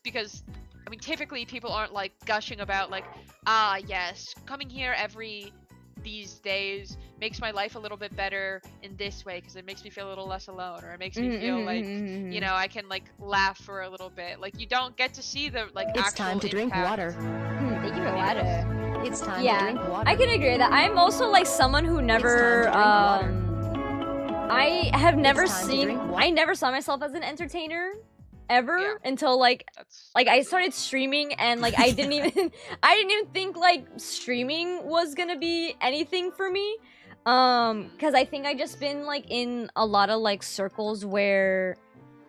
because I mean typically people aren't like gushing about like, yes, coming here every these days makes my life a little bit better in this way because it makes me feel a little less alone, or it makes me feel like, you know, I can like laugh for a little bit. Like you don't get to see the like it's actual time to drink impact. water. Thank you for water. It's time to drink water. I can agree with that. I'm also like someone who never I have never seen, I never saw myself as an entertainer. ever until like I started streaming and like I didn't even think like streaming was gonna be anything for me. Because I think I just been like in a lot of like circles where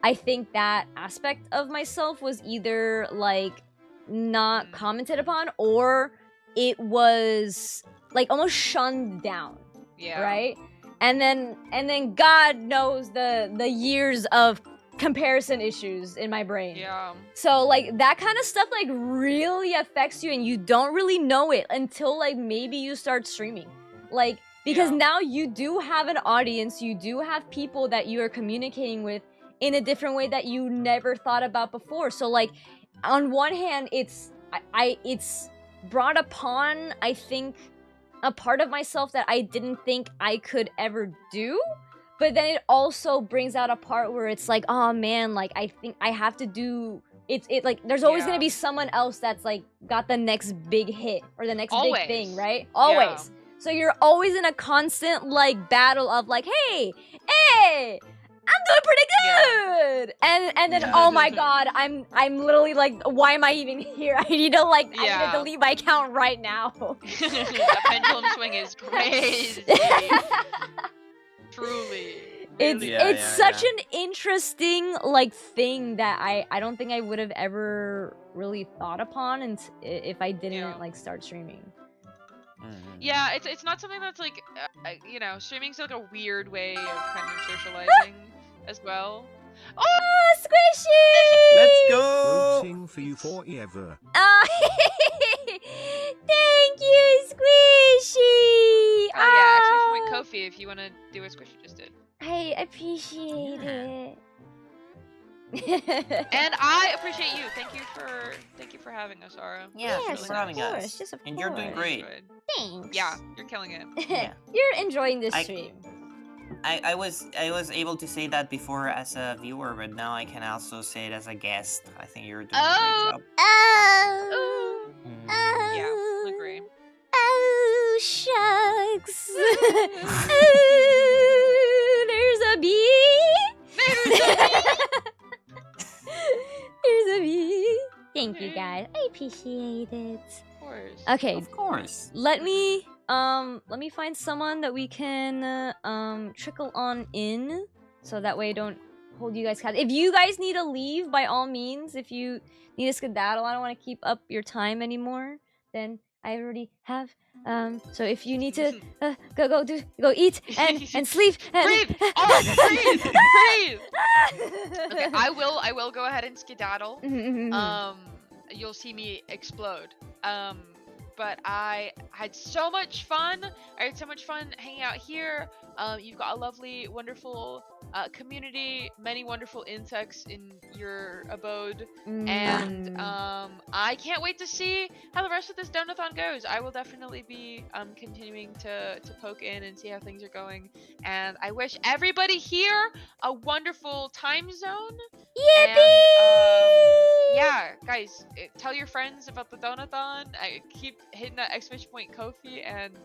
I think that aspect of myself was either like not commented upon or it was like almost shunned down. Yeah. Right? And then God knows the years of comparison issues in my brain. Yeah. So like that kind of stuff like really affects you and you don't really know it until like maybe you start streaming. Like because now you do have an audience, you do have people that you are communicating with in a different way that you never thought about before. So like on one hand it's it's brought upon I think a part of myself that I didn't think I could ever do. But then it also brings out a part where it's like, oh man, like I think I have to do it like there's always gonna be someone else that's like got the next big hit or the next big thing, right? Always. So you're always in a constant like battle of like, hey, I'm doing pretty good. And then oh my god, I'm literally like, why am I even here? I need to like I need to delete my account right now. That pendulum swing is crazy. Truly. It's such an interesting like thing that I don't think I would have ever really thought upon if I didn't like start streaming. Yeah, it's not something that's like you know, streaming's like a weird way of kind of socializing as well. Oh, Squishy! Let's go! Rooting for you forever. Oh, thank you, Squishy! Oh yeah, exclamation point Kofi if you want to do what Squishy just did. I appreciate it. And I appreciate you. Thank you for having us, Ara. Yeah, thanks for having us. Just of and you're doing great. Thanks. Yeah, you're killing it. Yeah. You're enjoying this stream. I was able to say that before as a viewer, but now I can also say it as a guest. I think you're doing a great job. Yeah, I agree. Oh, shucks. There's a bee. There's a bee. Thank you guys. I appreciate it. Of course. Okay. Of course. Let me find someone that we can trickle on in, so that way I don't hold you guys captive. If you guys need to leave, by all means. If you need to skedaddle, I don't want to keep up your time anymore. Then I already have. So if you need to go eat and sleep and breathe. Oh, breathe. Okay, I will go ahead and skedaddle. You'll see me explode. But I had so much fun. I had so much fun hanging out here. You've got a lovely, wonderful community, many wonderful insects in your abode, and I can't wait to see how the rest of this donathon goes. I will definitely be continuing to poke in and see how things are going, and I wish everybody here a wonderful time zone. Yippee! And, yeah, guys, tell your friends about the donathon. I keep hitting that exclamation point Kofi, and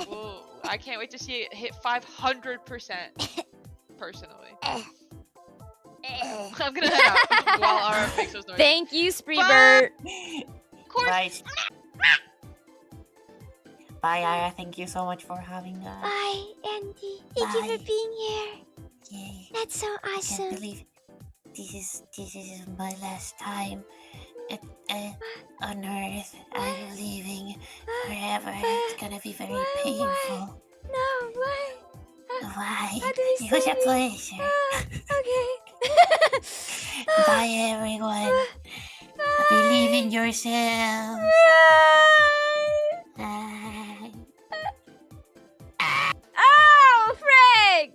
well, I can't wait to see it hit 500%. Personally, I'm gonna head out while Ara makes those noises. Thank you, Spreebert. Of course. Bye. Bye, Ara. Thank you so much for having us. Bye, Andy. Thank you for being here. Yay. That's so awesome. I can't believe this is my last time on Earth. I'm leaving forever. It's gonna be very painful. No, why? Why? It was a pleasure. Okay. Bye, everyone. Believe in yourselves. Bye. Oh, Frank!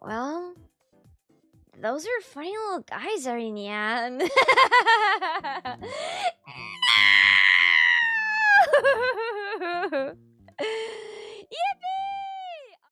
Well, those are funny little guys, Arinian.